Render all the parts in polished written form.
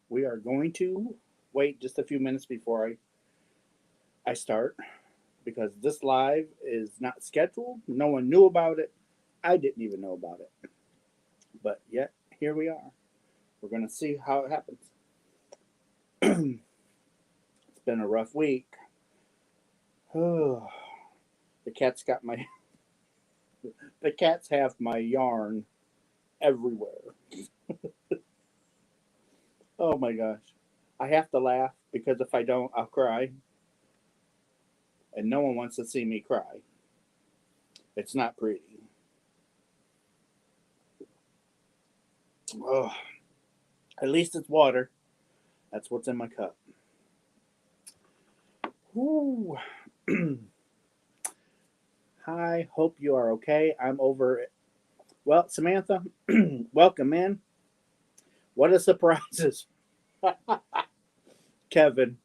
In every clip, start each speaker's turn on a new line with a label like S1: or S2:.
S1: We are going to wait just a few minutes before I start because this live is not scheduled. No one knew about it. I didn't even know about it. But yet, here we are. We're going to see how it happens. It's been a rough week. The cat's got my. The cats have my yarn everywhere. Oh my gosh. I have to laugh because if I don't, I'll cry. And no one wants to see me cry. It's not pretty. Oh, at least it's water. That's what's in my cup. Whew. Hi, hope you are okay. I'm over it. Well, Samantha, welcome in. What a surprise. Kevin.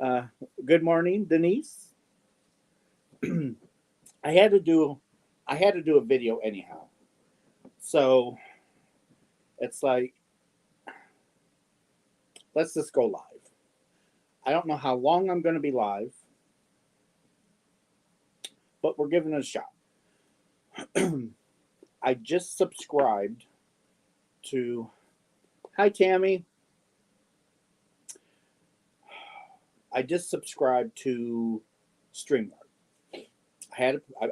S1: Uh, good morning, Denise. I had to do I had to do a video anyhow. So it's like let's just go live. I don't know how long I'm going to be live, but we're giving it a shot. I just subscribed to Hi Tammy. I just subscribed to StreamYard.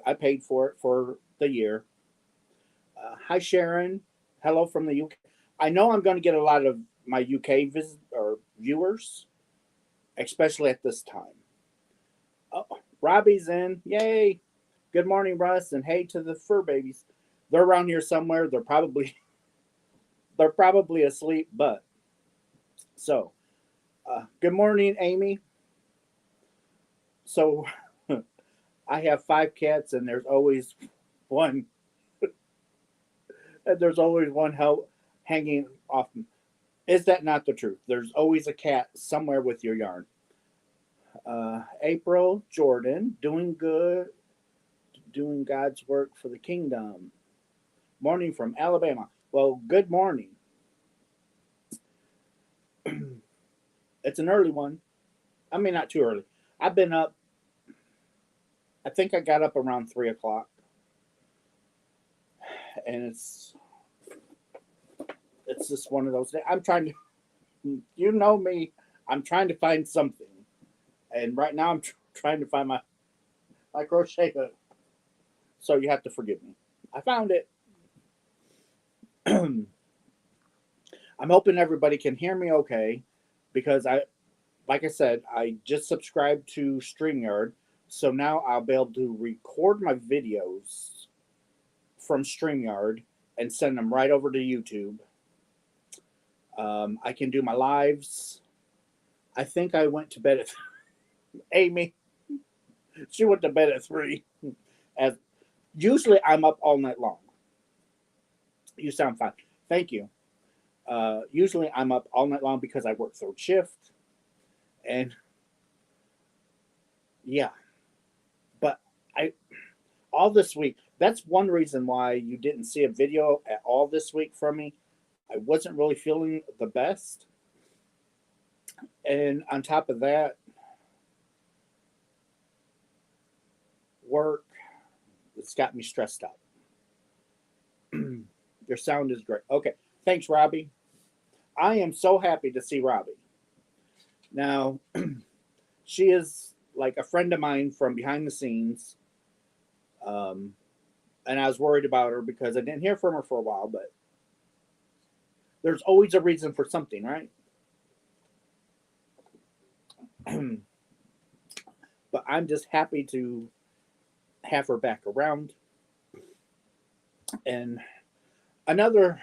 S1: I paid for it for the year. Hi Sharon. Hello from the UK. I know I'm going to get a lot of my UK or viewers, especially at this time. Oh, Robbie's in. Yay. Good morning, Russ, and hey to the fur babies. They're around here somewhere. They're probably asleep, but so good morning, Amy. So I have 5 cats, and one. There's always one hanging off. Is that not the truth? There's always a cat somewhere with your yarn. April Jordan, doing good, doing God's work for the kingdom. Morning from Alabama. Well, good morning. It's an early one. I mean, not too early. I've been up. I think I got up around 3 o'clock, and it's just one of those days. I'm trying to, you know me. I'm trying to find something, and right now I'm trying to find my crochet hook. So you have to forgive me. I found it. I'm hoping everybody can hear me okay, because like I said, I just subscribed to StreamYard, so now I'll be able to record my videos from StreamYard and send them right over to YouTube. I can do my lives. I think I went to bed at Amy. She went to bed at 3. As usually, I'm up all night long. You sound fine. Thank you. Usually, I'm up all night long because I work third shift, and yeah. But I all this week. That's one reason why you didn't see a video at all this week from me. I wasn't really feeling the best, and on top of that, work. It's got me stressed out. Your sound is great. Okay. Thanks, Robbie. I am so happy to see Robbie. Now, she is like a friend of mine from behind the scenes. Um, and I was worried about her because I didn't hear from her for a while, but there's always a reason for something, right? But I'm just happy to have her back around. And another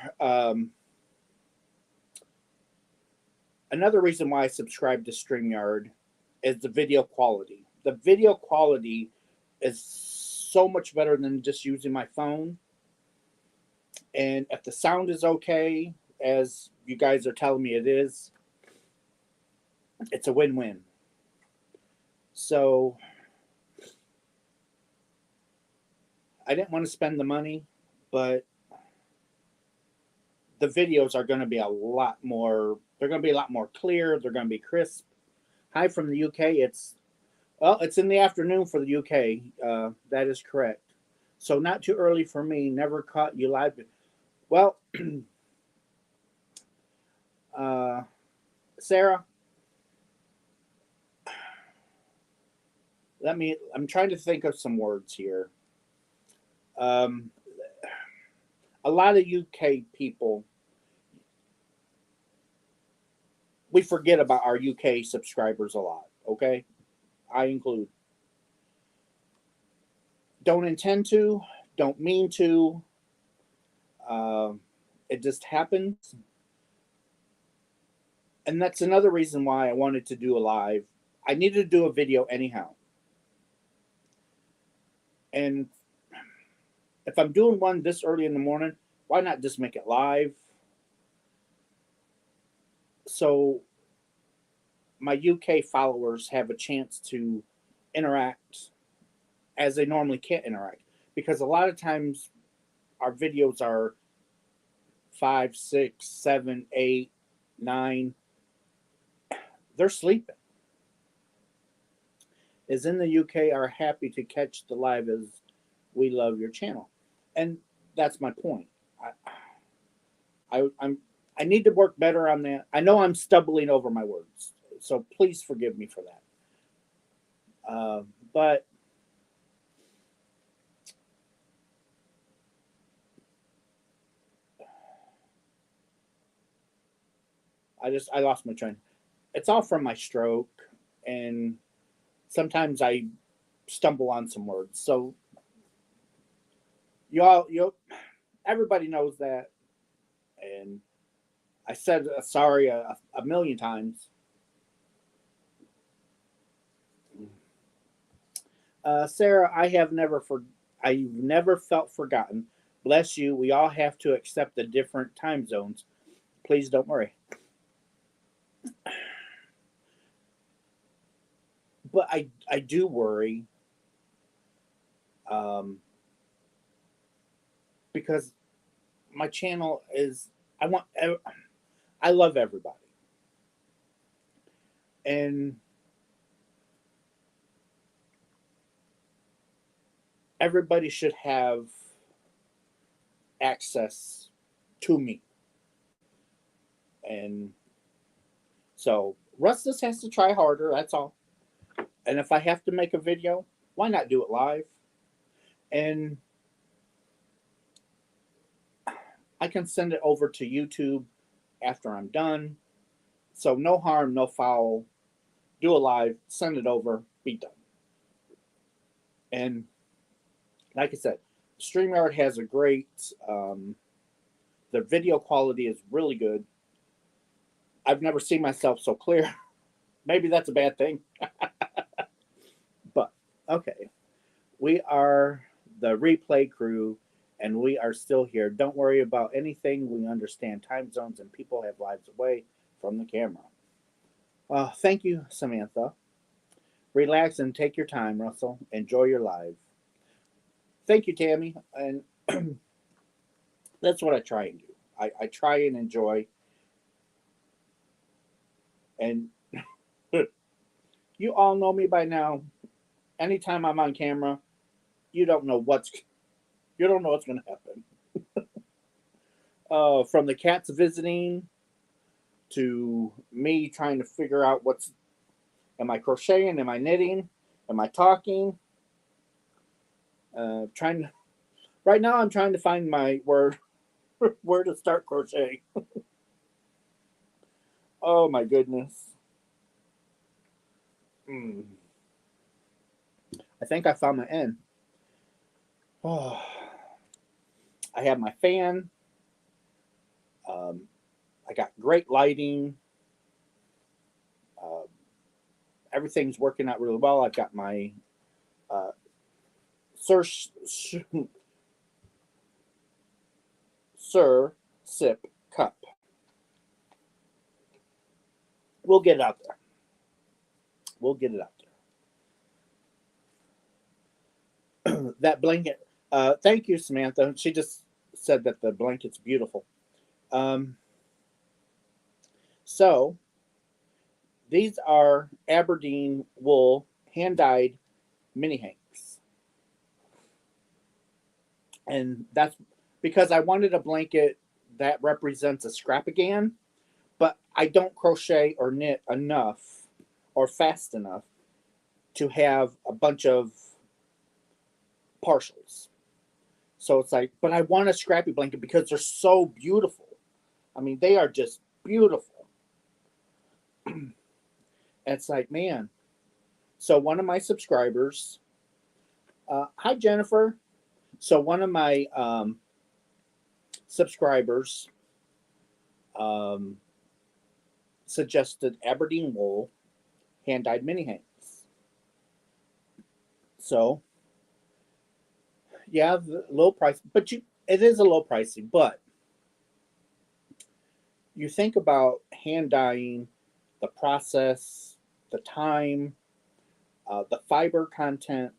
S1: another reason why I subscribe to StreamYard is the video quality. The video quality is so much better than just using my phone. And if the sound is okay, as you guys are telling me it is, it's a win-win. So I didn't want to spend the money, but the videos are going to be a lot more. They're going to be a lot more clear. They're going to be crisp. Hi from the UK. It's in the afternoon for the UK. That is correct. So not too early for me. Never caught you live. Well, Sarah, I'm trying to think of some words here. Um, a lot of UK people, we forget about our UK subscribers a lot, okay? I include. Don't intend to, don't mean to. It just happens. And that's another reason why I wanted to do a live. I needed to do a video anyhow. And if I'm doing one this early in the morning, why not just make it live? So my UK followers have a chance to interact as they normally can't interact. Because a lot of times our videos are 5, 6, 7, 8, 9. They're sleeping. Is in the UK are happy to catch the live as we love your channel. And that's my point. I need to work better on that. I know I'm stumbling over my words, so please forgive me for that. But I lost my train. It's all from my stroke, and sometimes I stumble on some words. So everybody knows that, and I said sorry a million times. Sarah, I've never felt forgotten. Bless you. We all have to accept the different time zones. Please don't worry. But I do worry, because my channel is I love everybody, and everybody should have access to me. And so Russ just has to try harder, that's all. And if I have to make a video, why not do it live? And I can send it over to YouTube after I'm done. So no harm, no foul. Do a live, send it over, be done. And like I said, StreamYard has a great, the video quality is really good. I've never seen myself so clear. Maybe that's a bad thing. But, okay. We are the replay crew, and we are still here. Don't worry about anything. We understand time zones, and people have lives away from the camera. Thank you, Samantha. Relax and take your time, Russell. Enjoy your live. Thank you, Tammy. And that's what I try and do. I try and enjoy. And you all know me by now. Anytime I'm on camera, you don't know what's going to happen. From the cats visiting to me trying to figure out am I crocheting? Am I knitting? Am I talking? Right now I'm trying to find my where to start crocheting. Oh my goodness. I think I found my end. Oh, I have my fan. I got great lighting. Everything's working out really well. I've got my Sir Sip cup. We'll get it out there. We'll get it out there. That blanket. Thank you, Samantha. She just said that the blanket's beautiful. So these are Aberdeen wool hand dyed mini hanks, and that's because I wanted a blanket that represents a scrappigan, but I don't crochet or knit enough or fast enough to have a bunch of partials. So it's like, but I want a scrappy blanket because they're so beautiful. I mean, they are just beautiful. And it's like, man. So one of my subscribers, hi Jennifer. So one of my subscribers um, suggested Aberdeen wool hand dyed mini hanks. So yeah, the low price, but it is a low pricey. But you think about hand dyeing, the process, the time, the fiber content.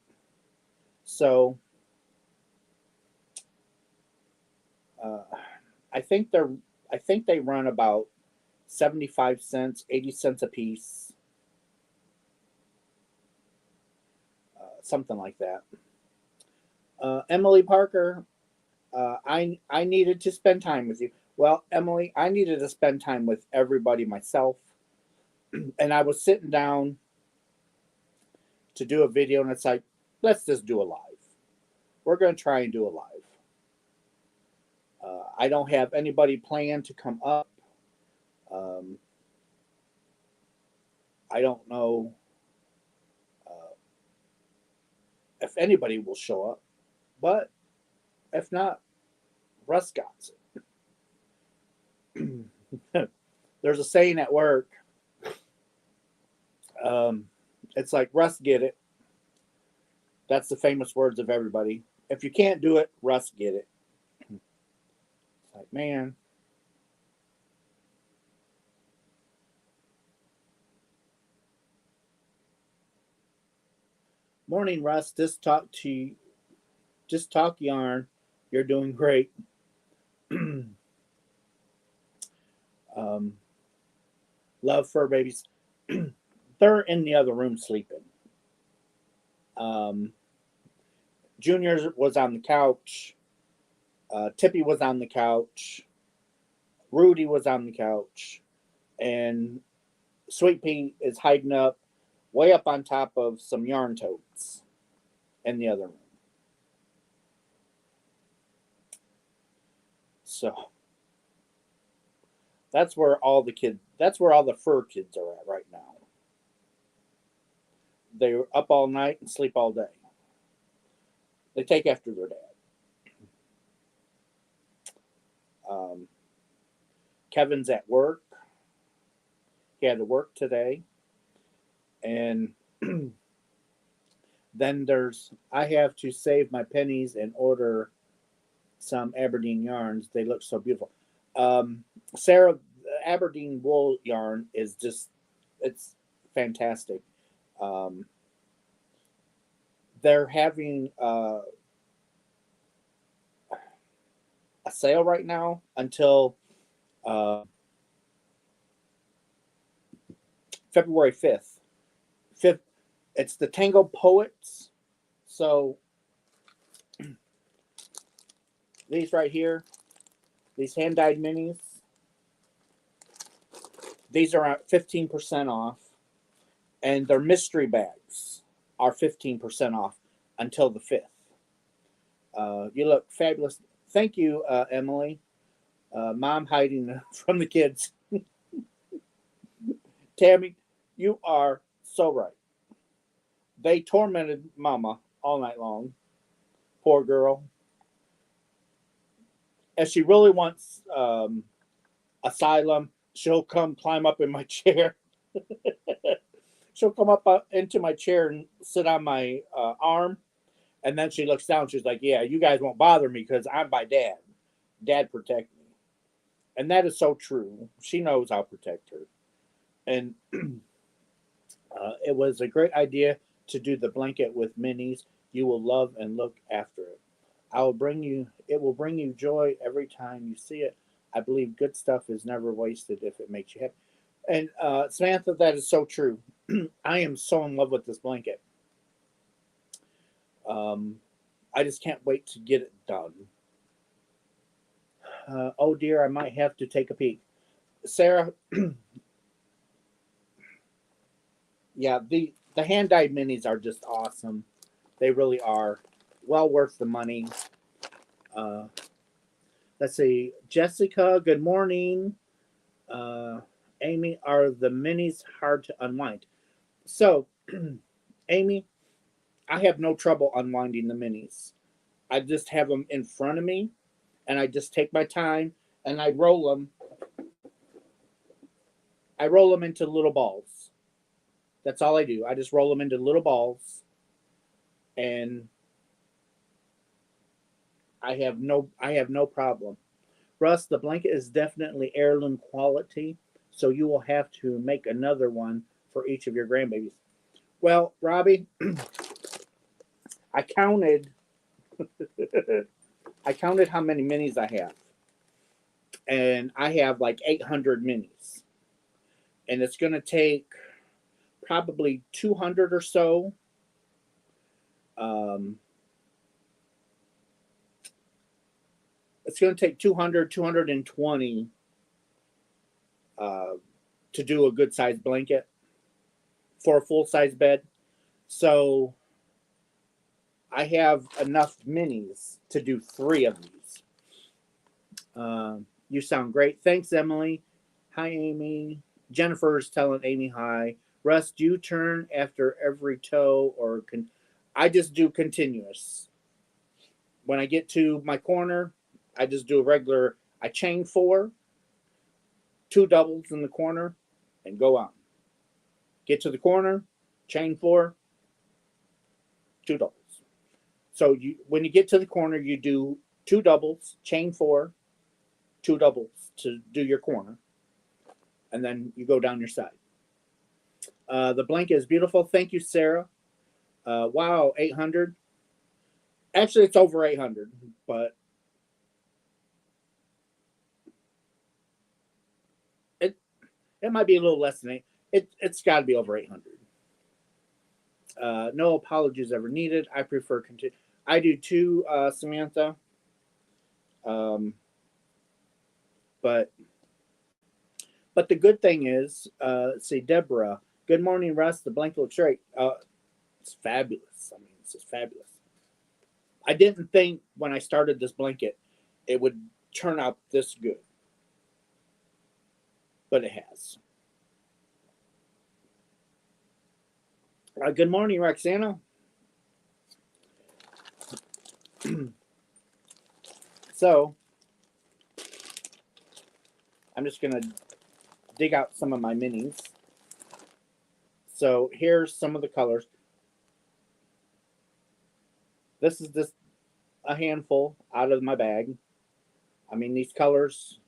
S1: So uh, I think they run about 75 cents, 80 cents a piece, something like that. Emily Parker, I needed to spend time with you. Well, Emily, I needed to spend time with everybody myself, and I was sitting down to do a video, and it's like, let's just do a live. We're going to try and do a live. I don't have anybody planned to come up. Um, I don't know if anybody will show up, but if not, Russ got it. There's a saying at work. Um, it's like, Russ get it. That's the famous words of everybody. If you can't do it, Russ get it. It's like, man. Morning, Russ. Just talk yarn. You're doing great. um, love fur babies. They're in the other room sleeping. Um, Junior was on the couch. Tippy was on the couch. Rudy was on the couch. And Sweet Pea is hiding up way up on top of some yarn totes in the other room. So that's where all the fur kids are at right now. They're up all night and sleep all day. They take after their dad. Kevin's at work. He had to work today. And then I have to save my pennies and order some Aberdeen yarns. They look so beautiful. Sarah, the Aberdeen wool yarn is it's fantastic. Um, they're having a sale right now until February 5th. It's the Tango Poets. So these right here, these hand dyed minis, these are at 15% off, and their mystery bags are 15% off until the 5th. You look fabulous. Thank you, Emily. Mom hiding from the kids. Tammy, you are so right. They tormented Mama all night long. Poor girl. If she really wants asylum, she'll come climb up in my chair. She'll come up into my chair and sit on my arm. And then she looks down. She's like, yeah, you guys won't bother me because I'm by dad. Dad protect me. And that is so true. She knows I'll protect her. And it was a great idea to do the blanket with minis. You will love and look after it. It will bring you joy every time you see it. I believe good stuff is never wasted if it makes you happy. And Samantha, that is so true. I am so in love with this blanket. Um, I just can't wait to get it done. Oh dear, I might have to take a peek. Sarah, yeah, the hand dyed minis are just awesome. They really are well worth the money. Uh, let's see, Jessica. Good morning. Uh, Amy, are the minis hard to unwind? So, Amy, I have no trouble unwinding the minis. I just have them in front of me, and I just take my time and I roll them. I roll them into little balls. That's all I do. I just roll them into little balls, and I have no problem. Russ, the blanket is definitely heirloom quality, so you will have to make another one for each of your grandbabies. Well, Robbie, I counted. I counted how many minis I have, and I have like 800 minis, and it's going to take probably 200 or so. Um, it's going to take 200, 220 uh, to do a good size blanket for a full size bed. So I have enough minis to do three of these. You sound great. Thanks, Emily. Hi, Amy. Jennifer's telling Amy hi. Russ, do you turn after every toe or I just do continuous. When I get to my corner, I just do a regular. I chain four, two doubles in the corner, and go on. Get to the corner, chain four, two doubles. So when you get to the corner, you do two doubles, chain four, two doubles to do your corner, and then you go down your side. The blanket is beautiful. Thank you, Sarah. Wow, 800. Actually, it's over 800, but it it might be a little less than eight. It's got to be over 800. No apologies ever needed. I prefer continue. I do too, Samantha. Um, but but the good thing is, see Deborah. Good morning, Russ. The blanket looks great. It's fabulous. I mean, it's just fabulous. I didn't think when I started this blanket it would turn out this good, but it has. Good morning, Roxana. So I'm just gonna dig out some of my minis. So here's some of the colors. This is just a handful out of my bag. I mean, these colors.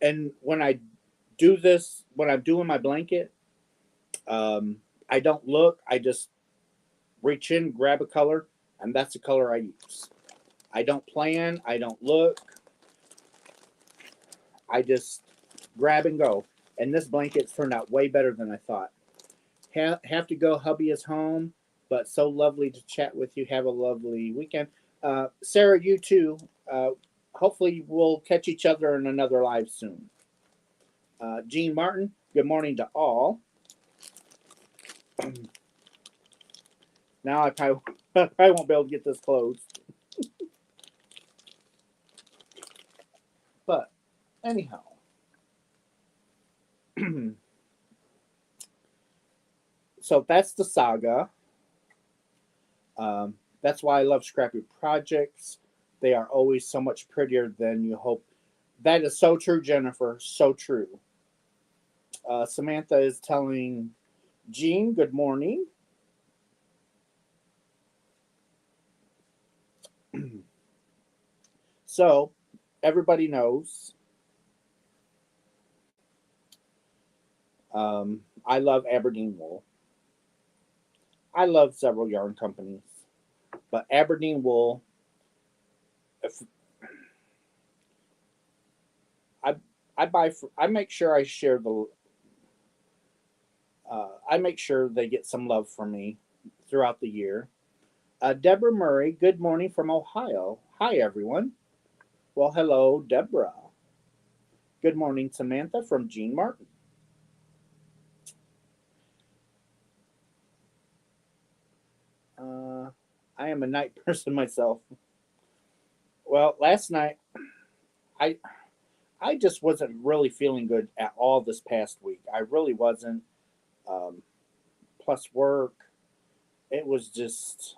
S1: And when I do this, when I'm doing my blanket, um, I don't look. I just reach in, grab a color, and that's the color I use. I don't plan. I don't look. I just grab and go. And this blanket's turned out way better than I thought. Have to go. Hubby is home, but so lovely to chat with you. Have a lovely weekend. Sarah, you too. Hopefully, we'll catch each other in another live soon. Jean Martin, good morning to all. Now I probably won't be able to get this closed. But anyhow, so that's the saga. That's why I love Scrappy projects. They are always so much prettier than you hope. That is so true, Jennifer. So true. Samantha is telling Jean, good morning. So, everybody knows I love Aberdeen wool. I love several yarn companies, but Aberdeen wool, if I I buy, I make sure I share I make sure they get some love from me throughout the year. Deborah Murray, good morning from Ohio. Hi, everyone. Well, hello, Deborah. Good morning, Samantha from Jean Martin. I am a night person myself. Well, last night I I just wasn't really feeling good at all this past week. I really wasn't. Um, Plus work, it was just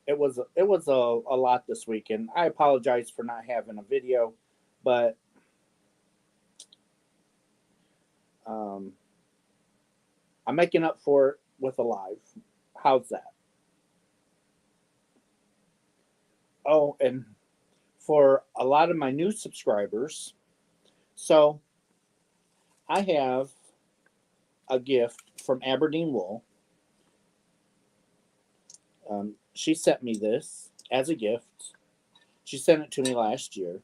S1: it was a lot this week, and I apologize for not having a video, but um, I'm making up for it with a live. How's that? Oh, and for a lot of my new subscribers, so I have a gift from Aberdine Wool. She sent me this as a gift. She sent it to me last year,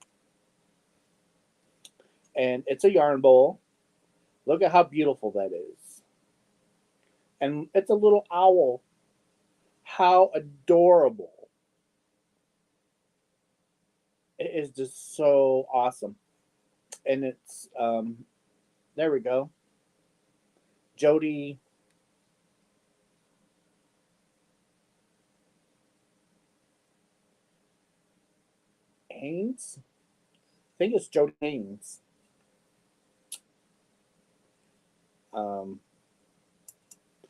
S1: and it's a yarn bowl. Look at how beautiful that is. And it's a little owl. How adorable. It is just so awesome. And it's, there we go. Jody Haynes? I think it's Jody Haynes. Um,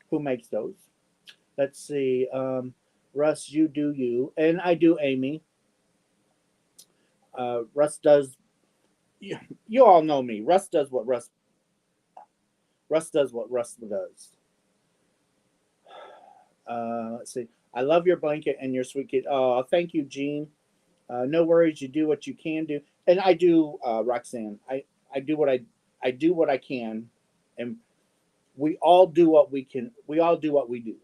S1: who makes those? Let's see. Russ, you do you. And I do Amy. Russ does, you, you all know me. Russ does what Russ does. Let's see. I love your blanket and your sweet kid. Oh, thank you, Jean. No worries. You do what you can do, and I do, Roxanne. I do I do what I can, and we all do what we can. We all do what we do.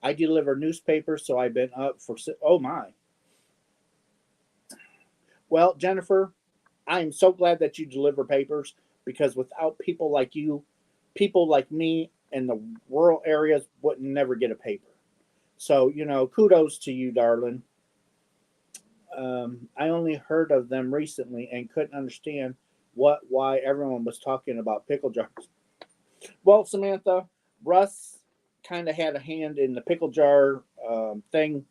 S1: I deliver newspapers, so I've been up for. Oh my. Well, Jennifer, I am so glad that you deliver papers because without people like you, people like me in the rural areas would never get a paper. So kudos to you, darling. I only heard of them recently and couldn't understand why everyone was talking about pickle jars. Well, Samantha, Russ kind of had a hand in the pickle jar thing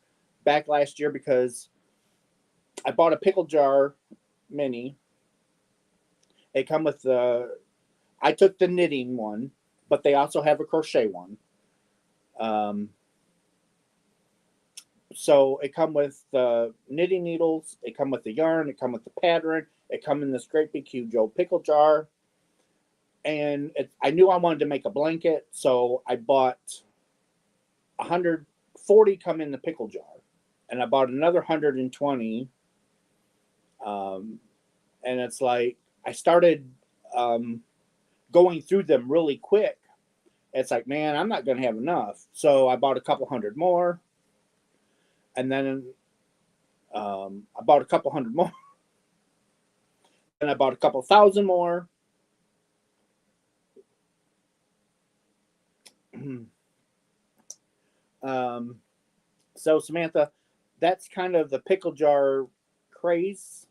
S1: back last year because I bought a pickle jar mini. It come with the I took the knitting one, but they also have a crochet one. Um, so it come with the knitting needles, it come with the yarn, it come with the pattern, it come in this great big huge old pickle jar, and I knew I wanted to make a blanket, so I bought 140 come in the pickle jar, and I bought another 120, um, and it's like I started um, going through them really quick. It's like, man, I'm not going to have enough, so I bought a couple hundred more, and then I bought a couple hundred more, and I bought a couple thousand more. um, so Samantha, that's kind of the pickle jar craze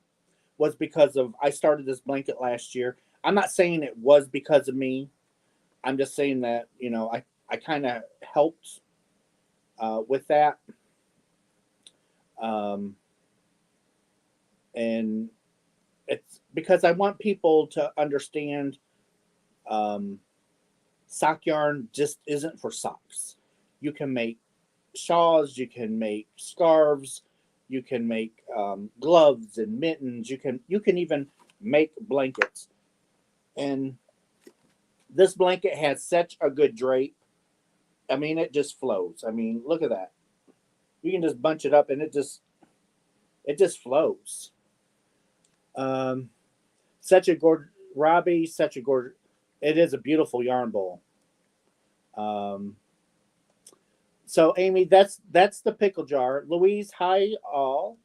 S1: was because of I started this blanket last year. I'm not saying it was because of me. I'm just saying that I kind of helped with that, um, and it's because I want people to understand um, sock yarn just isn't for socks. You can make shawls, you can make scarves, you can make gloves and mittens. You can even make blankets. And this blanket has such a good drape. I mean, it just flows. I mean, look at that. You can just bunch it up, and it just flows. Um, such a gorgeous Robbie. Such a gorgeous. It is a beautiful yarn bowl. Um, so Amy, that's the pickle jar. Louise, hi all.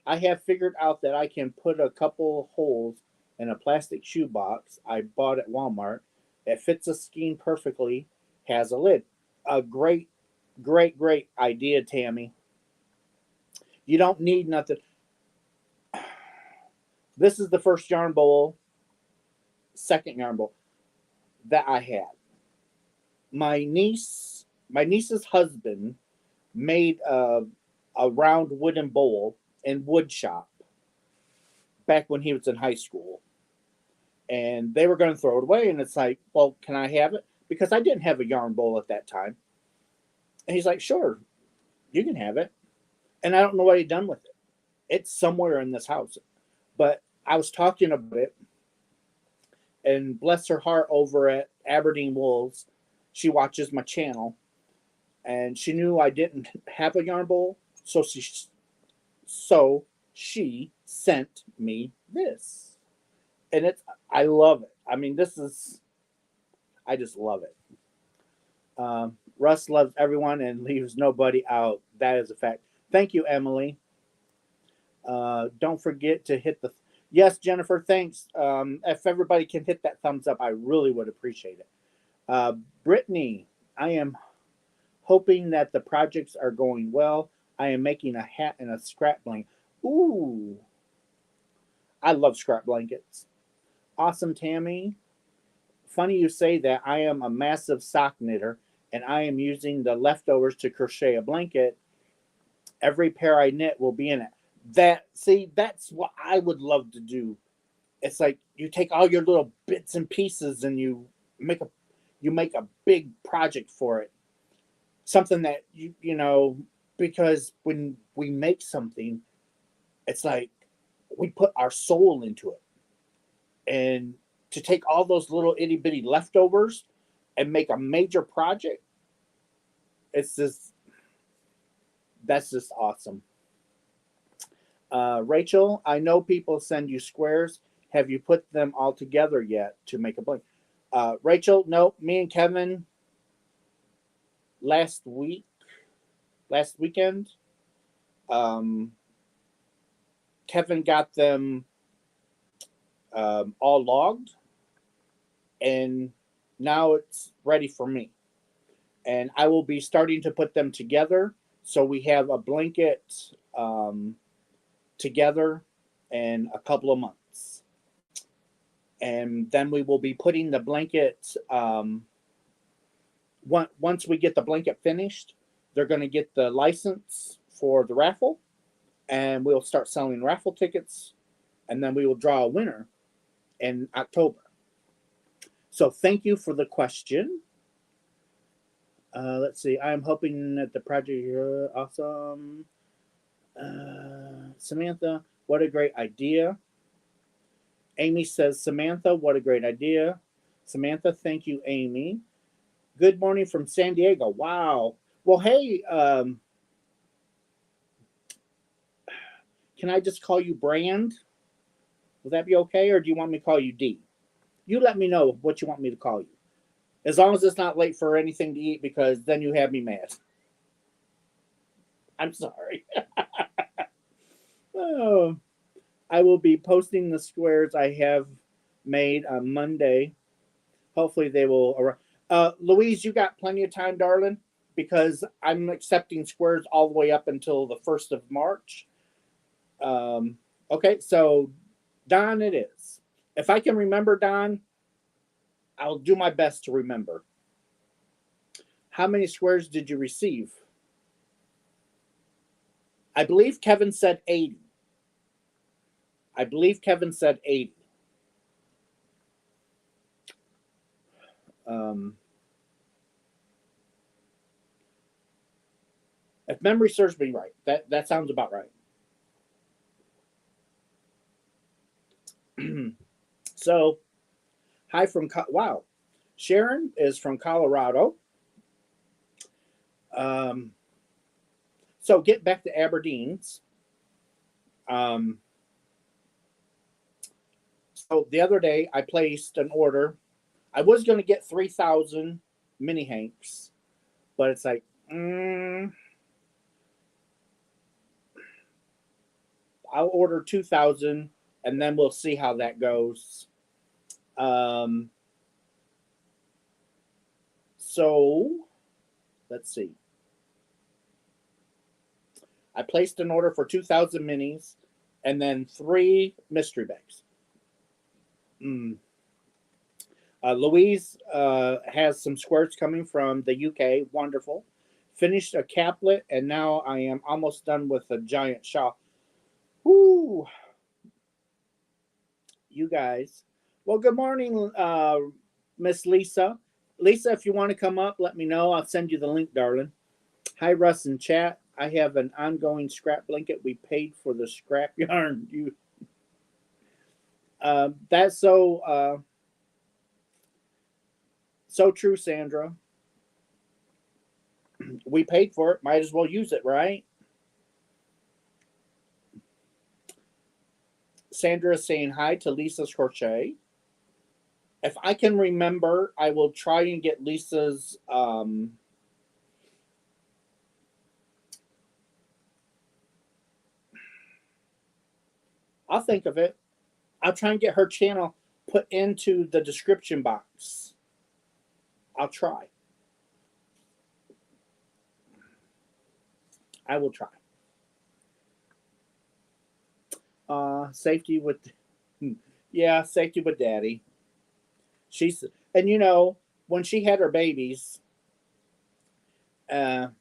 S1: I have figured out that I can put a couple holes in a plastic shoebox I bought at Walmart. It fits a skein perfectly, has a lid. A great, great, great idea, Tammy. You don't need nothing. This is the first yarn bowl, second yarn bowl that I had. My niece's husband made a round wooden bowl in wood shop back when he was in high school. And they were going to throw it away. And it's like, well, can I have it? Because I didn't have a yarn bowl at that time. And he's like, sure, you can have it. And I don't know what he'd done with it. It's somewhere in this house. But I was talking about it. And bless her heart, over at Aberdine Wolves, she watches my channel. And she knew I didn't have a yarn bowl. So she sent me this. And I love it. I mean, I just love it. Russ loves everyone and leaves nobody out. That is a fact. Thank you, Emily. Don't forget to hit the... Yes, Jennifer, thanks. If everybody can hit that thumbs up, I really would appreciate it. Brittany, I am hoping that the projects are going well. I am making a hat and a scrap blanket. Ooh. I love scrap blankets. Awesome, Tammy. Funny you say that. I am a massive sock knitter, and I am using the leftovers to crochet a blanket. Every pair I knit will be in it. That's what I would love to do. It's like you take all your little bits and pieces and you make a big project for it. Something that you know, because when we make something, it's like we put our soul into it. And to take all those little itty bitty leftovers and make a major project, that's just awesome. Rachel, I know people send you squares. Have you put them all together yet to make a blanket? Rachel, no, me and Kevin last weekend, Kevin got them all logged, and now it's ready for me. And I will be starting to put them together so we have a blanket together in a couple of months. And then we will be putting the blanket, once we get the blanket finished, they're going to get the license for the raffle, and we'll start selling raffle tickets, and then we will draw a winner in October. So thank you for the question. Let's see. I'm hoping that the project is awesome. Samantha, what a great idea. Amy says, Samantha, what a great idea. Samantha, thank you, Amy. Good morning from San Diego. Wow. Well, hey, can I just call you Brand? Will that be okay? Or do you want me to call you D? You let me know what you want me to call you. As long as it's not late for anything to eat, because then you have me mad. I'm sorry. Oh, I will be posting the squares I have made on Monday. Hopefully they will arrive. Louise, you got plenty of time, darling, because I'm accepting squares all the way up until the 1st of March. Okay, so Don it is. If I can remember, Don, I'll do my best to remember. How many squares did you receive? I believe Kevin said 80. If memory serves me right, that sounds about right. So, hi from wow, Sharon is from Colorado. So get back to Aberdine's. So the other day I placed an order. I was going to get 3,000 mini hanks, but it's like, I'll order 2,000 and then we'll see how that goes. Um, so let's see. I placed an order for 2,000 minis and then 3 mystery bags. Louise has some squirts coming from the UK. Wonderful. Finished a caplet, and now I am almost done with a giant shawl. Woo! You guys. Well, good morning, Miss Lisa. Lisa, if you want to come up, let me know. I'll send you the link, darling. Hi, Russ in chat. I have an ongoing scrap blanket. We paid for the scrap yarn. You. That's so true, Sandra. We paid for it. Might as well use it, right? Sandra is saying hi to Lisa's Crochet. If I can remember, I will try and get Lisa's I'll think of it. I'll try and get her channel put into the description box. I'll try. I will try. Safety with, yeah, safety with Daddy. She's, and you know, when she had her babies, so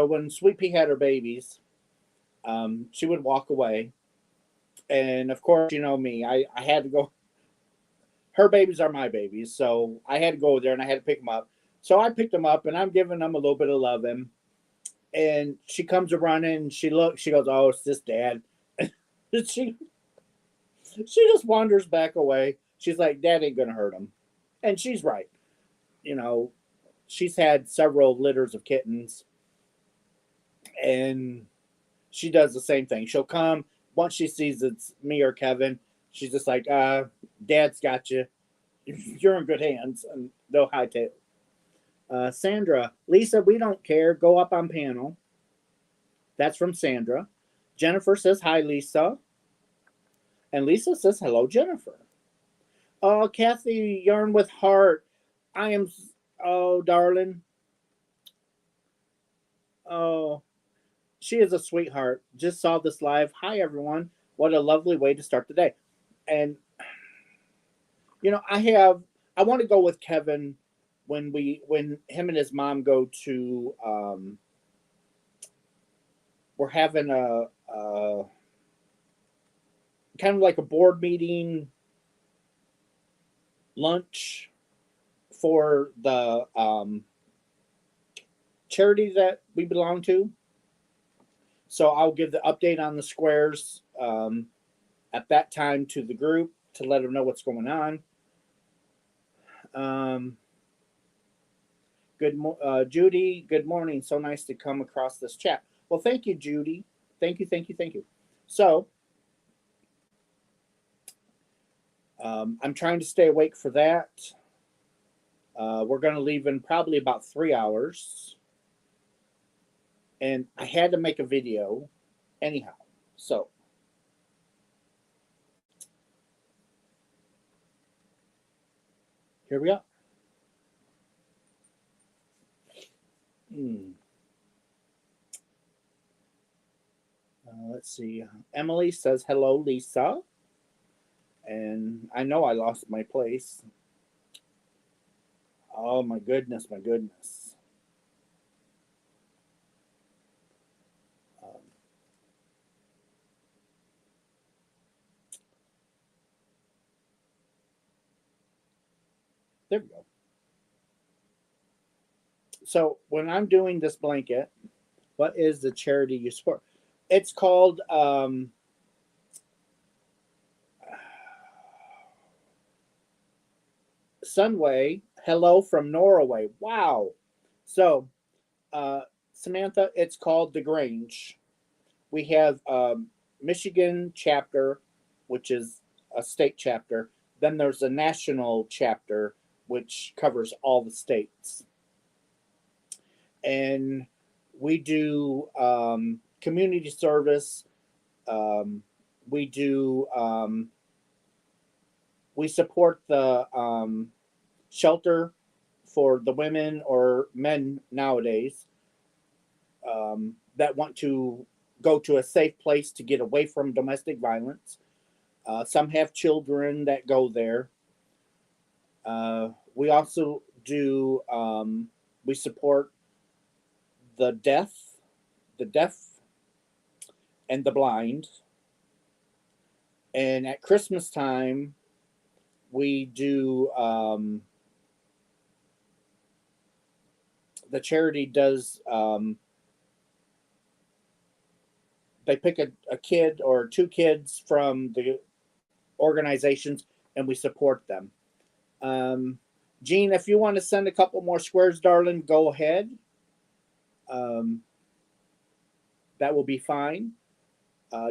S1: when Sweet Pea had her babies, she would walk away, and of course, you know me, I had to go. Her babies are my babies, so I had to go there and I had to pick them up. So I picked them up, and I'm giving them a little bit of loving. And she comes running, and she looks, she goes, "Oh, it's this Dad." she just wanders back away. She's like, "Dad ain't gonna hurt him," and she's right. You know, she's had several litters of kittens, and she does the same thing. She'll come once she sees it's me or Kevin. She's just like, "Dad's got you. You're in good hands," and they'll hightail. Sandra, Lisa, we don't care. Go up on panel. That's from Sandra. Jennifer says hi, Lisa. And Lisa says hello, Jennifer. Oh, Kathy, Yarn with Heart. I am, oh, darling. Oh, she is a sweetheart. Just saw this live. Hi, everyone. What a lovely way to start the day. And, you know, I want to go with Kevin when him and his mom go to, we're having a kind of like a board meeting lunch for the charity that we belong to. So I'll give the update on the squares at that time to the group to let them know what's going on. Judy, good morning. So nice to come across this chat. Well, thank you, Judy. Thank you. So I'm trying to stay awake for that. We're going to leave in probably about 3 hours. And I had to make a video anyhow. So here we go. Let's see. Emily says, hello, Lisa. And I know I lost my place. Oh, my goodness. There we go. So when I'm doing this blanket, what is the charity you support? It's called Sunway. Hello from Norway. Wow. So Samantha, it's called the Grange. We have Michigan chapter, which is a state chapter. Then there's a national chapter, which covers all the states. And we do community service. We do. We support the shelter for the women or men nowadays that want to go to a safe place to get away from domestic violence. Some have children that go there. We also do. We support the deaf, and the blind. And at Christmas time, we do. The charity does. They pick a kid or two kids from the organizations, and we support them. Gene, if you want to send a couple more squares, darling, go ahead. Um, that will be fine.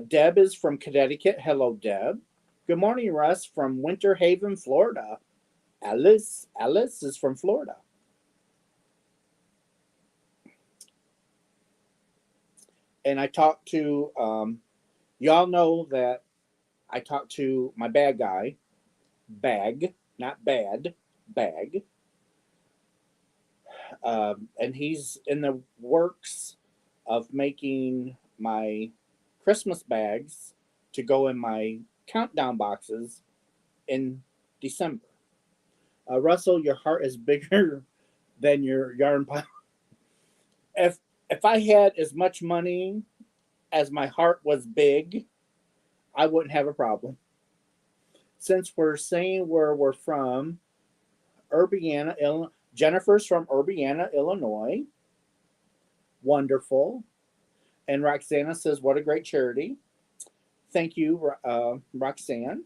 S1: Deb is from Connecticut. Hello, Deb. Good morning, Russ from Winter Haven, Florida. Alice is from Florida. And I talked to, y'all know that I talked to my bad guy, Bag, not bad, Bag. And he's in the works of making my Christmas bags to go in my countdown boxes in December. Russell, your heart is bigger than your yarn pile. If I had as much money as my heart was big, I wouldn't have a problem. Since we're saying where we're from, Urbana, Illinois. Jennifer's from Urbana, Illinois. Wonderful. And Roxana says, what a great charity. Thank you, Roxanne.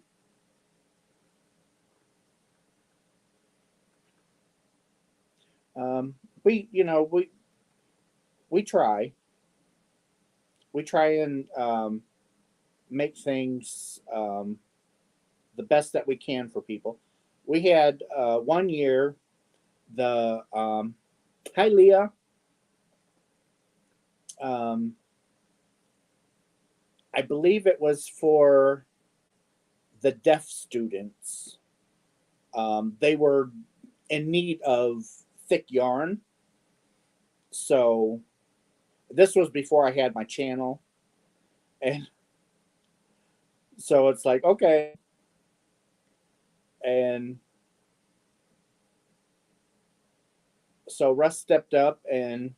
S1: We, you know, we try. We try and make things the best that we can for people. We had 1 year the hi Leah. I believe it was for the deaf students. They were in need of thick yarn. So this was before I had my channel. And so it's like, okay. And so Russ stepped up and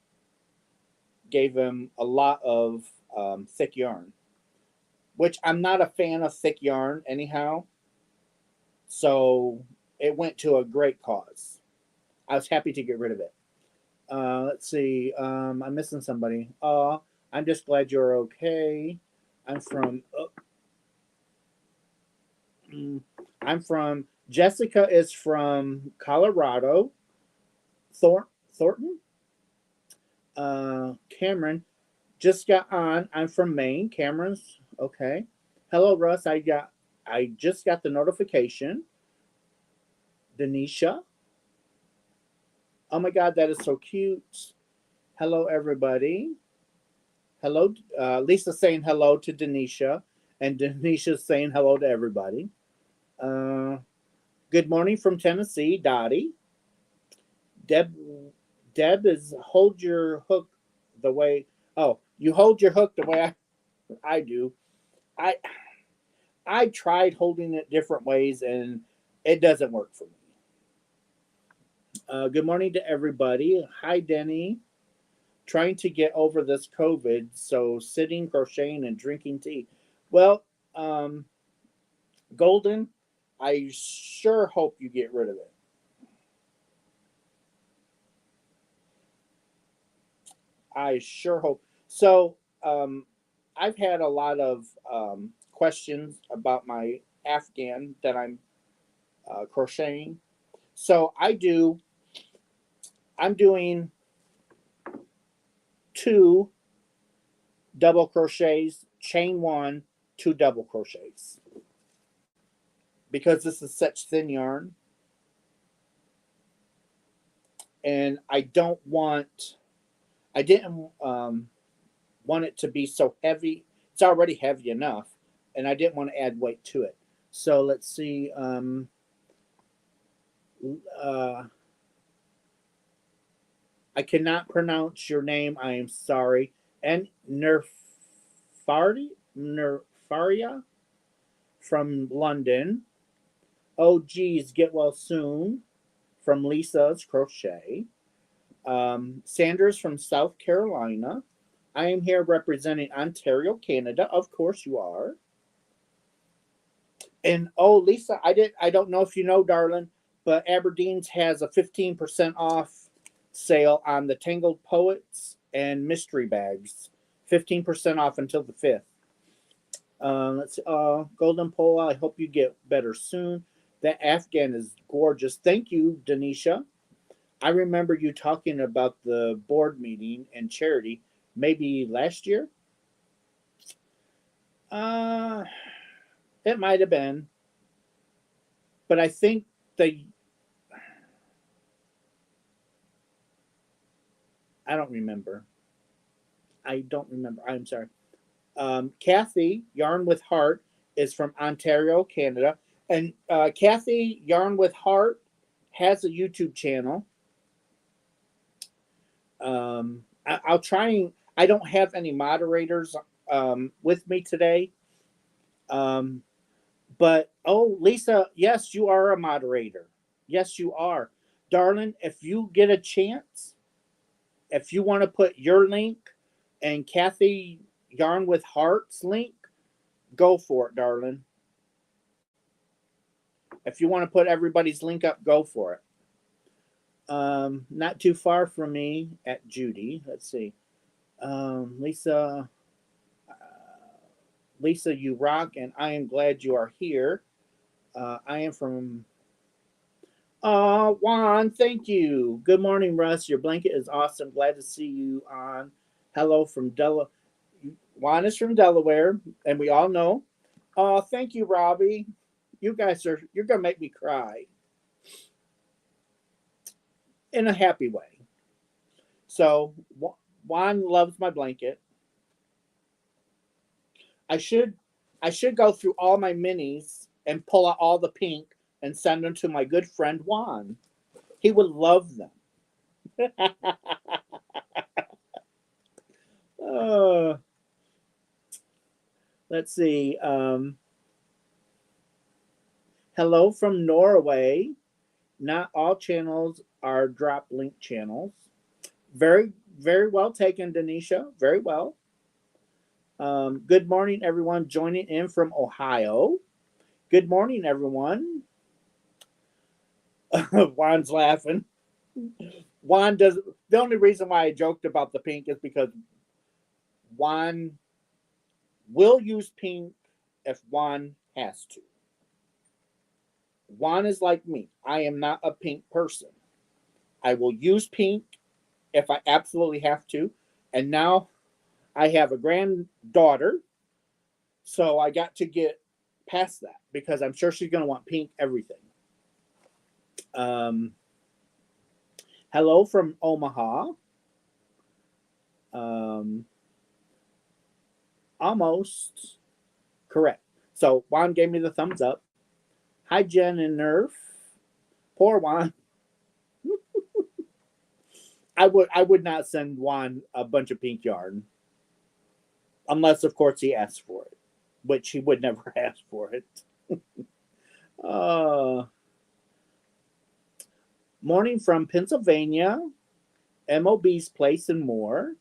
S1: gave him a lot of thick yarn, which I'm not a fan of thick yarn anyhow. So it went to a great cause. I was happy to get rid of it. Let's see. I'm missing somebody. I'm just glad you're okay. I'm from. Jessica is from Colorado. Thornton. Cameron just got on. I'm from Maine. Cameron's okay. Hello, Russ. I just got the notification. Denisha. Oh my God, that is so cute. Hello, everybody. Hello, Lisa saying hello to Denisha, and Denisha saying hello to everybody. Good morning from Tennessee, Dottie. Deb is hold your hook the way. Oh, you hold your hook the way I do. I tried holding it different ways, and it doesn't work for me. Good morning to everybody. Hi, Denny. Trying to get over this COVID, so sitting, crocheting, and drinking tea. Well, Golden, I sure hope you get rid of it. I sure hope. So, I've had a lot of questions about my Afghan that I'm crocheting. So I'm doing 2 double crochets, chain 1, 2 double crochets. Because this is such thin yarn. And I didn't want it to be so heavy. It's already heavy enough, and I didn't want to add weight to it. So let's see. Uh, I cannot pronounce your name. I am sorry. And Nerfaria from London. Oh, geez, get well soon from Lisa's Crochet. Sanders from South Carolina. I am here representing Ontario, Canada. Of course you are. And oh, Lisa, I don't know if you know, darling, but Aberdine's has a 15% off sale on the Tangled Poets and mystery bags. 15% off until the 5th. Let's see. Golden Pole, I hope you get better soon. That Afghan is gorgeous. Thank you, Denisha. I remember you talking about the board meeting and charity maybe last year. Uh, it might have been, but I think I don't remember. I don't remember. I'm sorry. Kathy Yarn with Heart is from Ontario, Canada, and Kathy Yarn with Heart has a YouTube channel. I'll try and I don't have any moderators with me today. But oh, Lisa, yes, you are a moderator. Yes, you are, darling. If you get a chance, if you want to put your link and Kathy Yarn with Heart's link, go for it, darling. If you want to put everybody's link up, go for it. Not too far from me at Judy. Let's see. Lisa, Lisa, you rock, and I am glad you are here. I am from. Juan, thank you. Good morning, Russ. Your blanket is awesome. Glad to see you on. Hello from Delaware. Juan is from Delaware, and we all know. Oh, thank you, Robbie. You're gonna make me cry in a happy way. So Juan loves my blanket. I should go through all my minis and pull out all the pink and send them to my good friend Juan. He would love them. uh, let's see. Hello from Norway. Not all channels are drop link channels. Very, very well taken, Denisha. Very well. Good morning, everyone joining in from Ohio. Good morning, everyone. Juan's laughing. Juan does. The only reason why I joked about the pink is because Juan will use pink if Juan has to. Juan is like me. I am not a pink person. I will use pink if I absolutely have to. And now I have a granddaughter, so I got to get past that because I'm sure she's going to want pink everything. Hello from Omaha. Almost correct. So Juan gave me the thumbs up. Hi, Jen and Nerf. Poor Juan. I would not send Juan a bunch of pink yarn. Unless, of course, he asks for it. Which he would never ask for it. Morning from Pennsylvania. MOB's Place and more.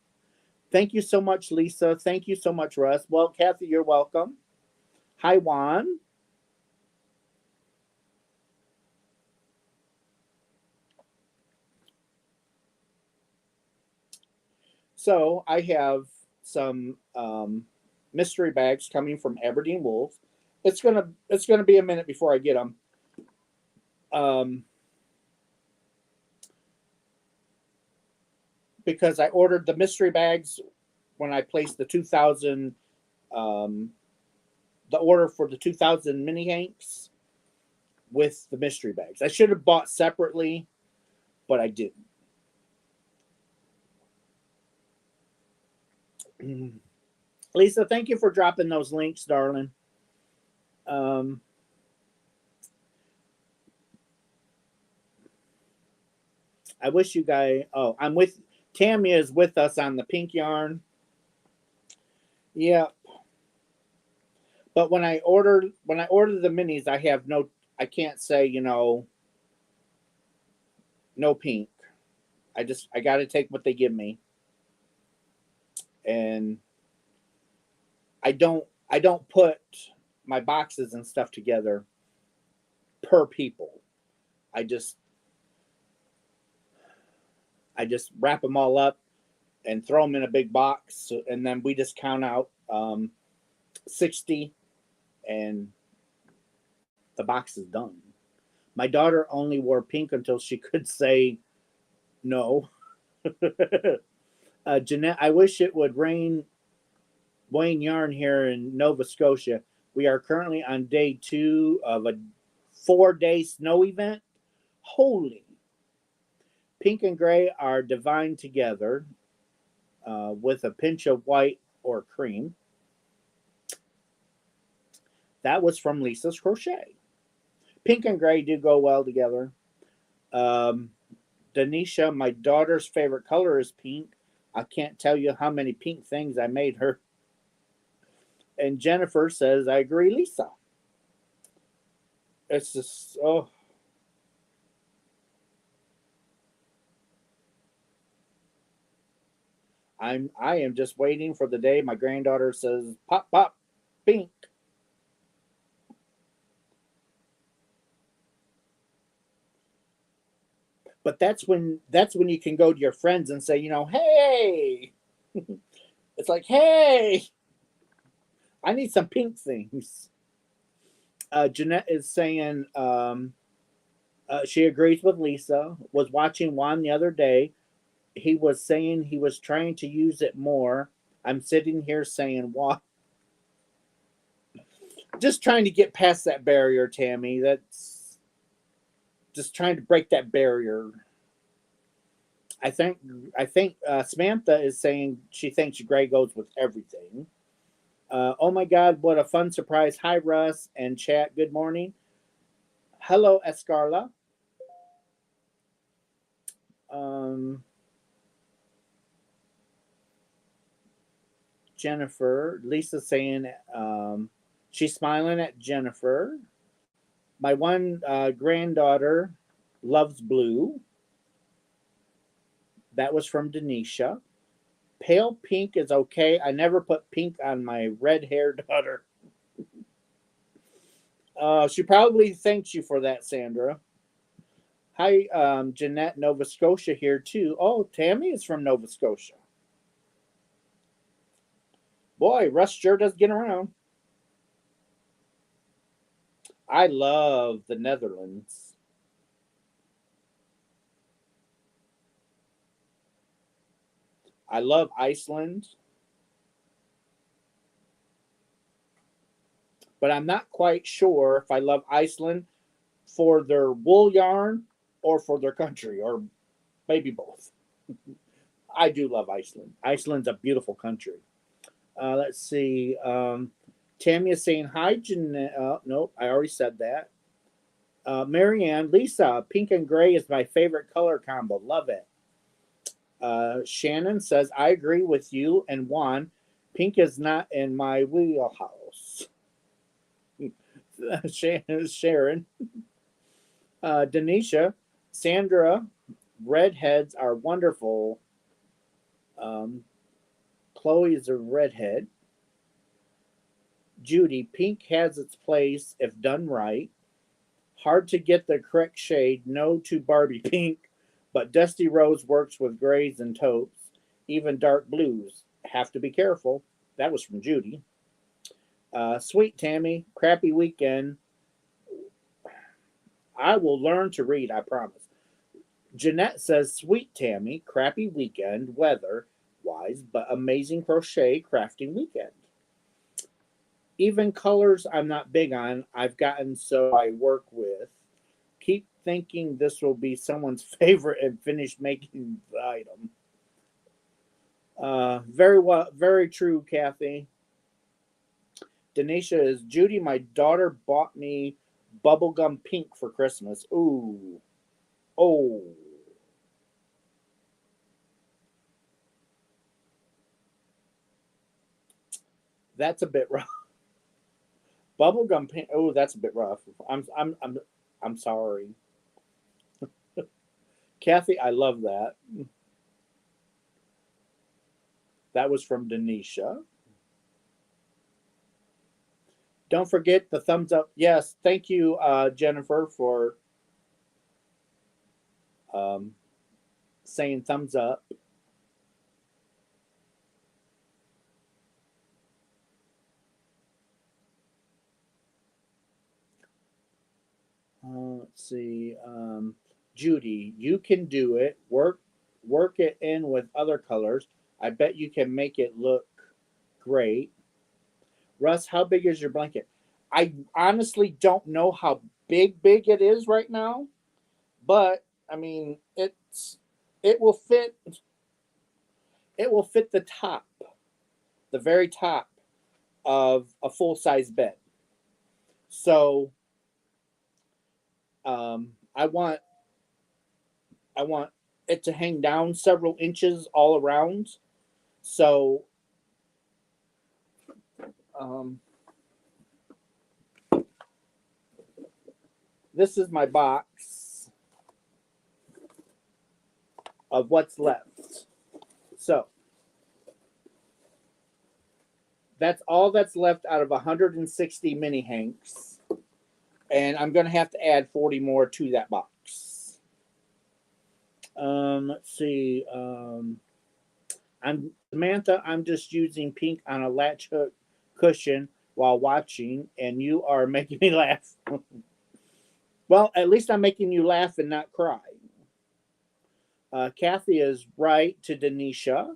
S1: Thank you so much, Lisa. Thank you so much, Russ. Well, Kathy, you're welcome. Hi, Juan. So I have some mystery bags coming from Aberdine Wolves. It's gonna be a minute before I get them. Because I ordered the mystery bags when I placed the 2000, the order for the 2000 mini hanks with the mystery bags. I should have bought separately, but I didn't. Lisa, thank you for dropping those links, darling. Um, I wish you guys. Oh, I'm with Tammy is with us on the pink yarn. Yeah, but when I order the minis, I have no. I can't say no pink. I got to take what they give me, and I don't put my boxes and stuff together per people. I just I just wrap them all up and throw them in a big box, and then we just count out 60, and the box is done. My daughter only wore pink until she could say no. Jeanette, I wish it would rain Wayne yarn here in Nova Scotia. We are currently on day 2 of a 4-day snow event. Holy. Pink and gray are divine together with a pinch of white or cream. That was from Lisa's Crochet. Pink and gray do go well together. Um, Denisha, my daughter's favorite color is pink. I can't tell you how many pink things I made her. And Jennifer says, I agree, Lisa. It's just, oh, I am just waiting for the day my granddaughter says, pop, pop, pink. But that's when you can go to your friends and say, hey, it's like, hey, I need some pink things. Jeanette is saying she agrees with Lisa. Was watching Juan the other day. He was saying he was trying to use it more. I'm sitting here saying, "What?" Just trying to get past that barrier, Tammy. That's just trying to break that barrier. I think Samantha is saying she thinks Gray goes with everything. Oh my God, what a fun surprise! Hi, Russ and chat. Good morning. Hello, Escarla. Um, Jennifer. Lisa saying she's smiling at Jennifer. My one granddaughter loves blue. That was from Denisha. Pale pink is okay. I never put pink on my red haired daughter. She probably thanks you for that, Sandra. Hi, Jeanette, Nova Scotia here too. Oh, Tammy is from Nova Scotia. Boy, Russ sure does get around. I love the Netherlands. I love Iceland, but I'm not quite sure if I love Iceland for their wool yarn or for their country, or maybe both. I do love Iceland. Iceland's a beautiful country. Let's see. Tammy is saying hi, Jeanette. Nope, I already said that. Marianne, Lisa, pink and gray is my favorite color combo. Love it. Shannon says, I agree with you and Juan. Pink is not in my wheelhouse. Sharon. Denisha, Sandra, redheads are wonderful. Um, Chloe is a redhead. Judy, pink has its place if done right. Hard to get the correct shade. No to Barbie pink, but Dusty Rose works with grays and taupes, even dark blues. Have to be careful. That was from Judy. Sweet Tammy, crappy weekend. I will learn to read, I promise. Jeanette says, Sweet Tammy, crappy weekend, weather wise, but amazing crochet crafting weekend. Even colors I'm not big on. I've gotten so I work with. Keep thinking this will be someone's favorite and finish making the item. Very well, very true, Kathy. Denisha is Judy. My daughter bought me bubblegum pink for Christmas. Ooh, oh, that's a bit rough. Bubblegum pink. Oh, that's a bit rough. I'm sorry, Kathy. I love that. That was from Denisha. Don't forget the thumbs up. Yes, thank you, Jennifer, for um, saying thumbs up. Let's see. Judy, you can do it. Work it in with other colors. I bet you can make it look great. Russ, how big is your blanket? I honestly don't know how big it is right now, but I mean it will fit it will fit the top, the very top of a full size bed. So I want I want it to hang down several inches all around. So um, this is my box of what's left. So that's all that's left out of 160 mini hanks, and I'm going to have to add 40 more to that box. Let's see. I'm Samantha. I'm just using pink on a latch hook cushion while watching, and you are making me laugh. Well, at least I'm making you laugh and not cry. Kathy is right to Denisha.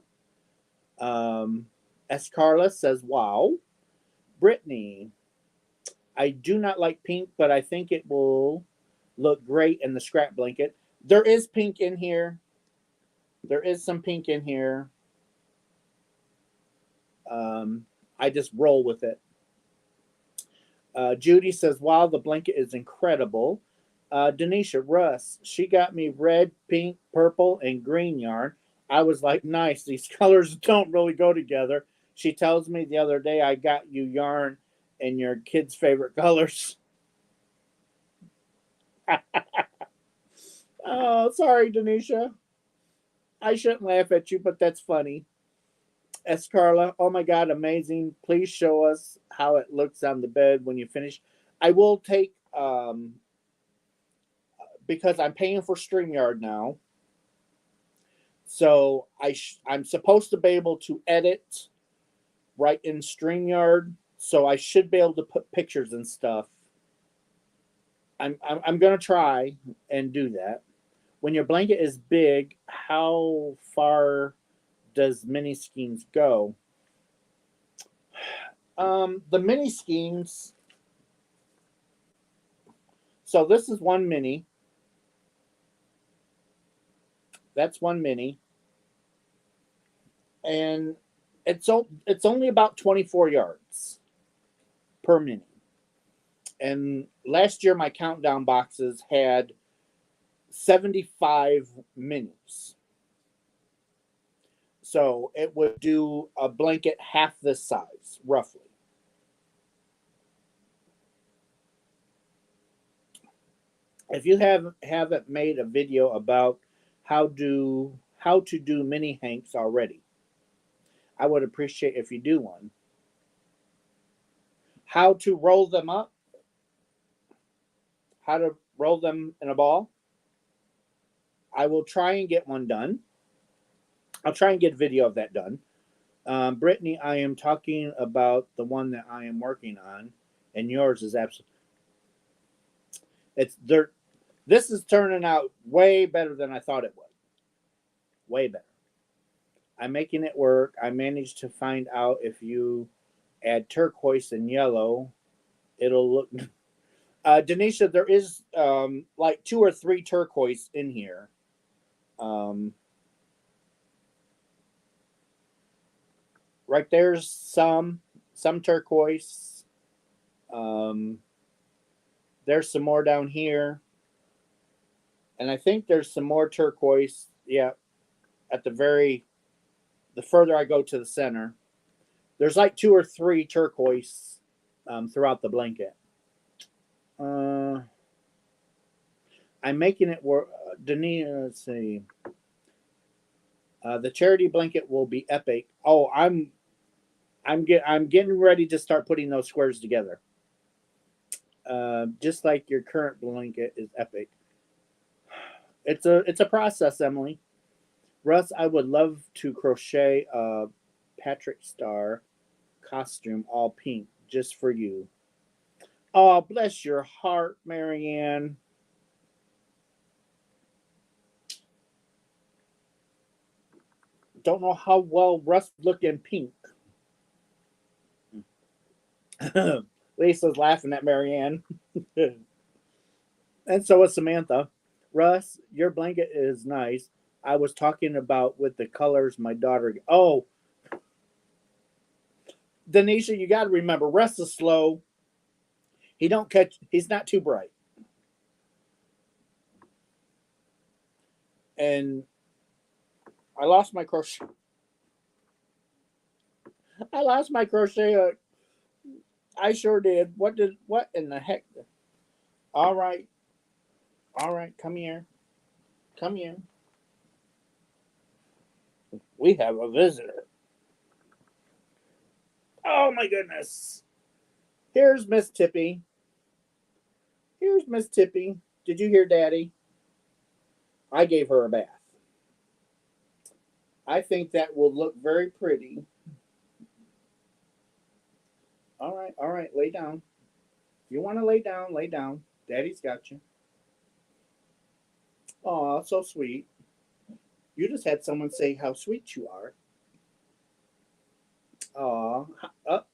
S1: Escarla says, wow. Brittany, I do not like pink, but I think it will look great in the scrap blanket. There is pink in here. There is some pink in here. I just roll with it. Judy says, wow, the blanket is incredible. Denisha, Russ, she got me red, pink, purple, and green yarn. I was like, nice. These colors don't really go together. She tells me the other day I got you yarn in your kids' favorite colors. Oh, sorry, Denisha. I shouldn't laugh at you, but that's funny. Escarla, oh my God, amazing. Please show us how it looks on the bed when you finish. I will take, because I'm paying for StreamYard now. So I'm supposed to be able to edit right in StreamYard. So I should be able to put pictures and stuff. I'm going to try and do that. When your blanket is big, how far does mini schemes go? The mini schemes. So this is one mini. That's one mini, and it's only about 24 yards per mini. And last year my countdown boxes had 75 minis. So it would do a blanket half this size, roughly. If you haven't made a video about how to do mini hanks already, I would appreciate if you do one. How to roll them up, how to roll them in a ball. I will try and get one done. I'll try and get a video of that done. Brittany, I am talking about the one that I am working on, and yours is absolutely. It's there. This is turning out way better than I thought it would. Way better. I'm making it work. I managed to find out if you add turquoise and yellow, it'll look. Denisha, there is like two or three turquoise in here. Um, right there's some turquoise. Um, there's some more down here, and I think there's some more turquoise. Yeah, at the further I go to the center, there's like two or three turquoise throughout the blanket. Uh, I'm making it work. Denise, let's see. The charity blanket will be epic. Oh, I'm getting ready to start putting those squares together. Just like your current blanket is epic. It's a process, Emily. Russ, I would love to crochet a Patrick Star costume, all pink, just for you. Oh, bless your heart, Marianne. Don't know how well Russ look in pink. Lisa's laughing at Marianne. And so is Samantha. Russ, your blanket is nice. I was talking about with the colors my daughter. Oh, Denisha, you got to remember, Russ is slow. He don't catch. He's not too bright. And I lost my crochet. I lost my crochet hook. I sure did. What in the heck? All right, all right. Come here. Come here. We have a visitor. Oh my goodness. Here's Miss Tippy. Here's Miss Tippy. Did you hear Daddy? I gave her a bath. I think that will look very pretty. All right. Lay down. You want to lay down? Lay down. Daddy's got you. Aw, so sweet. You just had someone say how sweet you are. Aw.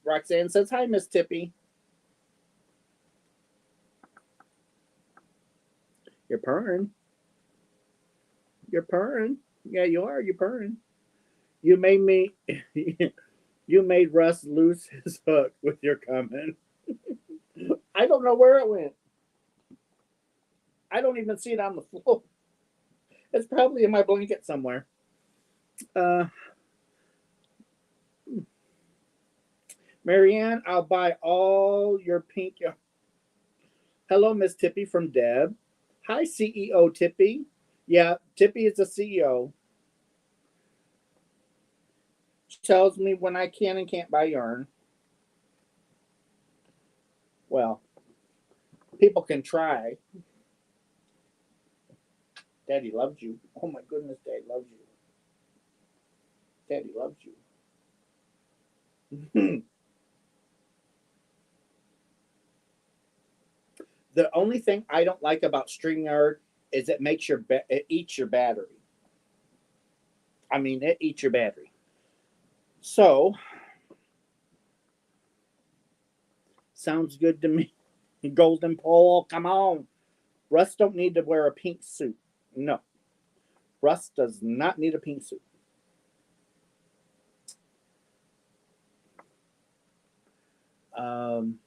S1: Roxanne says hi, Miss Tippy. You're purring. You're purring. Yeah, you are. You're purring. You made me. You made Russ lose his hook with your comment. I don't know where it went. I don't even see it on the floor. It's probably in my blanket somewhere. Uh, Marianne, I'll buy all your pink. Hello, Miss Tippy from Deb. Hi, CEO Tippy. Yeah, Tippy is a CEO. She tells me when I can and can't buy yarn. Well, people can try. Daddy loves you. Oh my goodness, Daddy loves you. Daddy loves you. The only thing I don't like about StreamYard is it eats your battery. I mean, it eats your battery. So, sounds good to me. Golden pole, come on. Russ don't need to wear a pink suit. No, Russ does not need a pink suit. Um,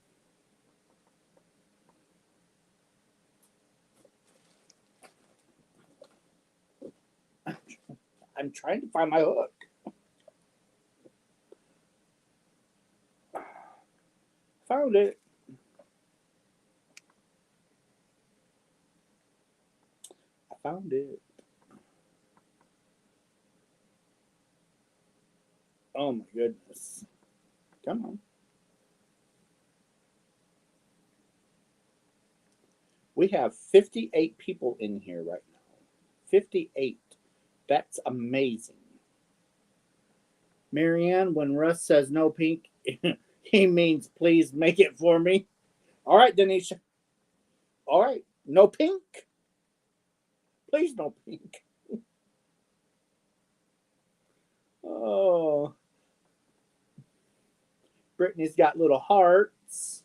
S1: I'm trying to find my hook. Found it. I found it. Oh my goodness. Come on. We have 58 people in here right now. 58. That's amazing. Marianne, when Russ says no pink, he means please make it for me. All right, Denisha. All right. No pink? Please, no pink. Oh. Brittany's got little hearts.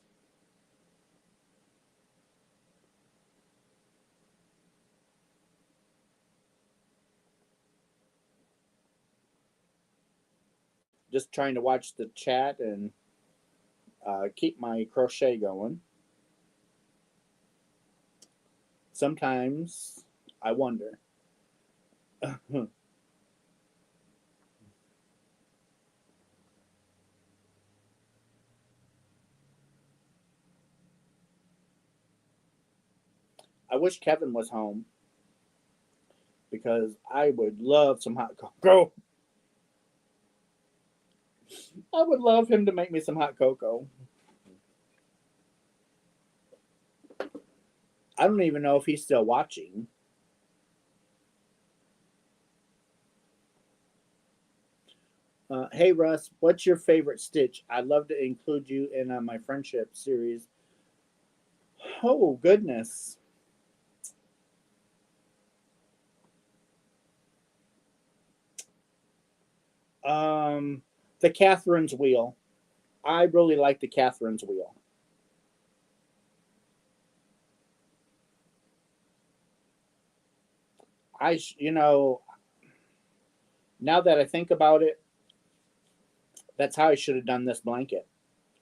S1: Just trying to watch the chat and keep my crochet going. Sometimes I wonder. I wish Kevin was home because I would love some hot cocoa. I would love him to make me some hot cocoa. I don't even know if he's still watching. Hey Russ, what's your favorite stitch? I'd love to include you in my friendship series. Oh goodness. Um, the Catherine's wheel. I really like the Catherine's wheel. You know, now that I think about it, that's how I should have done this blanket.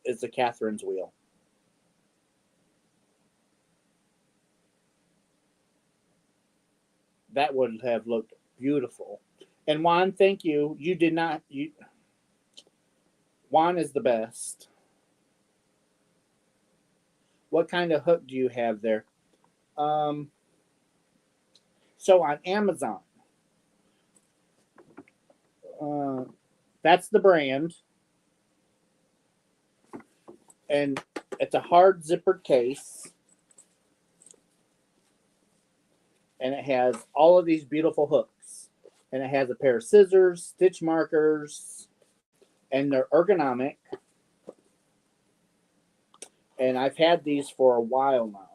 S1: Is the Catherine's wheel. That would have looked beautiful. And Juan, thank you. You did not. Juan is the best. What kind of hook do you have there? Um, so on Amazon, uh, that's the brand, and it's a hard zippered case, and it has all of these beautiful hooks, and it has a pair of scissors, stitch markers, and they're ergonomic. And I've had these for a while now.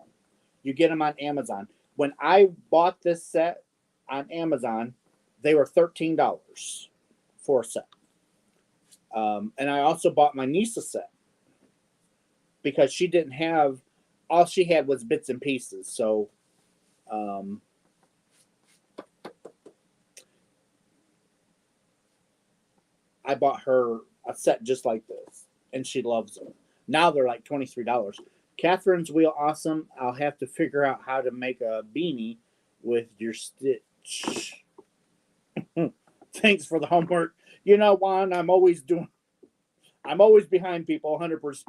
S1: You get them on Amazon. When I bought this set on Amazon, they were $13 for a set. And I also bought my niece a set because she didn't have, all she had was bits and pieces. So um, I bought her a set just like this, and she loves them. Now they're like $23. Catherine's wheel, awesome. I'll have to figure out how to make a beanie with your stitch. Thanks for the homework. You know, Juan, I'm always behind people 100%.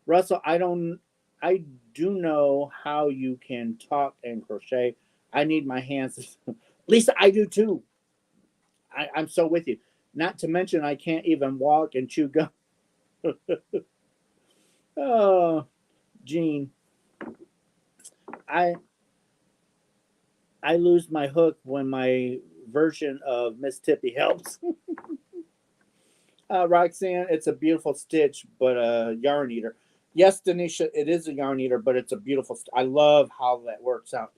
S1: Russell, I do know how you can talk and crochet. I need my hands. Lisa, I do too. I'm so with you. Not to mention, I can't even walk and chew gum. Oh, Gene, I I lose my hook when my version of Miss Tippy helps. Roxanne, it's a beautiful stitch, but a yarn eater. Yes, Denisha, it is a yarn eater, but it's a beautiful. I love how that works out.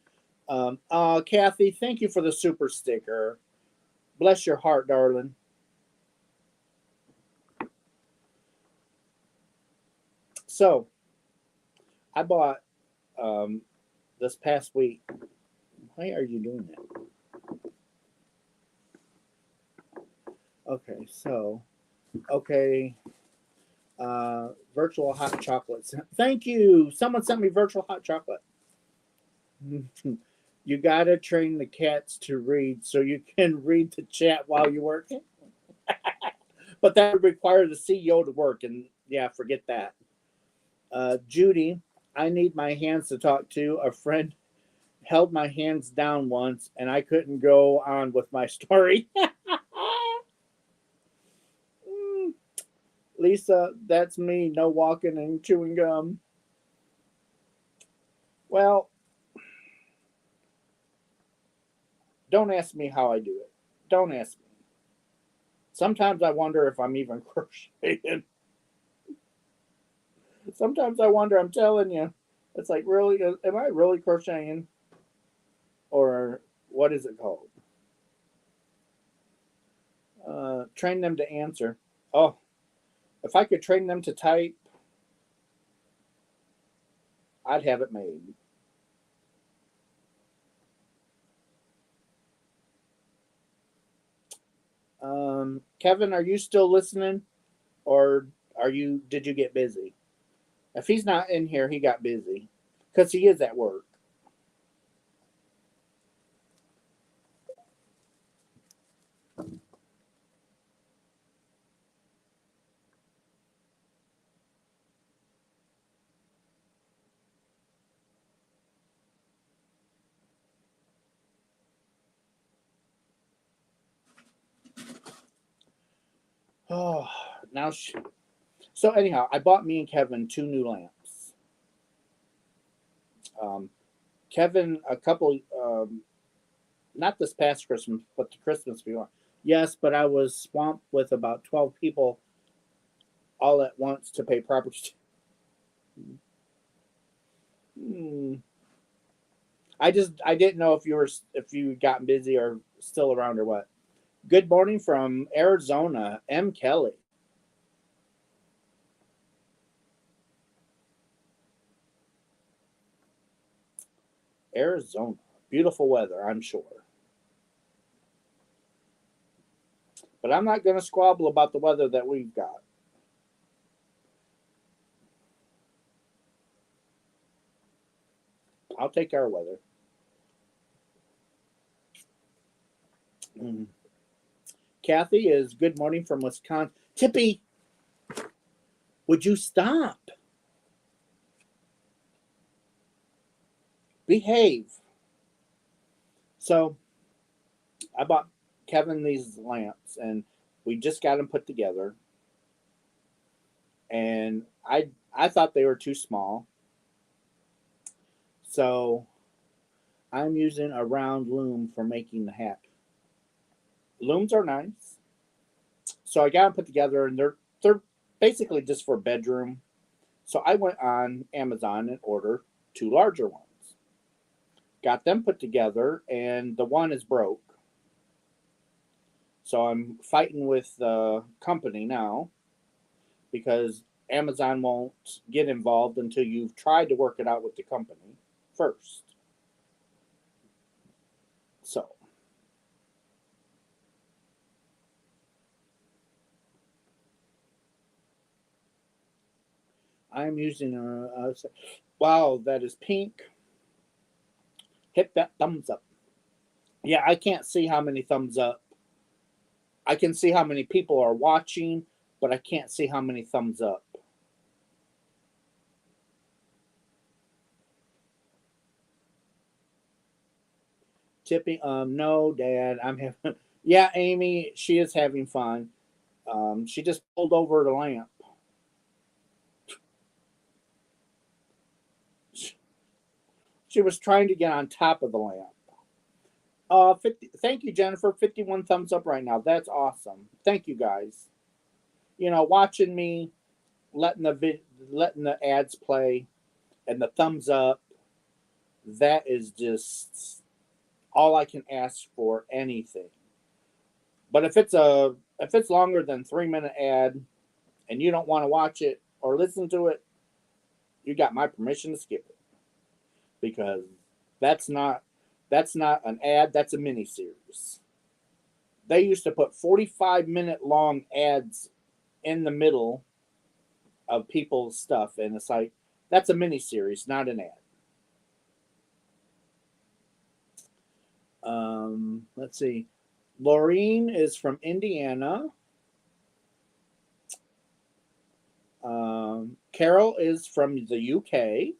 S1: Kathy, thank you for the super sticker. Bless your heart, darling. So, I bought um, this past week. Why are you doing that? Okay, so okay, virtual hot chocolates. Thank you. Someone sent me virtual hot chocolate. You gotta train the cats to read so you can read the chat while you're working. But that would require the CEO to work, and yeah, forget that. Judy, I need my hands to talk to. A friend held my hands down once, and I couldn't go on with my story. Lisa, that's me. No walking and chewing gum. Well, don't ask me how I do it. Don't ask me. Sometimes I wonder if I'm even crocheting. Sometimes I wonder, I'm telling you, it's like, really, am I really crocheting? Or what is it called? Train them to answer. Oh, if I could train them to type, I'd have it made. Kevin, are you still listening? Or did you get busy? If he's not in here, he got busy because he is at work. Oh, now so anyhow, I bought me and Kevin 2 new lamps. Um, Kevin, a couple, not this past Christmas, but the Christmas before. Yes, but I was swamped with about 12 people all at once to pay property. Hmm. I didn't know if you gotten busy or still around or what. Good morning from Arizona, M. Kelly. Arizona. Beautiful weather, I'm sure. But I'm not going to squabble about the weather that we've got. I'll take our weather. Mm. Kathy is good morning from Wisconsin. Tippy, would you stop? Behave. So I bought Kevin these lamps and we just got them put together. And I thought they were too small. So I'm using a round loom for making the hat. Looms are nice. So I got them put together and they're basically just for bedroom. So I went on Amazon and ordered 2 larger ones. Got them put together and the one is broke. So I'm fighting with the company now because Amazon won't get involved until you've tried to work it out with the company first. So I'm using wow, that is pink. Hit that thumbs up. Yeah, I can't see how many thumbs up. I can see how many people are watching, but I can't see how many thumbs up. Tippy, no, Dad, I'm having. Yeah, Amy, she is having fun. She just pulled over the lamp. She was trying to get on top of the lamp. 50, thank you, Jennifer. 51 thumbs up right now. That's awesome. Thank you, guys. Watching me, letting the ads play, and the thumbs up. That is just all I can ask for. Anything. But if it's longer than 3 minute ad, and you don't want to watch it or listen to it, you got my permission to skip it because that's not that's not an ad. That's a mini series. They used to put 45-minute long ads in the middle of people's stuff, and it's like that's a mini series, not an ad. Let's see. Laureen is from Indiana. Carol is from the UK.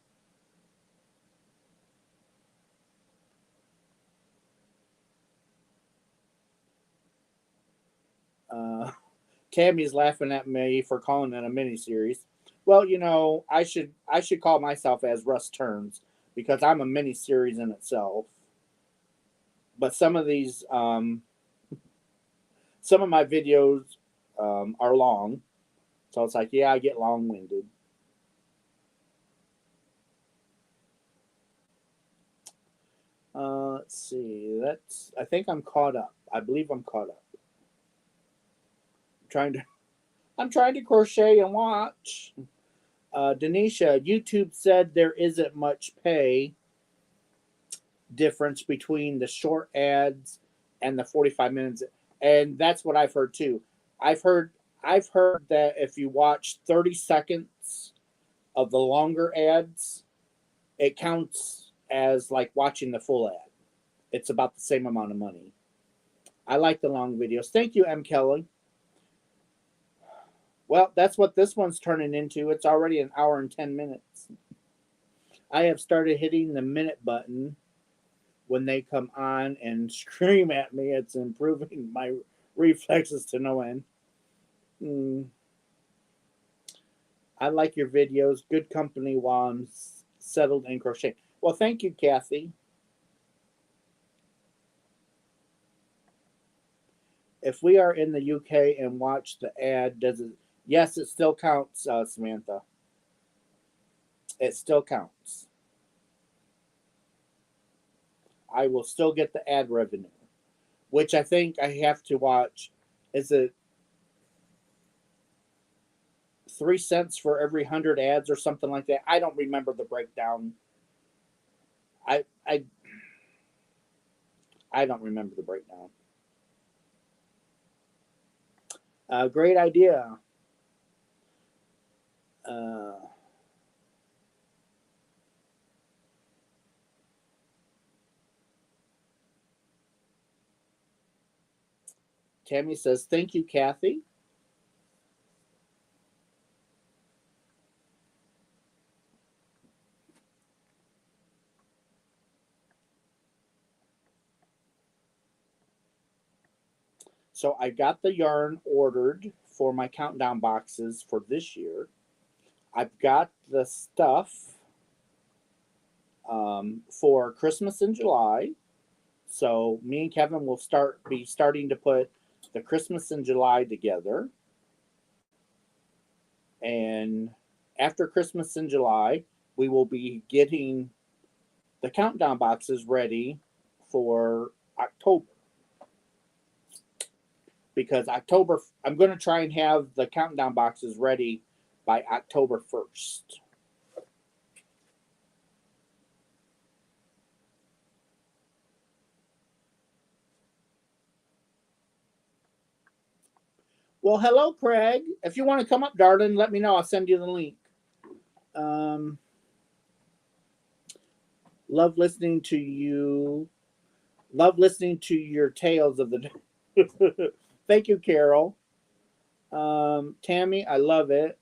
S1: Tammy's laughing at me for calling it a mini series. Well, I should call myself as Russ Turns because I'm a mini series in itself. But some of my videos are long, so it's like, yeah, I get long winded. Let's see. I think I'm caught up. I believe I'm caught up. Trying to I'm trying to crochet and watch. Denisha, YouTube said there isn't much pay difference between the short ads and the 45 minutes, and that's what I've heard too. I've heard I've heard that if you watch 30 seconds of the longer ads, it counts as like watching the full ad. It's about the same amount of money. I like the long videos. Thank you, M. Kelly. Well, that's what this one's turning into. It's already an hour and 10 minutes. I have started hitting the minute button when they come on and scream at me. It's improving my reflexes to no end. I like your videos. Good company while I'm settled in crochet. Well, thank you, Kathy. If we are in the UK and watch the ad, does it? Yes, it still counts, Samantha. It still counts. I will still get the ad revenue, which I think I have to watch. Is it 3 cents for every 100 ads or something like that? I don't remember the breakdown. I don't remember the breakdown. Great idea. Tammy says, thank you, Kathy. So I got the yarn ordered for my countdown boxes for this year. I've got the stuff for Christmas in July. So me and Kevin will be starting to put the Christmas in July together. And after Christmas in July, we will be getting the countdown boxes ready for October. Because October, I'm going to try and have the countdown boxes ready by October 1st. Well, hello, Craig. If you want to come up, darling, let me know. I'll send you the link. Love listening to you. Love listening to your tales of the day. Thank you, Carol. Tammy, I love it.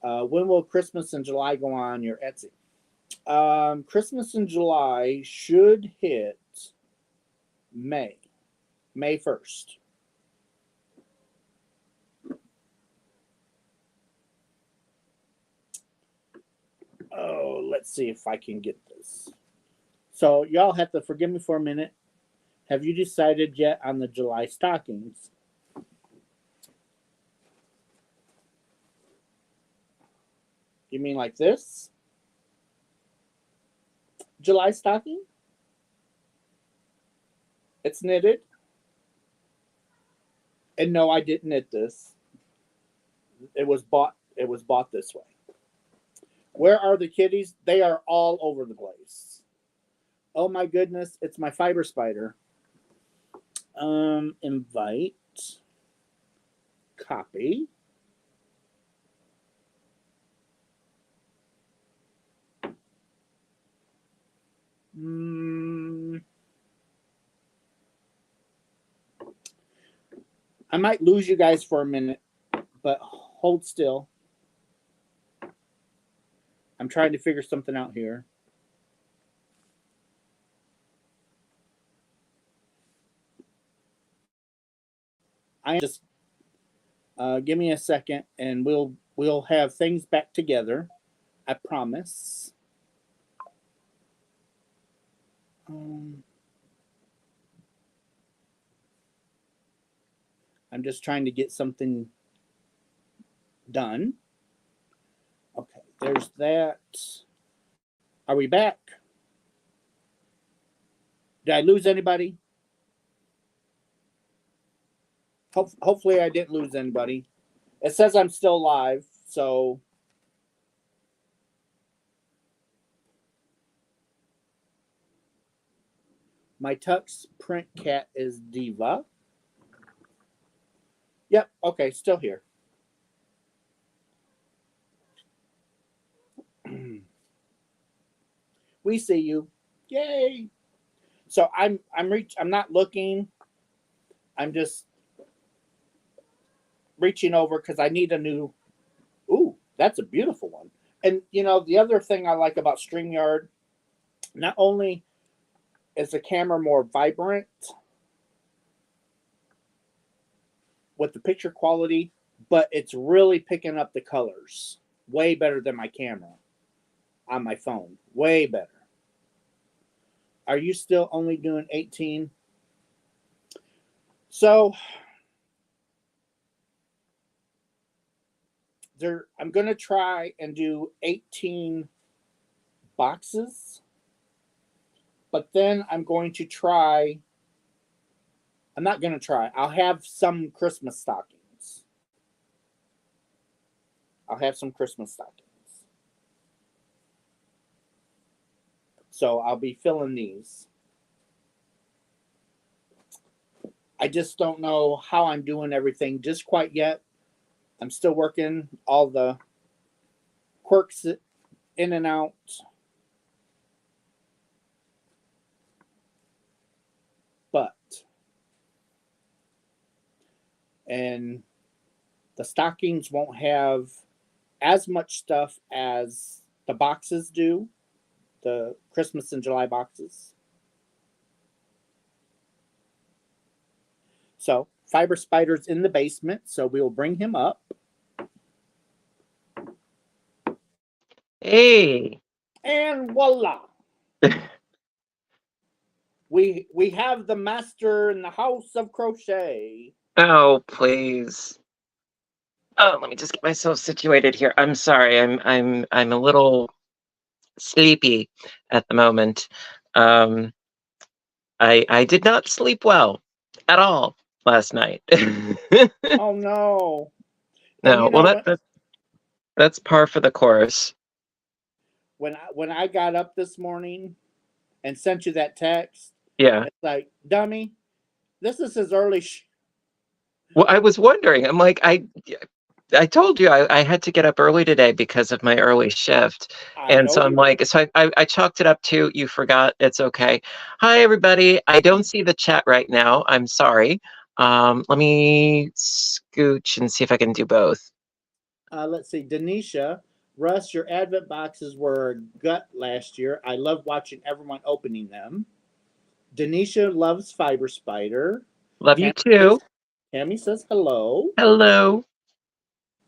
S1: When will Christmas in July go on your Etsy? Christmas in July should hit May 1st. Oh, let's see if I can get this. So y'all have to forgive me for a minute. Have you decided yet on the July stockings? You mean like this? July stocking? It's knitted. And no, I didn't knit this. It was bought this way. Where are the kitties? They are all over the place. Oh my goodness, it's my fiber spider. Invite. Copy. I might lose you guys for a minute, but hold still. I'm trying to figure something out here. I just give me a second, and we'll have things back together. I promise. I'm just trying to get something done. Okay, there's that. Are we back? Did I lose anybody? Hopefully I didn't lose anybody. It says I'm still live, so my Tux print cat is Diva. Yep, okay, still here. We see you. Yay. So I'm not looking. I'm just reaching over because I need a new. Ooh, that's a beautiful one. And the other thing I like about StreamYard, not only is the camera more vibrant with the picture quality, but it's really picking up the colors way better than my camera on my phone. Way better. Are you still only doing 18? So I'm going to try and do 18 boxes, but then I'm not going to try. I'll have some Christmas stockings. So I'll be filling these. I just don't know how I'm doing everything just quite yet. I'm still working all the quirks in and out. And the stockings won't have as much stuff as the boxes do, the Christmas and July boxes. So Fiber Spider's in the basement, so we will bring him up.
S2: Hey.
S1: And voila. we have the master in the house of crochet.
S2: Oh, please. Oh, let me just get myself situated here. I'm sorry. I'm a little sleepy at the moment. I did not sleep well at all last night.
S1: Oh no.
S2: No, well that's par for the course.
S1: When I got up this morning and sent you that text,
S2: yeah,
S1: it's like, dummy, this is his early.
S2: Well, I was wondering. I'm like, I told you I had to get up early today because of my early shift. And so I'm like, so I chalked it up to, you forgot, it's okay. Hi, everybody. I don't see the chat right now. I'm sorry. Let me scooch and see if I can do both.
S1: Let's see. Denisha, Russ, your Advent boxes were a gut last year. I love watching everyone opening them. Denisha loves Fiber Spider.
S2: Love you too.
S1: Tammy says hello.
S2: Hello.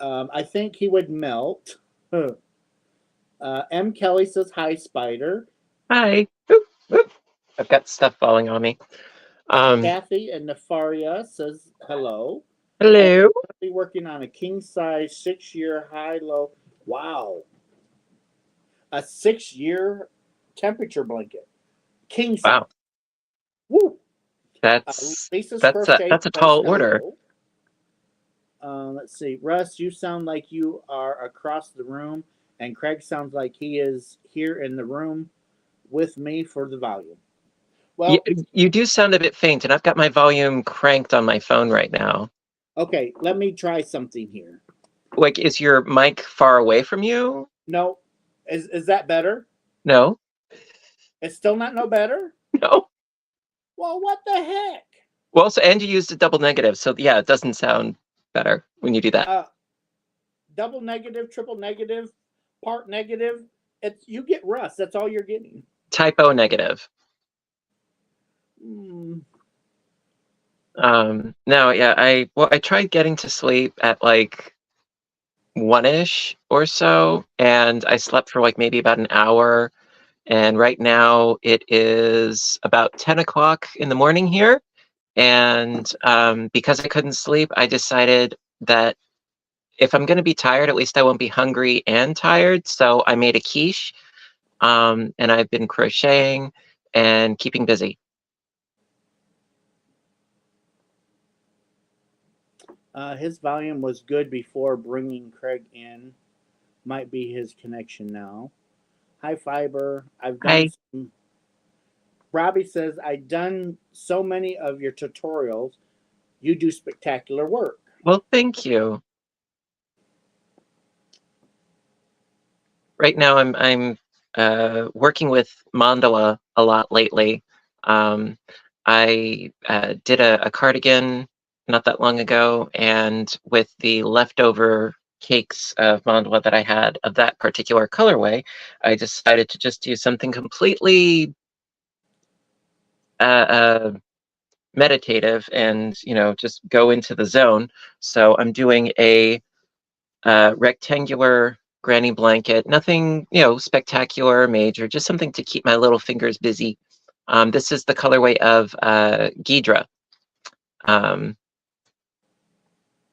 S1: I think he would melt. M. Kelly says hi, Spider.
S2: Hi. Oop, oop. I've got stuff falling on me.
S1: Kathy and Nefaria says hello.
S2: Hello.
S1: I'll be working on a king size 6-year high-low. Wow. A 6-year temperature blanket. King size.
S2: Wow.
S1: Woo.
S2: That's a
S1: says
S2: tall order.
S1: Let's see. Russ, you sound like you are across the room, and Craig sounds like he is here in the room with me for the volume. Well,
S2: you do sound a bit faint, and I've got my volume cranked on my phone right now.
S1: Okay, let me try something here.
S2: Like, is your mic far away from you?
S1: No. Is that better?
S2: No.
S1: It's still not no better?
S2: No.
S1: Well, what the heck?
S2: Well, and you used a double negative, so yeah, it doesn't sound better when you do that.
S1: Double negative, triple negative, part negative. You get Russ. That's all you're getting.
S2: Typo negative. No, yeah, I tried getting to sleep at like 1-ish or so, and I slept for like maybe about an hour. And right now it is about 10 o'clock in the morning here. And because I couldn't sleep, I decided that if I'm going to be tired, at least I won't be hungry and tired. So I made a quiche, and I've been crocheting and keeping busy.
S1: His volume was good before bringing Craig in. Might be his connection now. Hi, Fiber. I've done some. Robbie says, I've done so many of your tutorials. You do spectacular work.
S2: Well, thank you. Right now, I'm working with mandala a lot lately. I did a cardigan not that long ago, and with the leftover cakes of mandala that I had of that particular colorway, I decided to just do something completely meditative and, just go into the zone. So I'm doing a rectangular granny blanket, nothing, spectacular or major, just something to keep my little fingers busy. This is the colorway of Ghidra. Um,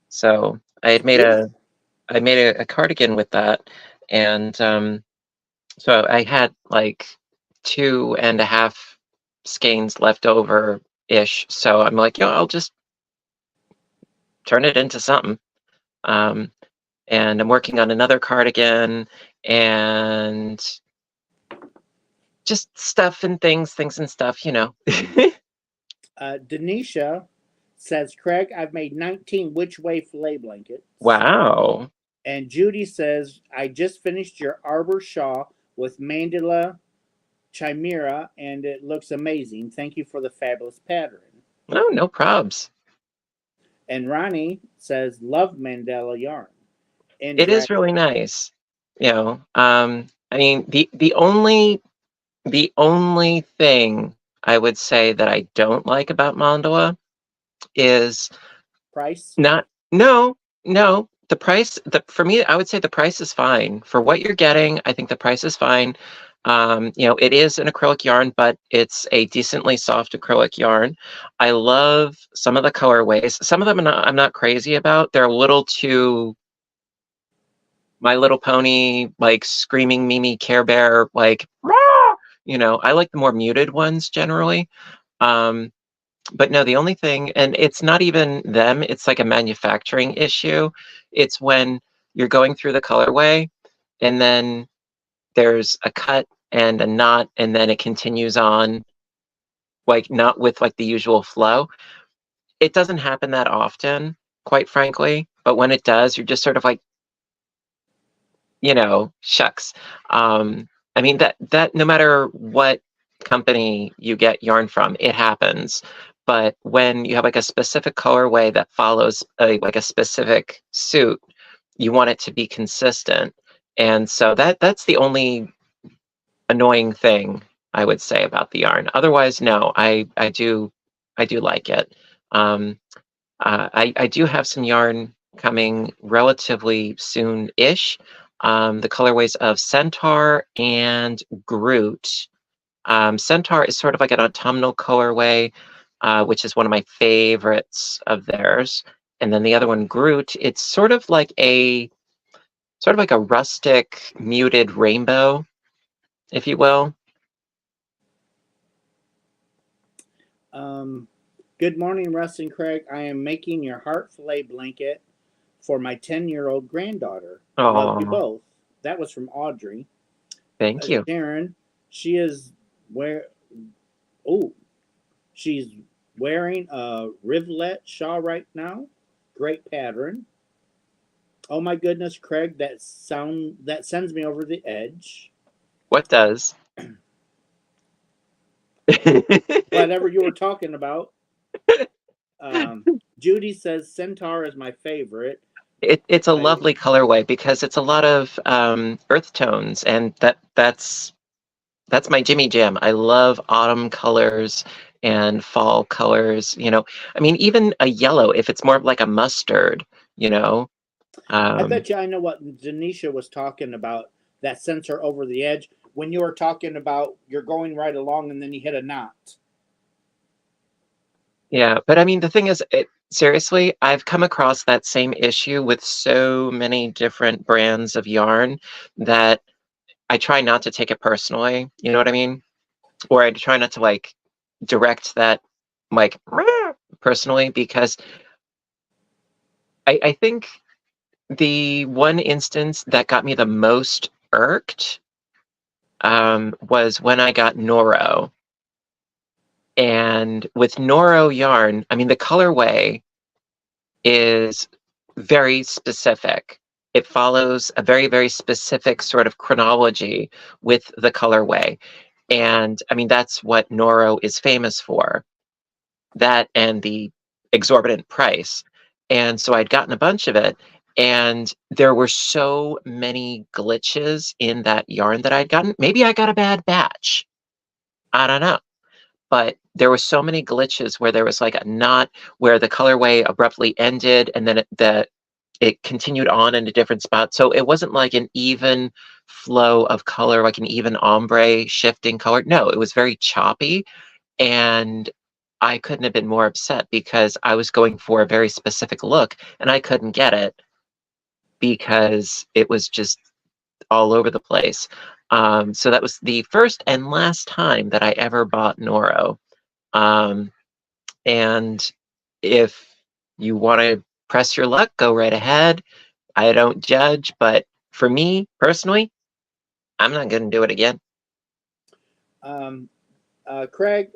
S2: so I made a cardigan with that, and so I had like 2.5 skeins left over ish. So I'm like, I'll just turn it into something. Um, and I'm working on another cardigan and just stuff and things and stuff.
S1: Denisha says, Craig, I've made 19 which way filet blankets.
S2: Wow.
S1: And Judy says, I just finished your arbor shawl with mandala chimera and it looks amazing. Thank you for the fabulous pattern.
S2: Oh, no probs.
S1: And Ronnie says, love mandala yarn.
S2: It is really nice. I mean, the only thing I would say that I don't like about mandala is
S1: price.
S2: No. The price, for me, I would say the price is fine for what you're getting. I think the price is fine. It is an acrylic yarn, but it's a decently soft acrylic yarn. I love some of the colorways. Some of them I'm not crazy about. They're a little too My Little Pony, like screaming Mimi Care Bear, like, rah! I like the more muted ones generally. But no, the only thing, and it's not even them, it's like a manufacturing issue. It's when you're going through the colorway and then there's a cut and a knot and then it continues on, like not with like the usual flow. It doesn't happen that often, quite frankly. But when it does, you're just sort of like, shucks. I mean, that no matter what company you get yarn from, it happens. But when you have like a specific colorway that follows like a specific suit, you want it to be consistent. And so that's the only annoying thing I would say about the yarn. Otherwise, no, I do like it. I do have some yarn coming relatively soon-ish. The colorways of Centaur and Groot. Centaur is sort of like an autumnal colorway, which is one of my favorites of theirs. And then the other one, Groot, it's sort of like a rustic muted rainbow, if you will.
S1: Good morning, Russ and Craig. I am making your heart fillet blanket for my 10-year-old granddaughter. Love you both. That was from Audrey.
S2: Thank you.
S1: Sharon, she's wearing a rivulet shawl right now. Great pattern. Oh my goodness, Craig, that sends me over the edge.
S2: What does?
S1: Whatever you were talking about. Judy says Centaur is my favorite.
S2: It's a lovely colorway because it's a lot of earth tones, and that's my Jimmy Jam. I love autumn colors and fall colors. I mean, even a yellow, if it's more of like a mustard.
S1: I bet you I know what Denisha was talking about. That sends her over the edge when you were talking about you're going right along and then you hit a knot.
S2: Yeah, but I mean, the thing is, seriously, I've come across that same issue with so many different brands of yarn that I try not to take it personally. You know what I mean? Or I try not to like direct that like personally, because I think the one instance that got me the most irked was when I got Noro. And with Noro yarn, I mean, the colorway is very specific. it follows a very, very specific sort of chronology with the colorway. And I mean, that's what Noro is famous for, that and the exorbitant price. And so I'd gotten a bunch of it, and there were so many glitches in that yarn that I'd gotten. Maybe I got a bad batch. I don't know. But there were so many glitches where there was like a knot where the colorway abruptly ended, and then it continued on in a different spot. So it wasn't like an even flow of color, like an even ombre shifting color. No, it was very choppy. And I couldn't have been more upset because I was going for a very specific look and I couldn't get it because it was just all over the place. So that was the first and last time that I ever bought Noro. And if you want to press your luck, go right ahead. I don't judge, but for me personally, I'm not going to do it again.
S1: Craig,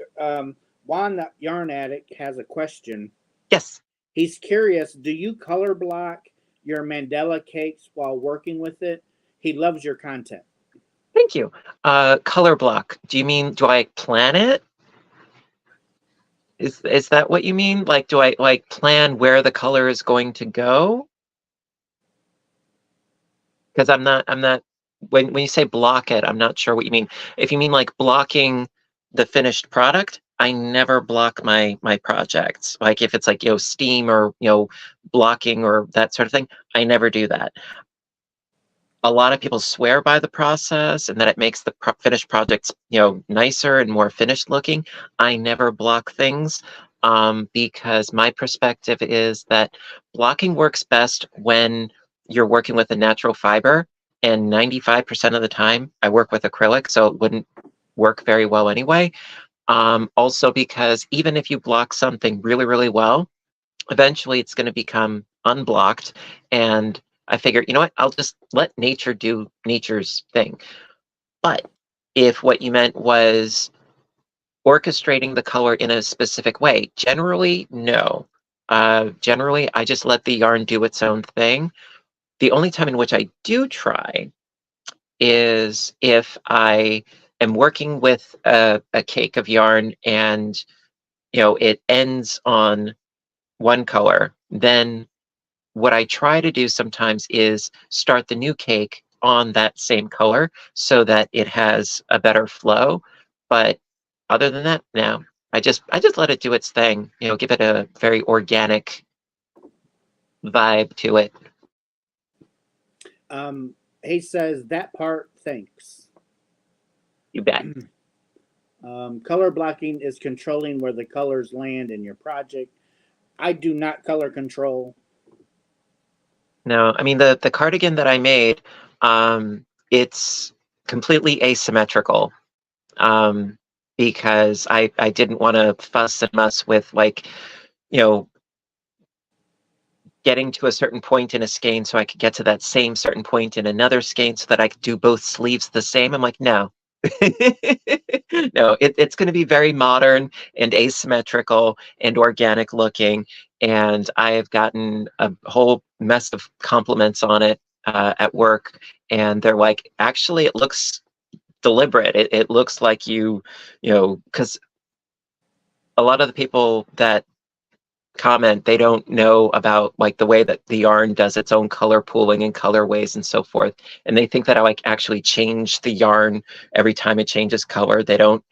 S1: Juan, the Yarn Addict, has a question.
S2: Yes.
S1: He's curious, do you color block your Mandela cakes while working with it? He loves your content.
S2: Thank you. Color block. Do you mean, do I plan it? Is that what you mean? Like, do I like plan where the color is going to go? Because I'm not when you say block it, I'm not sure what you mean. If you mean like blocking the finished product, I never block my projects. Like if it's like, steam or, blocking or that sort of thing, I never do that. A lot of people swear by the process and that it makes the finished projects, nicer and more finished looking. I never block things because my perspective is that blocking works best when you're working with a natural fiber, and 95% of the time I work with acrylic, so it wouldn't work very well anyway. Also because even if you block something really, really well, eventually it's going to become unblocked, and I figured, you know what, I'll just let nature do nature's thing. But if what you meant was orchestrating the color in a specific way, generally, no. Generally, I just let the yarn do its own thing. The only time in which I do try is if I am working with a cake of yarn and, it ends on one color, then what I try to do sometimes is start the new cake on that same color so that it has a better flow. But other than that, no. I just let it do its thing, give it a very organic vibe to it.
S1: He says that part, thanks.
S2: You bet.
S1: Color blocking is controlling where the colors land in your project. I do not color control.
S2: No, I mean the cardigan that I made, it's completely asymmetrical, because I didn't want to fuss and muss with like, getting to a certain point in a skein so I could get to that same certain point in another skein so that I could do both sleeves the same. I'm like, no. No, it's going to be very modern and asymmetrical and organic looking. And I have gotten a whole mess of compliments on it at work. And they're like, actually, it looks deliberate. It looks like because a lot of the people that comment, they don't know about like the way that the yarn does its own color pooling and colorways and so forth, and they think that I like actually change the yarn every time it changes color. They don't,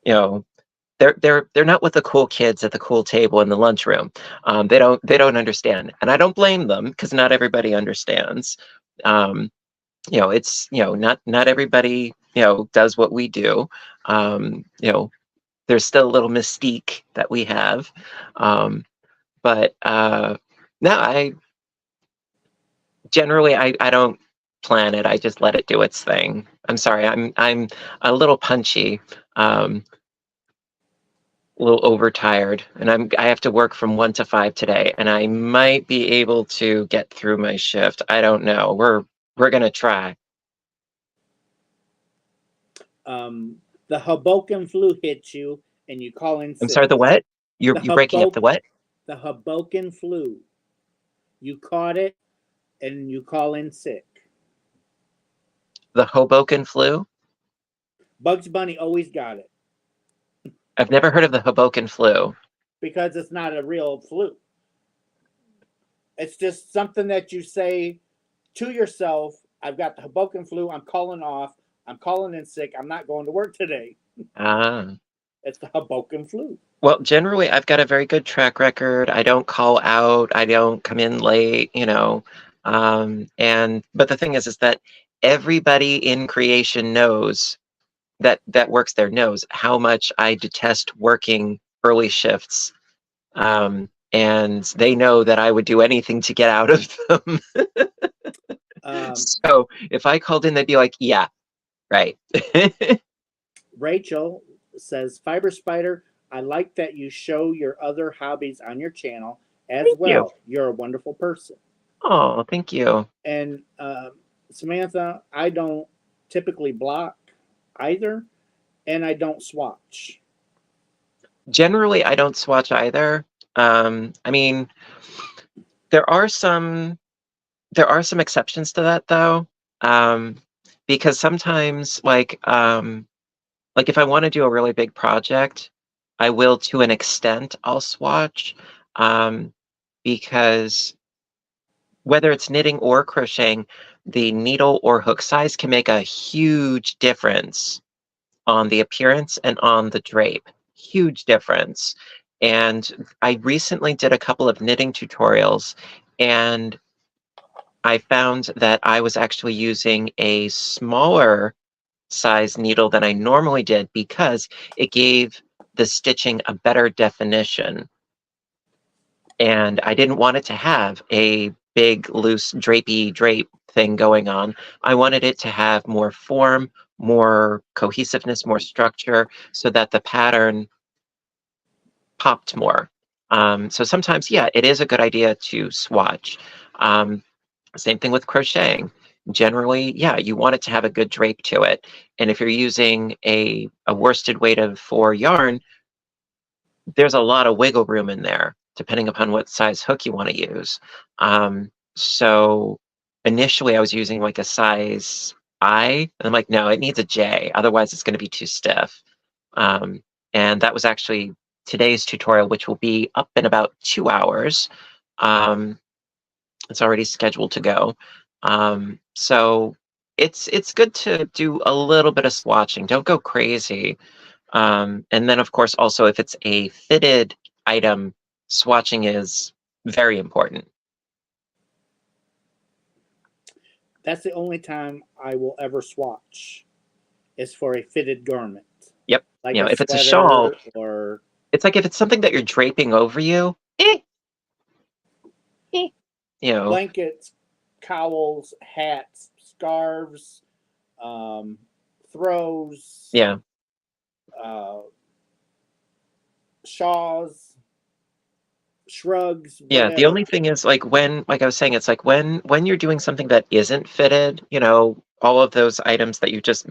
S2: they're not with the cool kids at the cool table in the lunchroom. They don't understand, and I don't blame them because not everybody understands. It's not everybody does what we do. There's still a little mystique that we have. But no, I generally I don't plan it. I just let it do its thing. I'm sorry, I'm a little punchy, a little overtired, and I have to work from 1 to 5 today, and I might be able to get through my shift. I don't know. We're gonna try.
S1: The Hoboken flu hits you, and you call in sick.
S2: I'm sorry. The what? You're breaking up. The what?
S1: The Hoboken flu. You caught it. and you call in sick.
S2: The Hoboken flu?
S1: Bugs Bunny always got it
S2: I've never heard of the Hoboken flu.
S1: because it's not a real flu. It's just something that you say to yourself, I've got the Hoboken flu, I'm calling off, I'm calling in sick, I'm not going to work today.
S2: Ah.
S1: It's the Hoboken flu.
S2: Well, generally, I've got a very good track record. I don't call out. I don't come in late, you know. But the thing is that everybody in creation knows that works there knows how much I detest working early shifts. And they know that I would do anything to get out of them. So if I called in, they'd be like, yeah, right.
S1: Rachel says, Fiber Spider, I like that you show your other hobbies on your channel as
S2: Thank you.
S1: well. You're a wonderful person.
S2: Oh, thank you.
S1: And Samantha, I don't typically block either, and I don't swatch.
S2: Generally, I don't swatch either. I mean, there are some exceptions to that though, because sometimes like if I want to do a really big project, I will to an extent. I'll swatch, because whether it's knitting or crocheting, the needle or hook size can make a huge difference on the appearance and on the drape. Huge difference. And I recently did a couple of knitting tutorials, and I found that I was actually using a smaller size needle than I normally did because it gave the stitching a better definition. And I didn't want it to have a big, loose, drapey drape thing going on. I wanted it to have more form, more cohesiveness, more structure, so that the pattern popped more. So sometimes, yeah, it is a good idea to swatch. Same thing with crocheting. Generally, yeah, you want it to have a good drape to it. And if you're using a worsted weight of 4 yarn, there's a lot of wiggle room in there, depending upon what size hook you want to use. So initially I was using like a size I, and I'm like, no, it needs a J, otherwise it's going to be too stiff. And that was actually today's tutorial, which will be up in about 2 hours. It's already scheduled to go. So it's good to do a little bit of swatching. Don't go crazy. And then, of course, also if it's a fitted item, swatching is very important.
S1: That's the only time I will ever swatch is for a fitted garment.
S2: Yep.
S1: Like
S2: You know,
S1: a
S2: if it's a
S1: sweater
S2: shawl,
S1: or
S2: it's like if it's something that you're draping over you, you know,
S1: blankets, cowls, hats, scarves, throws,
S2: yeah.
S1: shawls, shrugs,
S2: Yeah, the
S1: whatever.
S2: only thing is like I was saying, it's like when you're doing something that isn't fitted, you know, all of those items that you just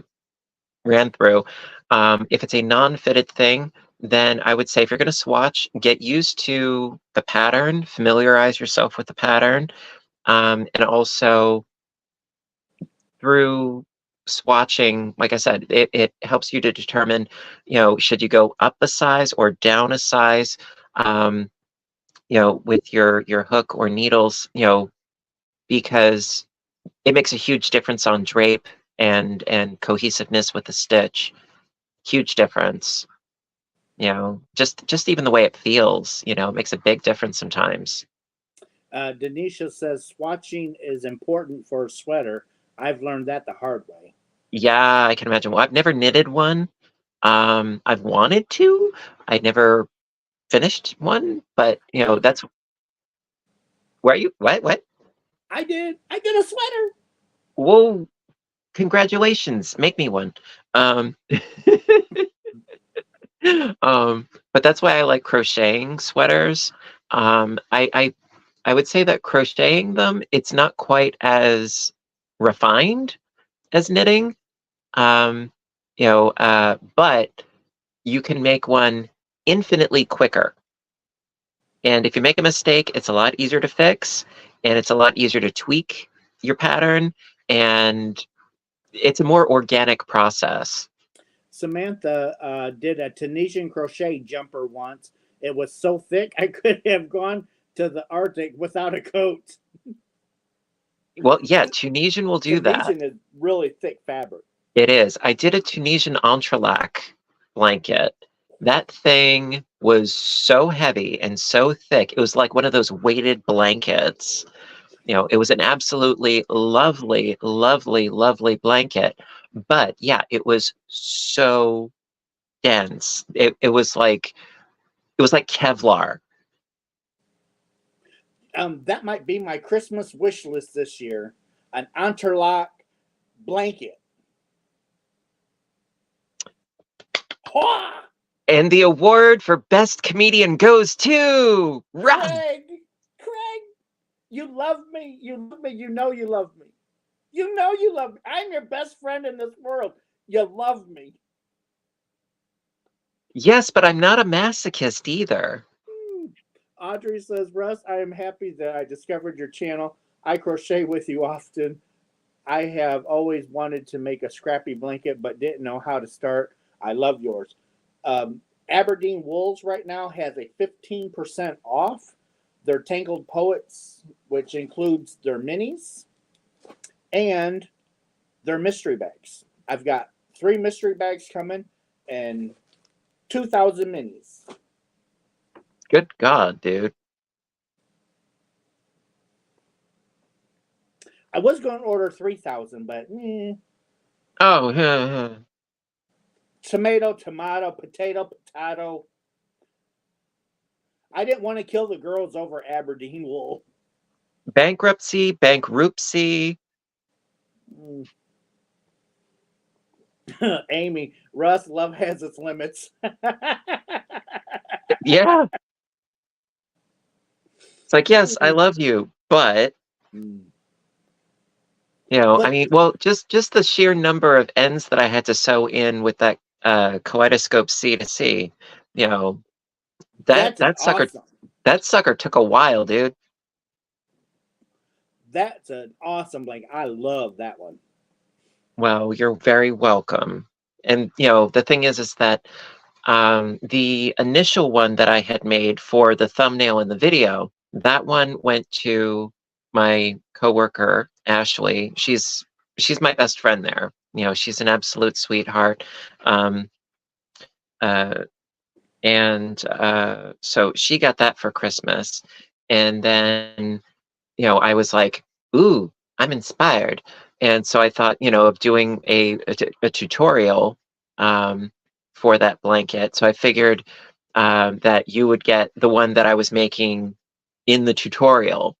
S2: ran through, if it's a non-fitted thing, then I would say if you're going to swatch, get used to the pattern, familiarize yourself with the pattern, and also through swatching, like I said, it helps you to determine, you know, should you go up a size or down a size, you know, with your hook or needles, you know, because it makes a huge difference on drape and cohesiveness with the stitch. Huge difference. You know, just even the way it feels, you know, it makes a big difference sometimes.
S1: Denisha says swatching is important for a sweater. I've learned that the hard way.
S2: Yeah, I can imagine. Well, I've never knitted one. I've wanted to. I never finished one, but you know, that's where you what?
S1: I did. I did a sweater.
S2: Whoa, congratulations. Make me one. Um but that's why I like crocheting sweaters. I would say that crocheting them, it's not quite as refined as knitting. Um, but you can make one infinitely quicker. And if you make a mistake, it's a lot easier to fix. and it's a lot easier to tweak your pattern, and it's a more organic process.
S1: Samantha did a Tunisian crochet jumper once. It was so thick I could have gone to the Arctic without a coat.
S2: Well, yeah, Tunisian will do that.
S1: Tunisian is really thick fabric.
S2: It is. I did a Tunisian entrelac blanket. That thing was so heavy and so thick. It was like one of those weighted blankets. It was an absolutely lovely, lovely, lovely blanket. But yeah, it was so dense. It was like Kevlar.
S1: That might be my Christmas wish list this year. An interlock blanket. Hwah!
S2: And the award for best comedian goes to Rob.
S1: Craig, you love me. You love me. You know you love me. You know you love me. I'm your best friend in this world. You love me.
S2: Yes, but I'm not a masochist either.
S1: Audrey says, Russ, I am happy that I discovered your channel. I crochet with you often. I have always wanted to make a Scrappy blanket, but didn't know how to start. I love yours. Aberdine Wools right now has a 15% off their Tangled Poets, which includes their minis and their mystery bags. I've got 3 mystery bags coming and 2,000 minis.
S2: Good God, dude.
S1: I was going to order 3,000, but
S2: Oh,
S1: tomato, potato. I didn't want to kill the girls over Aberdeen wool.
S2: bankruptcy.
S1: Amy, Russ, love has its limits.
S2: Yeah. It's like, yes, I love you, but I mean, well, just the sheer number of ends that I had to sew in with that kaleidoscope C to C, that sucker
S1: awesome.
S2: that sucker took a while, dude.
S1: That's an awesome blanket. I love that one.
S2: Well, you're very welcome. And the thing is that the initial one that I had made for the thumbnail in the video, that one went to my coworker Ashley. She's my best friend there. She's an absolute sweetheart. So she got that for Christmas, and then I was like, ooh, I'm inspired. And so I thought, of doing a tutorial for that blanket. So I figured that you would get the one that I was making in the tutorial.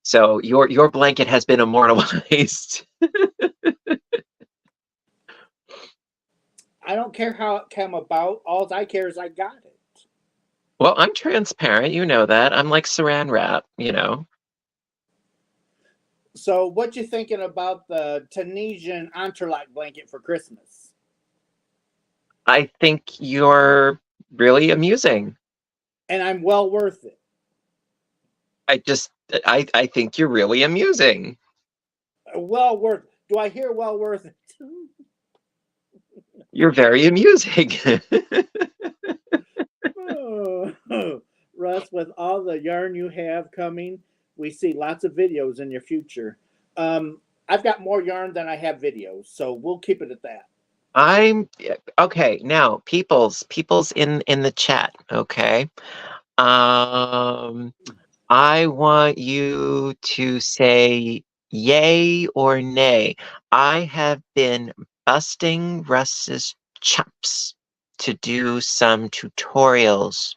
S2: So your blanket has been immortalized.
S1: I don't care how it came about. All I care is I got it.
S2: Well, I'm transparent. You know that. I'm like saran wrap,
S1: So what you thinking about the Tunisian entrelac blanket for Christmas?
S2: I think you're really amusing.
S1: And I'm well worth it.
S2: I think you're really amusing.
S1: Well worth. Do I hear well worth it?
S2: You're very amusing.
S1: Oh, Russ, with all the yarn you have coming, we see lots of videos in your future. I've got more yarn than I have videos, so we'll keep it at that.
S2: I'm okay now. People's in the chat. Okay. I want you to say yay or nay. I have been busting Russ's chops to do some tutorials.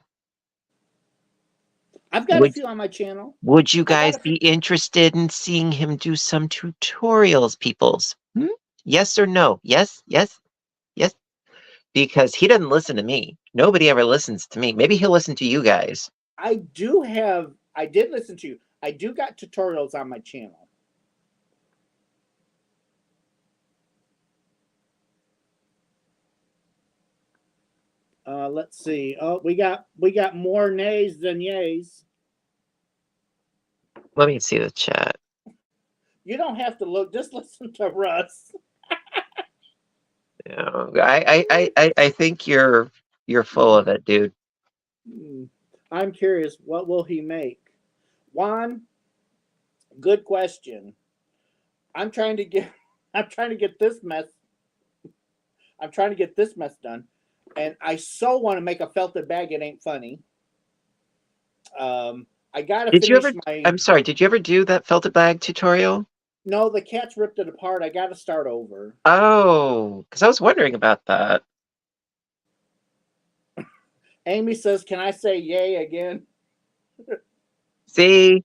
S1: I've got a few on my channel.
S2: Would you guys be interested in seeing him do some tutorials, peoples? Yes or no? Yes. Because he doesn't listen to me. Nobody ever listens to me. Maybe he'll listen to you guys.
S1: I did listen to you. I do got tutorials on my channel. Let's see. Oh, we got more nays than yays.
S2: Let me see the chat.
S1: You don't have to look. Just listen to Russ.
S2: No, I think you're full of it, dude.
S1: I'm curious. What will he make? Juan, good question. I'm trying to get. I'm trying to get this mess. I'm trying to get this mess done, and I so want to make a felted bag. It ain't funny. I gotta
S2: Did you
S1: finish
S2: ever?
S1: my.
S2: I'm sorry. Did you ever do that felted bag tutorial?
S1: No, the cats ripped it apart. I gotta start over.
S2: Oh, because I was wondering about that.
S1: Amy says, "Can I say yay again?"
S2: See,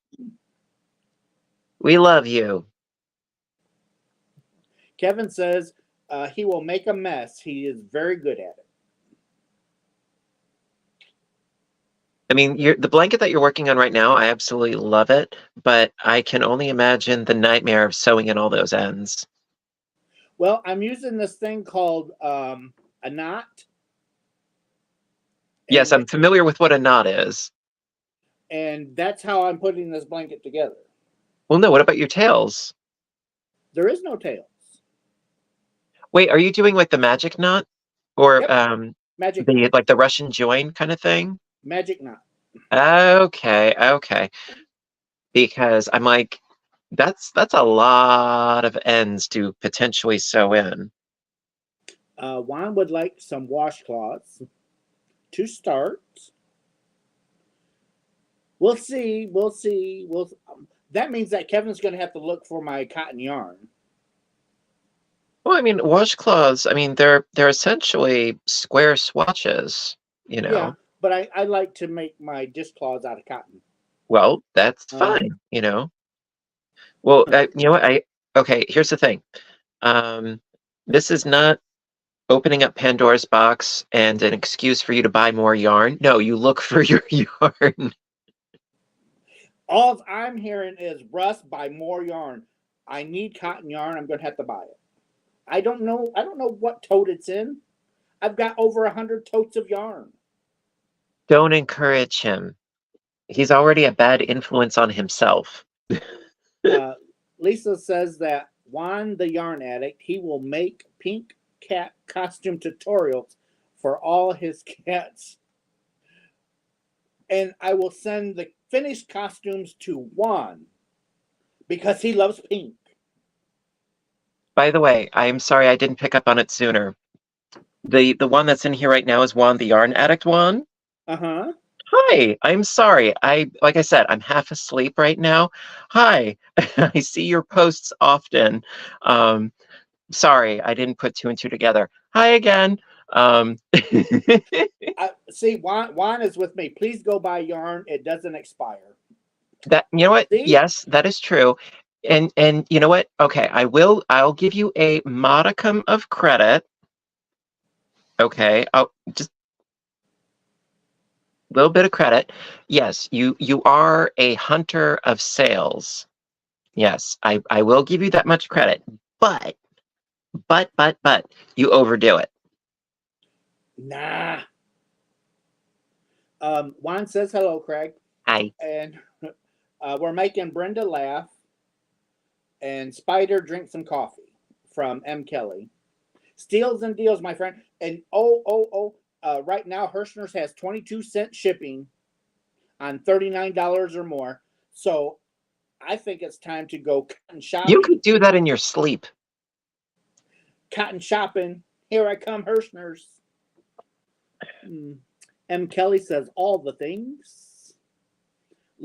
S2: we love you.
S1: Kevin says he will make a mess. He is very good at it.
S2: I mean, the blanket that you're working on right now, I absolutely love it, but I can only imagine the nightmare of sewing in all those ends.
S1: Well, I'm using this thing called a knot.
S2: Yes, I'm familiar with what a knot is.
S1: And that's how I'm putting this blanket together.
S2: Well, no, what about your tails?
S1: There is no tails.
S2: Wait, are you doing like the magic knot? Or
S1: Yep. Magic knot.
S2: like the Russian join kind of thing?
S1: Magic knot.
S2: Okay. Because I'm like, that's a lot of ends to potentially sew in.
S1: Juan would like some washcloths to start. We'll see. That means that Kevin's going to have to look for my cotton yarn.
S2: Well, I mean, washcloths, I mean, they're essentially square swatches, you know.
S1: Yeah, but I like to make my dishcloths out of cotton.
S2: Well, that's fine, you know. Well, you know what? Okay, here's the thing. This is not opening up Pandora's box and an excuse for you to buy more yarn. No, you look for your yarn.
S1: All I'm hearing is Russ, buy more yarn. I need cotton yarn. I'm going to have to buy it. I don't know what tote it's in. I've got over 100 totes of yarn.
S2: Don't encourage him. He's already a bad influence on himself.
S1: Lisa says that Juan the Yarn Addict, he will make pink cat costume tutorials for all his cats. And I will send the finished costumes to Juan because he loves pink.
S2: By the way, I'm sorry I didn't pick up on it sooner. The one that's in here right now is Juan the Yarn Addict one.
S1: Uh-huh.
S2: Hi, I'm sorry. Like I said, I'm half asleep right now. Hi, I see your posts often. Sorry, I didn't put two and two together. Hi again.
S1: See, Juan is with me. Please go buy yarn. It doesn't expire.
S2: That, you know what?
S1: See?
S2: Yes, that is true. And you know what? Okay, I'll give you a modicum of credit. Okay, I'll just a little bit of credit. Yes, you are a hunter of sales. Yes, I will give you that much credit. But you overdo it.
S1: Nah. Juan says hello, Craig.
S2: Hi.
S1: And we're making Brenda laugh. And Spider drink some coffee from M. Kelly. Steals and deals, my friend. And right now Hirschner's has 22-cent shipping on $39 or more. So I think it's time to go cotton shopping.
S2: You could do that in your sleep.
S1: Cotton shopping. Here I come, Hirschner's. M. Kelly says all the things.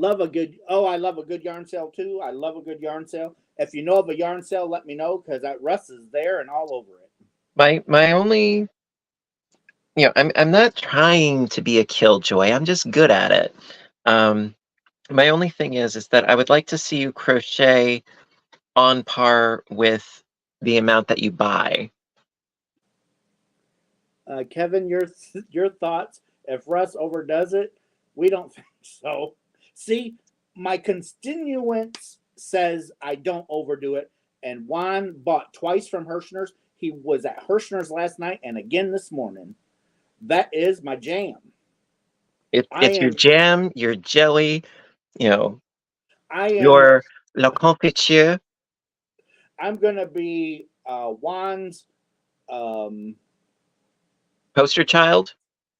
S1: I love a good yarn sale too. I love a good yarn sale. If you know of a yarn sale, let me know because Russ is there and all over it.
S2: My only, you know, I'm not trying to be a killjoy. I'm just good at it. My only thing is that I would like to see you crochet on par with the amount that you buy.
S1: Kevin, your thoughts? If Russ overdoes it, we don't think so. See, my constituents says I don't overdo it, and Juan bought twice from Hirschner's. He was at Hirschner's last night and again this morning. That is my jam.
S2: It's your jam, your jelly, you know.
S1: I am.
S2: Your La Confiture.
S1: I'm gonna be Juan's. Um,
S2: Poster child.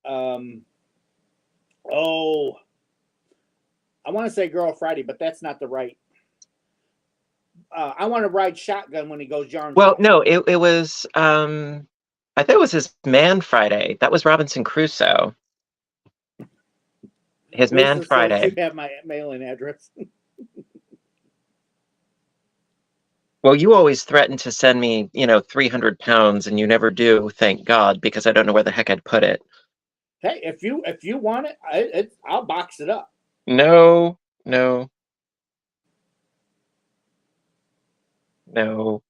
S1: um, oh, I want to say Girl Friday, but that's not the right. I want to ride shotgun when he goes yarn
S2: Well,
S1: fly.
S2: no, it was I thought it was his Man Friday. That was Robinson Crusoe. His Man
S1: Lisa says you
S2: Friday.
S1: have my mailing address.
S2: Well, you always threaten to send me, 300 pounds, and you never do, thank God, because I don't know where the heck I'd put it.
S1: Hey, if you want it, I'll box it up.
S2: No, no, no,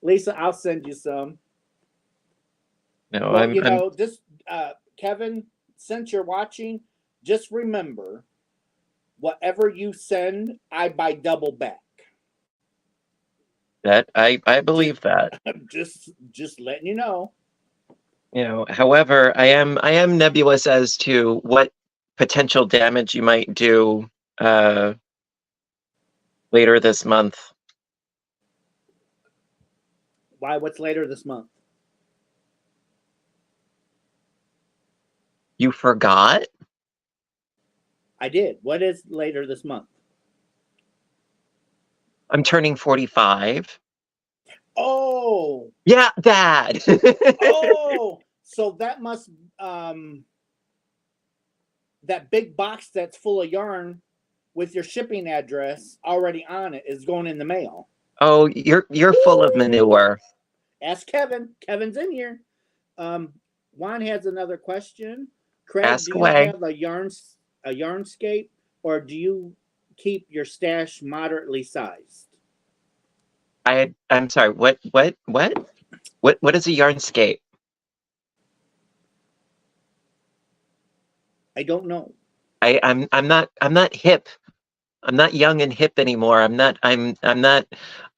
S1: Lisa, I'll send you some.
S2: no.
S1: Well,
S2: I'm
S1: just Kevin, since you're watching, just remember, whatever you send, I buy double back.
S2: that I
S1: Just,
S2: believe that.
S1: just letting you know.
S2: However, I am nebulous as to what potential damage you might do uh later this month.
S1: Why? What's later this month?
S2: You forgot?
S1: I did. What is later this month?
S2: I'm turning 45.
S1: Oh,
S2: Yeah, Dad.
S1: oh. So that must that big box that's full of yarn with your shipping address already on it is going in the mail.
S2: Oh, you're full of
S1: Woo!
S2: manure.
S1: Ask Kevin. Kevin's in here. Um, Juan has another question. Craig, do
S2: Ask
S1: you
S2: away.
S1: have a yarnscape, or do you keep your stash moderately sized?
S2: I'm sorry. What is a yarnscape?
S1: I don't know.
S2: I'm not hip. I'm not young and hip anymore. I'm not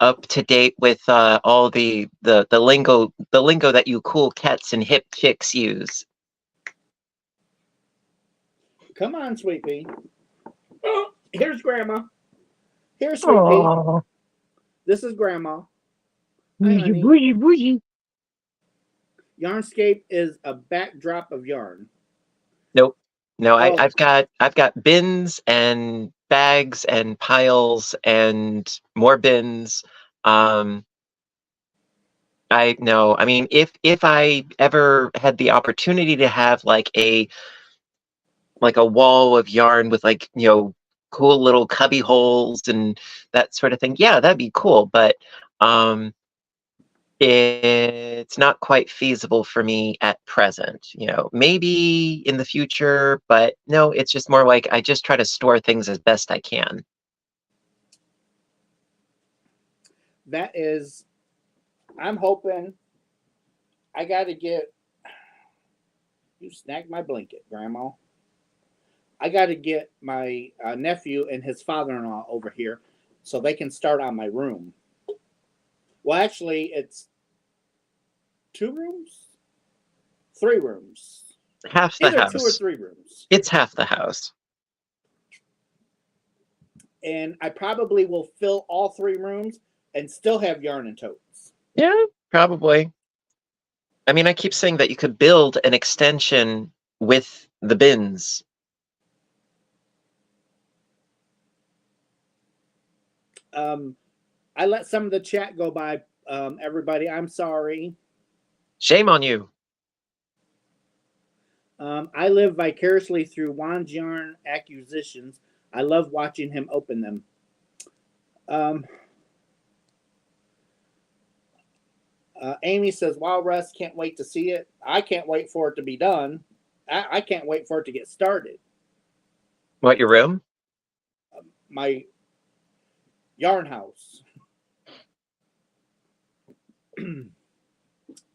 S2: up to date with all the lingo that you cool cats and hip chicks use.
S1: Come on, Sweet Pea. Oh, here's Grandma. Here's Sweet Pea.
S2: Oh,
S1: This is Grandma. Hi,
S2: bougie,
S1: honey.
S2: bougie, bougie.
S1: Yarnscape is a backdrop of yarn.
S2: Nope. No,
S1: Oh,
S2: I've got bins and bags and piles and more bins. Um, I no, I mean if I ever had the opportunity to have like a wall of yarn with cool little cubby holes and that sort of thing, yeah, that'd be cool. But um it's not quite feasible for me at present. Maybe in the future, but no, it's just more like I just try to store things as best I can.
S1: that is. I'm hoping. I got to get. You snagged my blanket, Grandma. I got to get my nephew and his father-in-law over here so they can start on my room. Well, actually, it's 2 rooms, 3 rooms,
S2: Half the
S1: either two or
S2: house.
S1: 3 rooms.
S2: It's half the house.
S1: And I probably will fill all 3 rooms and still have yarn and totes.
S2: Yeah, probably. I mean, I keep saying that you could build an extension with the bins.
S1: Um, I let some of the chat go by. Everybody, I'm sorry.
S2: Shame on you.
S1: I live vicariously through Juan's yarn acquisitions. I love watching him open them. Um, Amy says, "Wow, Russ, can't wait to see it. I can't wait for it to be done. I can't wait for it to get started.
S2: What, your room?
S1: My yarn house."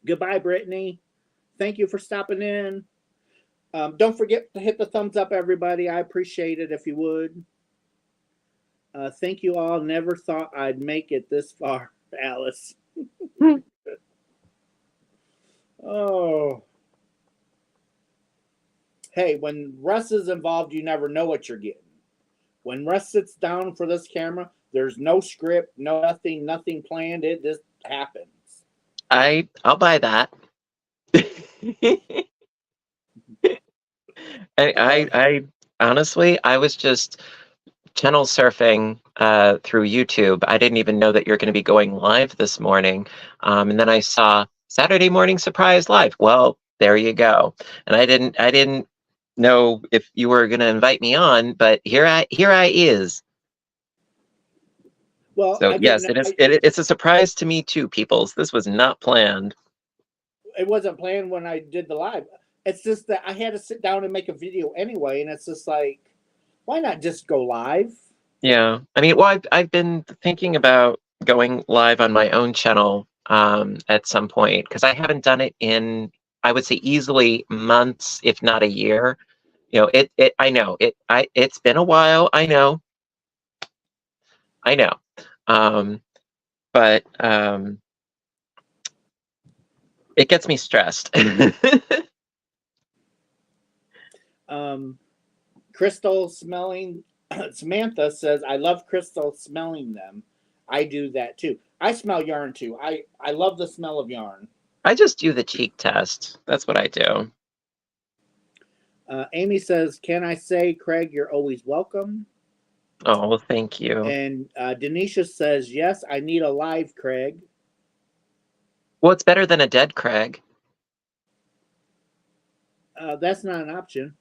S1: Goodbye, Brittany. Thank you for stopping in. Don't forget to hit the thumbs up, everybody. I appreciate it if you would. Thank you all. Never thought I'd make it this far, Alice. Oh. Hey, when Russ is involved, you never know what you're getting. When Russ sits down for this camera, there's no script, no nothing, nothing planned. It just happens.
S2: I'll buy that. I honestly, I was just channel surfing through YouTube. I didn't even know that you're going to be going live this morning. And then I saw Saturday morning surprise live. Well, there you go. And I didn't know if you were going to invite me on, but here I is.
S1: Well,
S2: So
S1: I
S2: yes,
S1: didn't.
S2: it's a surprise to me too, peoples. This was not planned.
S1: It wasn't planned when I did the live. It's just that I had to sit down and make a video anyway, and it's just like, why not just go live?
S2: Yeah, I mean, well, I've been thinking about going live on my own channel at some point because I haven't done it in, I would say, easily months, if not a year. You know, I know it's been a while. I know, but it gets me stressed.
S1: Crystal smelling. Samantha says, "I love Crystal smelling them. I do that too. I smell yarn too. I love the smell of yarn."
S2: I just do the cheek test. That's what I do.
S1: Amy says, "Can I say, Craig, you're always welcome?"
S2: Oh, well, thank you.
S1: And Denisha says, "Yes, I need a live Craig."
S2: Well, it's better than a dead Craig.
S1: That's not an option.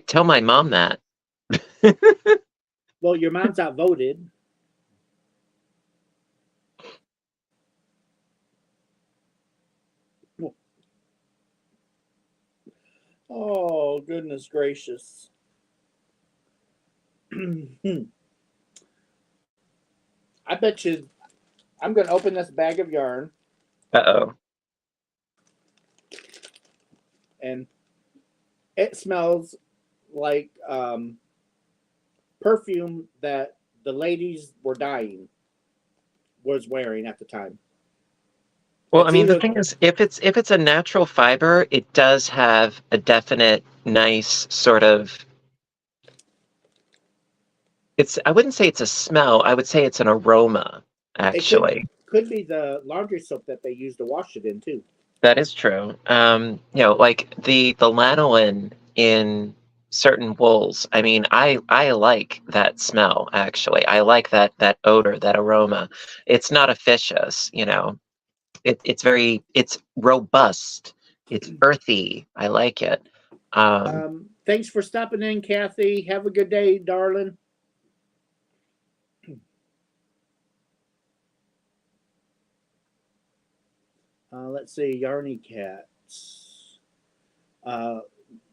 S2: Tell my mom that.
S1: Well, your mom's outvoted. Oh, goodness gracious. I bet you I'm going to open this bag of yarn.
S2: Uh-oh.
S1: And it smells like perfume that the ladies were dying was wearing at the time.
S2: Well,
S1: It's
S2: I mean, the
S1: either
S2: thing is, if it's a natural fiber, it does have a definite nice sort of, I wouldn't say it's a smell, I would say it's an aroma,
S1: it
S2: actually.
S1: could be the laundry soap that they use to wash it in too.
S2: That is true. You know, like the lanolin in certain wools. I mean, I like that smell, actually. I like that odor, that aroma. It's not officious, you know. It's robust. It's earthy. I like it.
S1: Thanks for stopping in, Kathy. Have a good day, darling. Let's see, Yarny Cats.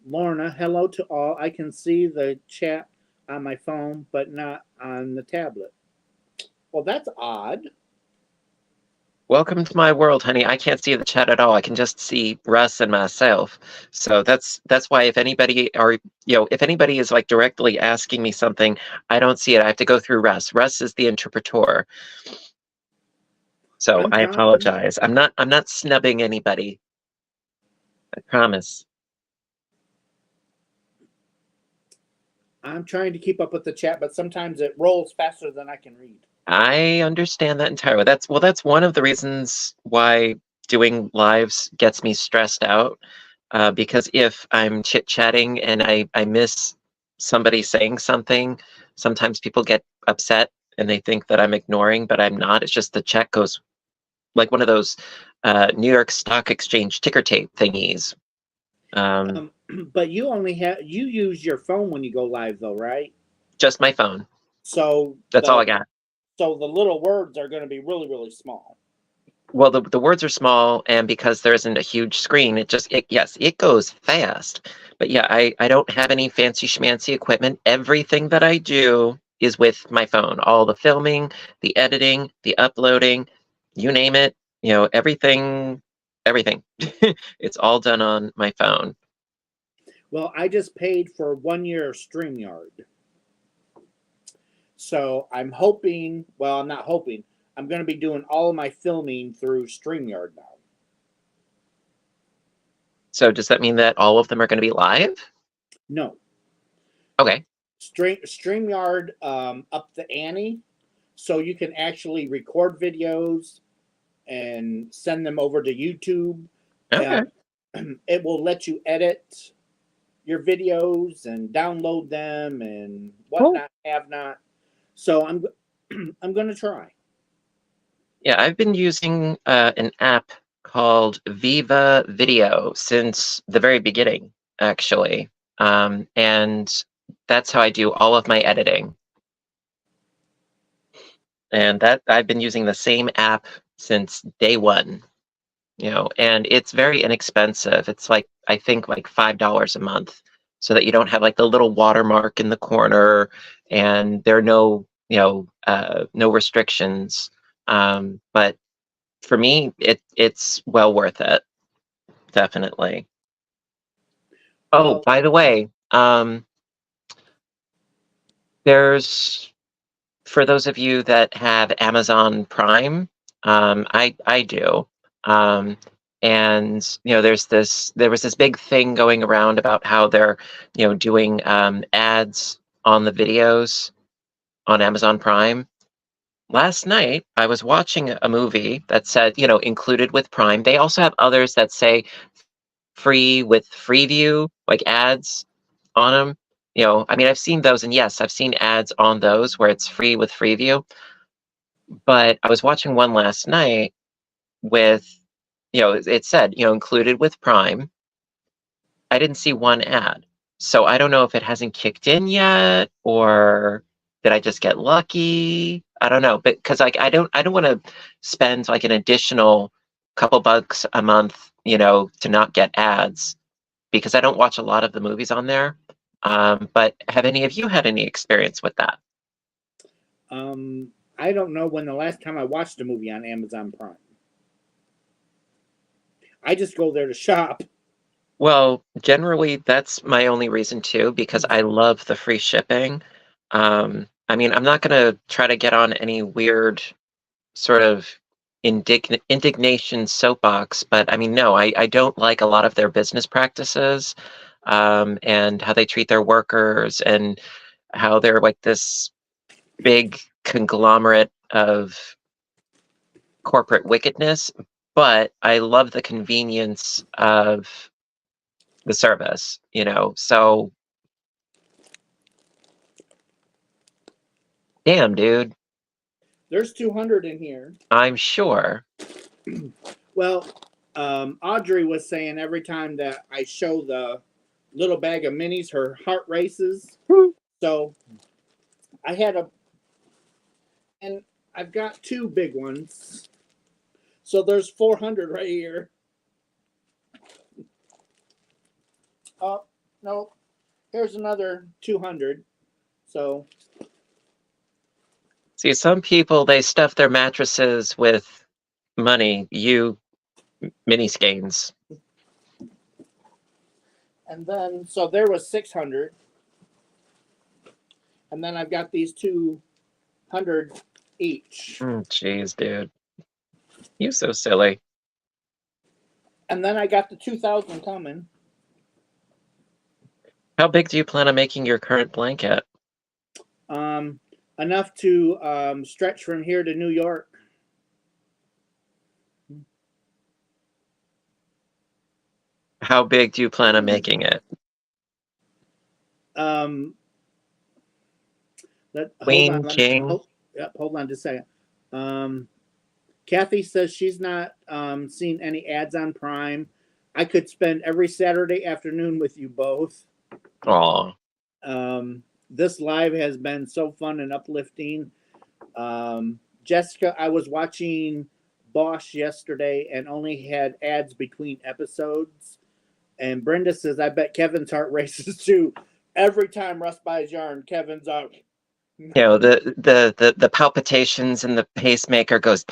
S1: Lorna, hello to all. I can see the chat on my phone, but not on the tablet. Well, that's odd.
S2: Welcome to my world, honey. I can't see the chat at all. I can just see Russ and myself. So that's why if anybody if anybody is like directly asking me something, I don't see it. I have to go through Russ. Russ is the interpreter. So I apologize. I'm not snubbing anybody. I promise.
S1: I'm trying to keep up with the chat, but sometimes it rolls faster than I can read.
S2: I understand that entirely. That's one of the reasons why doing lives gets me stressed out. Because if I'm chit-chatting and I miss somebody saying something, sometimes people get upset and they think that I'm ignoring, but I'm not. It's just the chat goes like one of those New York Stock Exchange ticker tape thingies.
S1: But you use your phone when you go live, though, right?
S2: Just my phone.
S1: So
S2: that's all I got.
S1: So the little words are going to be really, really small.
S2: Well, the words are small, and because there isn't a huge screen, it goes fast. But yeah, I don't have any fancy schmancy equipment. Everything that I do is with my phone. All the filming, the editing, the uploading, you name it, you know, everything. It's all done on my phone.
S1: Well, I just paid for 1 year of StreamYard. So I'm hoping, well, I'm not hoping, I'm going to be doing all of my filming through StreamYard now.
S2: So does that mean that all of them are going to be live?
S1: No.
S2: Okay.
S1: StreamYard up the ante, so you can actually record videos and send them over to YouTube.
S2: Okay.
S1: It will let you edit your videos and download them and whatnot, have not. So I'm going to try.
S2: Yeah, I've been using an app called Viva Video since the very beginning, actually. And that's how I do all of my editing. And that I've been using the same app since day one, and it's very inexpensive. It's like, I think like $5 a month, so that you don't have like the little watermark in the corner, and there are no, no restrictions. But for me, it's well worth it, definitely. Oh,
S1: Well,
S2: by the way, there's for those of you that have Amazon Prime, I do. Um, and there was this big thing going around about how they're doing ads on the videos on Amazon Prime. Last night, I was watching a movie that said, included with Prime. They also have others that say free with Freeview, like ads on them. I mean, I've seen those, and yes, I've seen ads on those where it's free with Freeview. But I was watching one last night with, it said, included with Prime. I didn't see one ad. So I don't know if it hasn't kicked in yet, or did I just get lucky? I don't know. But because like I don't want to spend like an additional couple bucks a month, to not get ads, because I don't watch a lot of the movies on there. But have any of you had any experience with that?
S1: I don't know when the last time I watched a movie on Amazon Prime. I just go there to shop.
S2: Well, generally, that's my only reason too, because I love the free shipping. I mean, I'm not going to try to get on any weird sort of indignation soapbox, but I mean, no, I don't like a lot of their business practices, and how they treat their workers, and how they're like this big conglomerate of corporate wickedness. But I love the convenience of the service, So, damn, dude,
S1: There's 200 in here.
S2: I'm sure.
S1: Well, Audrey was saying every time that I show the little bag of minis, her heart races. So I had and I've got two big ones. So there's 400 right here. Oh, no. Here's another 200. So.
S2: See, some people, they stuff their mattresses with money. You, mini skeins.
S1: And then, so there was 600. And then I've got these 200 each.
S2: Jeez, dude. You so silly.
S1: And then I got the 2,000 coming.
S2: How big do you plan on making your current blanket?
S1: Enough to stretch from here to New York.
S2: How big do you plan on making it?
S1: Hold
S2: Queen,
S1: on.
S2: king?
S1: Hold on just a second. Kathy says she's not seen any ads on Prime. I could spend every Saturday afternoon with you both.
S2: Aw.
S1: This live has been so fun and uplifting. Jessica, I was watching Bosch yesterday and only had ads between episodes. And Brenda says, I bet Kevin's heart races too. Every time Russ buys yarn, Kevin's out.
S2: The palpitations and the pacemaker goes.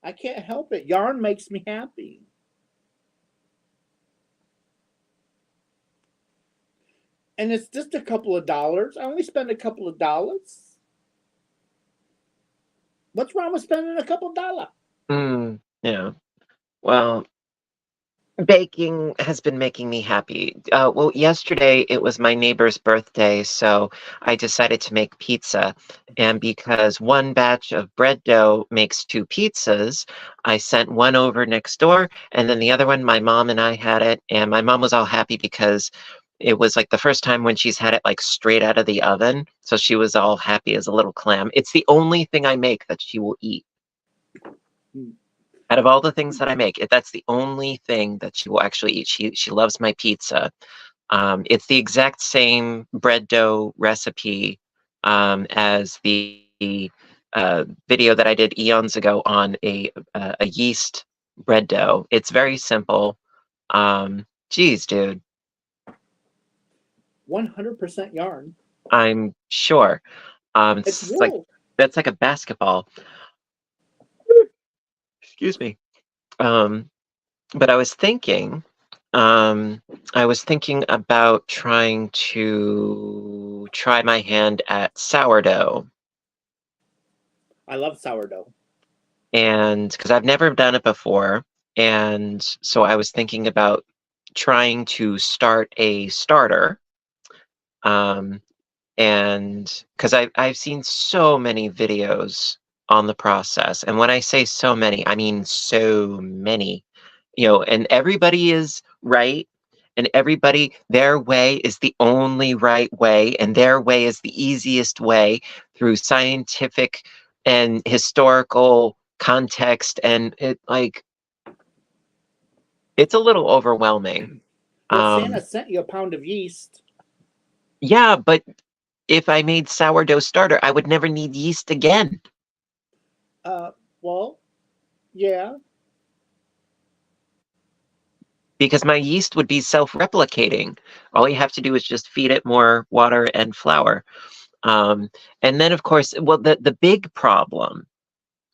S1: I can't help it. Yarn makes me happy. And it's just a couple of dollars. I only spend a couple of dollars. What's wrong with spending a couple of dollars?
S2: Yeah. Well, Baking has been making me happy. Well, yesterday it was my neighbor's birthday, so I decided to make pizza. And because one batch of bread dough makes two pizzas, I sent one over next door, and then the other one, my mom and I had it, and my mom was all happy because it was like the first time when she's had it like straight out of the oven, so she was all happy as a little clam. It's the only thing I make that she will eat.
S1: Hmm.
S2: Out of all the things that I make, that's the only thing that she will actually eat. She loves my pizza. It's the exact same bread dough recipe as the video that I did eons ago on a yeast bread dough. It's very simple. Geez, dude,
S1: 100% yarn.
S2: I'm sure.
S1: It's
S2: It's like
S1: wool.
S2: that's like a basketball. Excuse me. Um, but um, I was thinking about trying to try my hand at sourdough.
S1: I love sourdough.
S2: And because I've never done it before. And so I was thinking about trying to start a starter. Um, and because I've seen so many videos on the process. And when I say so many, I mean so many, and everybody is right. And everybody, their way is the only right way, and their way is the easiest way through scientific and historical context. And it's a little overwhelming.
S1: Well, Santa
S2: Um,
S1: sent you a pound of yeast.
S2: yeah, but if I made sourdough starter, I would never need yeast again
S1: Uh, well, yeah.
S2: because my yeast would be self-replicating. All you have to do is just feed it more water and flour. Um, and then, of course, well, the big problem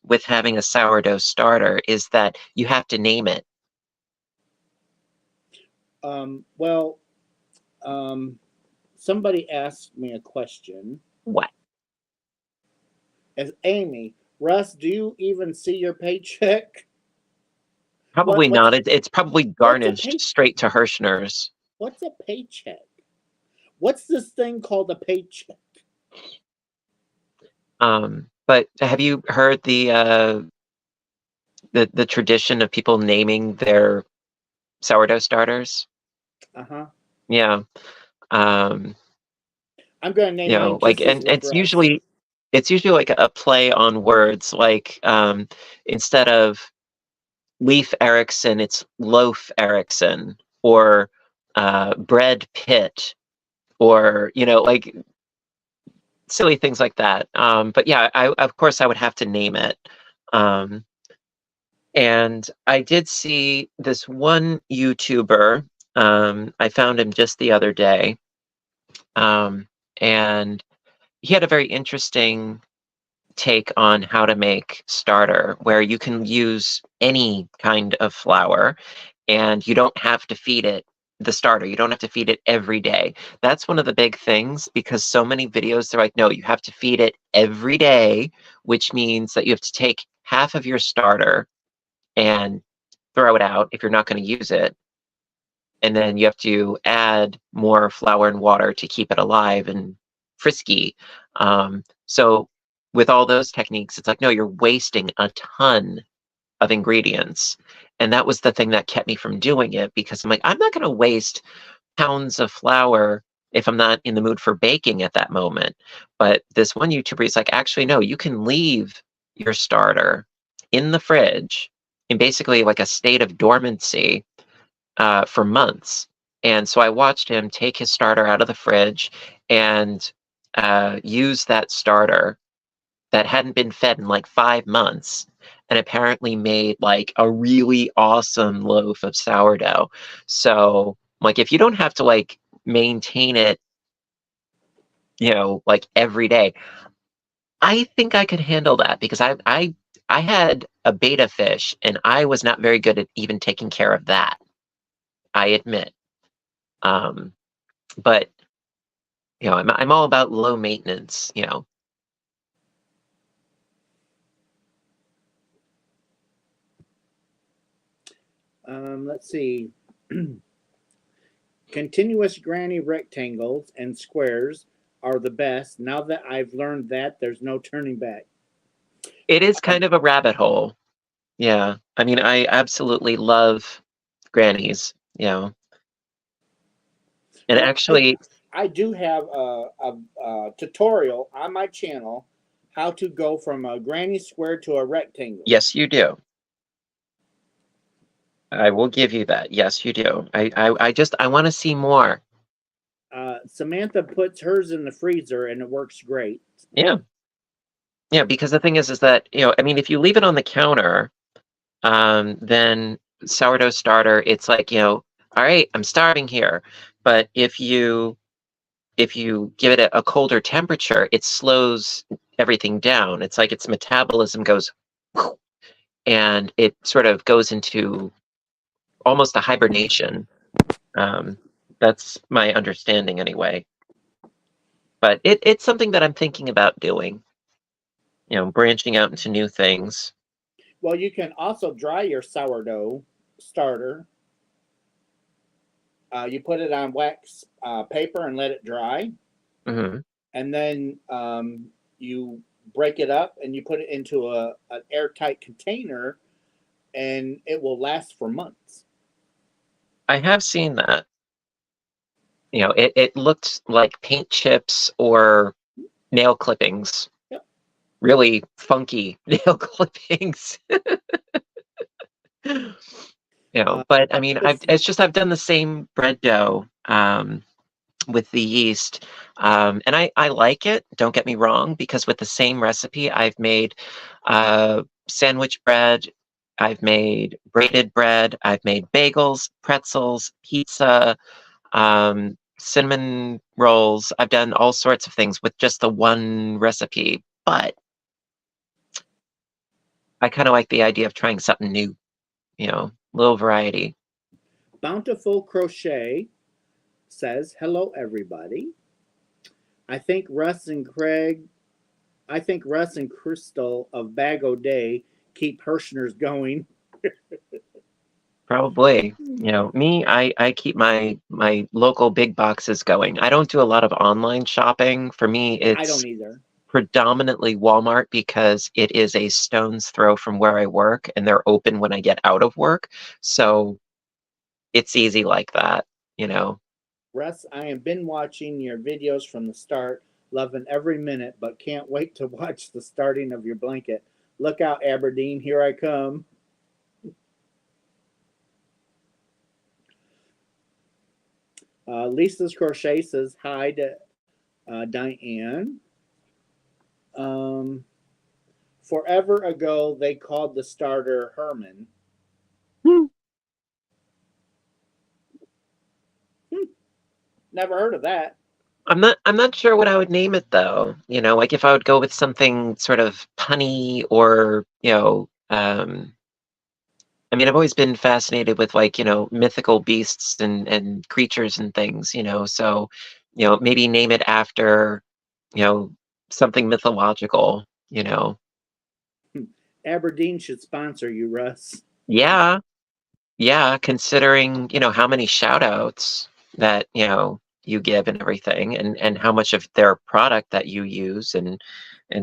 S2: with having a sourdough starter is that you have to name it.
S1: Well, um, somebody asked me a question.
S2: What?
S1: As Amy, Russ, do you even see your paycheck?
S2: Probably
S1: What's
S2: not. It's probably
S1: what's a
S2: garnished
S1: pay
S2: straight to Hirschner's.
S1: what's a paycheck? What's this thing called a paycheck?
S2: But have you heard the tradition of people naming their sourdough starters?
S1: Uh huh.
S2: Yeah. Um,
S1: I'm gonna name mine Kisses
S2: and
S1: with Russ.
S2: it's usually like a play on words, like instead of Leaf Erikson, it's Loaf Erikson, or Bread Pitt, or like silly things like that. But yeah, I of course I would have to name it. Um, and I did see this one YouTuber. I found him just the other day, and he had a very interesting take on how to make starter, where you can use any kind of flour and you don't have to feed it the starter. You don't have to feed it every day. That's one of the big things, because so many videos, they're like, no, you have to feed it every day, which means that you have to take half of your starter and throw it out if you're not going to use it. And then you have to add more flour and water to keep it alive and frisky. So with all those techniques, it's like, no, you're wasting a ton of ingredients. And that was the thing that kept me from doing it, because I'm like, I'm not going to waste pounds of flour if I'm not in the mood for baking at that moment. But this one YouTuber is like, actually, no, you can leave your starter in the fridge in basically like a state of dormancy for months. And so I watched him take his starter out of the fridge and use that starter that hadn't been fed in like 5 months, and apparently made like a really awesome loaf of sourdough. So like, if you don't have to like maintain it, like every day, I think I could handle that, because I had a beta fish and I was not very good at even taking care of that, I admit. Um, but I'm all about low maintenance.
S1: Let's see. Continuous granny rectangles and squares are the best. Now that I've learned that, there's no turning back.
S2: It is kind of a rabbit hole. Yeah. I mean, I absolutely love grannies, you know. And
S1: Well,
S2: actually,
S1: I do have a tutorial on my channel how to go from a granny square to a rectangle.
S2: yes, you do. I will give you that. Yes, you do. I want to see more.
S1: Samantha puts hers in the freezer and it works great.
S2: Yeah. Yeah, because the thing is that, you know, I mean, if you leave it on the counter, then sourdough starter, it's like, you know, all right, I'm starving here. But if you give it a colder temperature, it slows everything down. It's like its metabolism goes and it sort of goes into almost a hibernation. Um, that's my understanding anyway. But it's something that I'm thinking about doing, you know, branching out into new things.
S1: Well, you can also dry your sourdough starter. You put it on wax paper and let it dry,
S2: Hmm.
S1: and then you break it up and you put it into an airtight container, and it will last for months.
S2: I have seen that. You know, it looked like paint chips or nail clippings,
S1: Yep.
S2: really funky nail clippings. You know, but I mean,
S1: This
S2: I've done the same bread dough with the yeast, and I like it. Don't get me wrong, because with the same recipe, I've made sandwich bread, I've made braided bread, I've made bagels, pretzels, pizza, cinnamon rolls. I've done all sorts of things with just the one recipe, but I kind of like the idea of trying something new, you know, little variety.
S1: Bountiful Crochet says, "Hello, everybody. I think Russ and Craig, I think Russ and Crystal of Bag O' Day keep Hirschner's going."
S2: Probably, you know, me, I keep my local big boxes going. I don't do a lot of online shopping. For me,
S1: I don't
S2: it's
S1: either.
S2: predominantly Walmart because it is a stone's throw from where I work and they're open when I get out of work. So it's easy like that, you know.
S1: Russ, I have been watching your videos from the start, loving every minute, but can't wait to watch the starting of your blanket. Look out, Aberdeen, here I come. Lisa's Crochet says hi to Diane. Um, Forever ago, they called the starter Herman.
S2: Hmm.
S1: Hmm, never heard of that.
S2: I'm not sure what I would name it though. You know, like if I would go with something sort of punny or, you know, I mean, I've always been fascinated with like, you know, mythical beasts and creatures and things, you know, so, you know, maybe name it after, you know, something mythological, you know.
S1: Aberdeen should sponsor you, Russ.
S2: Yeah, yeah, considering, you know, how many shout outs that, you know, you give and everything and how much of their product that you use and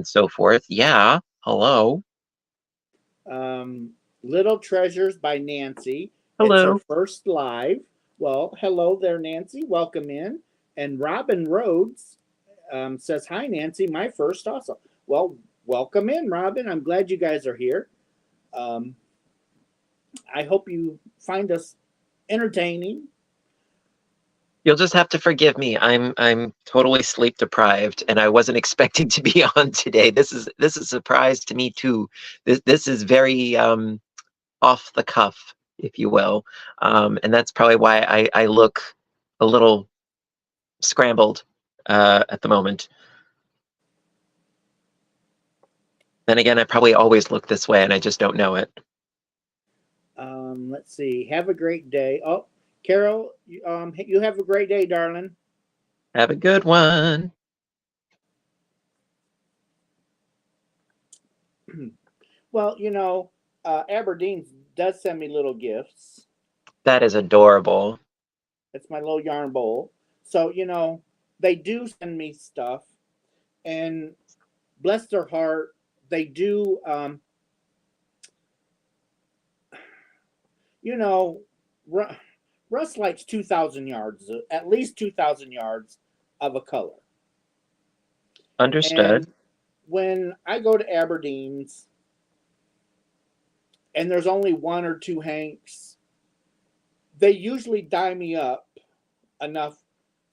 S2: so forth. Yeah, hello.
S1: Um, Little Treasures by Nancy. It's her
S2: Hello.
S1: first live. Well, hello there, Nancy. Welcome in. And Robin Rhodes says, "Hi, Nancy. My first also." Well, welcome in, Robin. I'm glad you guys are here. Um, I hope you find us entertaining.
S2: You'll just have to forgive me. I'm totally sleep deprived and I wasn't expecting to be on today. This is a surprise to me too. This is very off the cuff, if you will. And that's probably why I look a little scrambled at the moment. Then again, I probably always look this way and I just don't know it.
S1: Let's see. Have a great day. Oh, Carol, you have a great day, darling.
S2: Have a good one.
S1: Well, Aberdeen does send me little gifts.
S2: That is adorable.
S1: It's my little yarn bowl. So, they do send me stuff, and bless their heart, they do, you know, Russ likes 2,000 yards, at least 2,000 yards of a color.
S2: Understood.
S1: And when I go to Aberdeen's and there's only one or two Hanks, they usually dye me up enough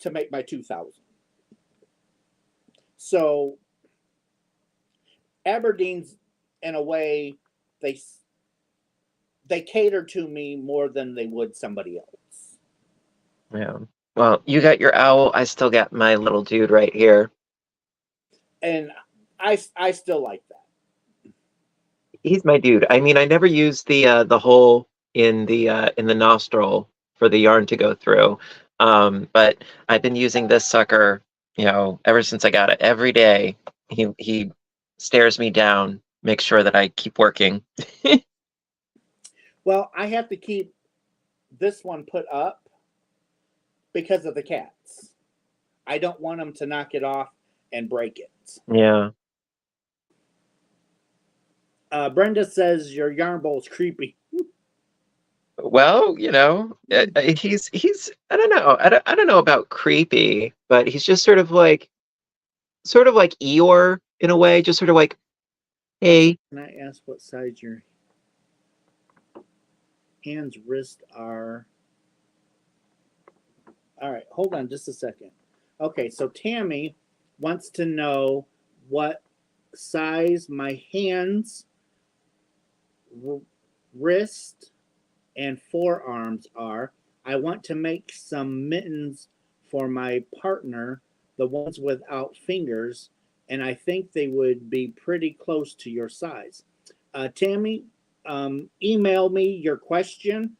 S1: to make my 2,000. So Aberdeen's, in a way, they they cater to me more than they would somebody else.
S2: Yeah. Well, you got your owl. I still got my little dude right here.
S1: And I still like that.
S2: He's my dude. I mean, I never used the hole in the nostril for the yarn to go through. But I've been using this sucker, ever since I got it. Every day he stares me down, makes sure that I keep working.
S1: Well, I have to keep this one put up because of the cats. I don't want them to knock it off and break it.
S2: Yeah.
S1: Brenda says your yarn bowl's creepy.
S2: Well, he's I don't know. I don't know about creepy, but he's just sort of like Eeyore in a way, just sort of like, hey.
S1: Can I ask what size your hands, wrist are? All right, hold on just a second. Okay, so Tammy wants to know what size my hands, wrist, and forearms are. I want to make some mittens for my partner, the ones without fingers, and I think they would be pretty close to your size. Tammy, email me your question,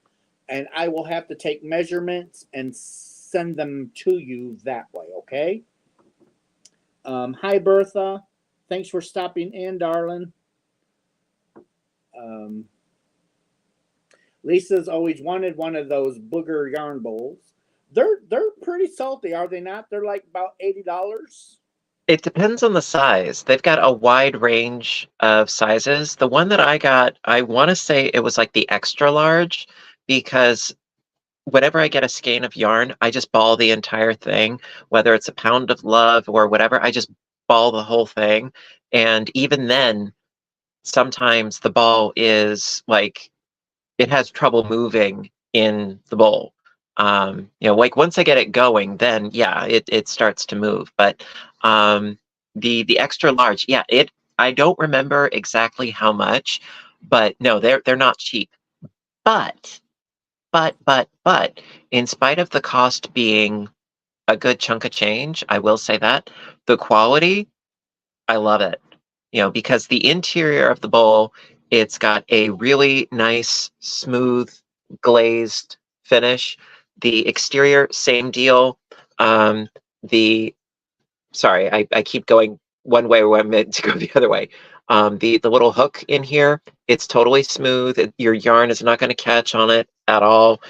S1: and I will have to take measurements and send them to you that way, okay? Hi, Bertha. Thanks for stopping in, darling. Lisa's always wanted one of those booger yarn bowls. They're pretty salty, are they not? They're like about $80.
S2: It depends on the size. They've got a wide range of sizes. The one that I got, I want to say it was like the extra large, because whenever I get a skein of yarn, I just ball the entire thing, whether it's a pound of love or whatever, I just ball the whole thing. And even then, sometimes the ball is like, it has trouble moving in the bowl. Like once I get it going, then yeah, it starts to move. But the extra large, yeah, I don't remember exactly how much, but no, they're not cheap. But but in spite of the cost being a good chunk of change, I will say that the quality, I love it. Because the interior of the bowl, it's got a really nice, smooth, glazed finish. The exterior, same deal. Um, the Sorry, I keep going one way when I'm meant to go the other way. The little hook in here, it's totally smooth. Your yarn is not going to catch on it at all.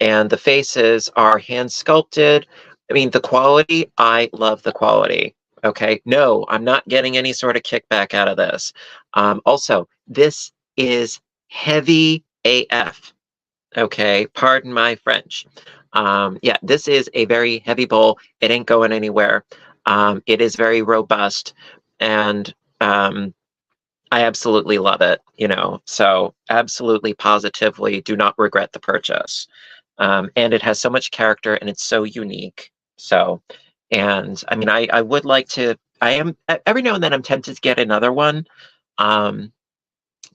S2: And the faces are hand sculpted. I mean, the quality, I love the quality. Okay, no, I'm not getting any sort of kickback out of this. Also, this is heavy AF. Okay, pardon my French. Yeah, this is a very heavy bowl. It ain't going anywhere. It is very robust, and I absolutely love it. So absolutely, positively, do not regret the purchase. And it has so much character, and it's so unique. So, and I mean, I would like to. I am every now and then I'm tempted to get another one,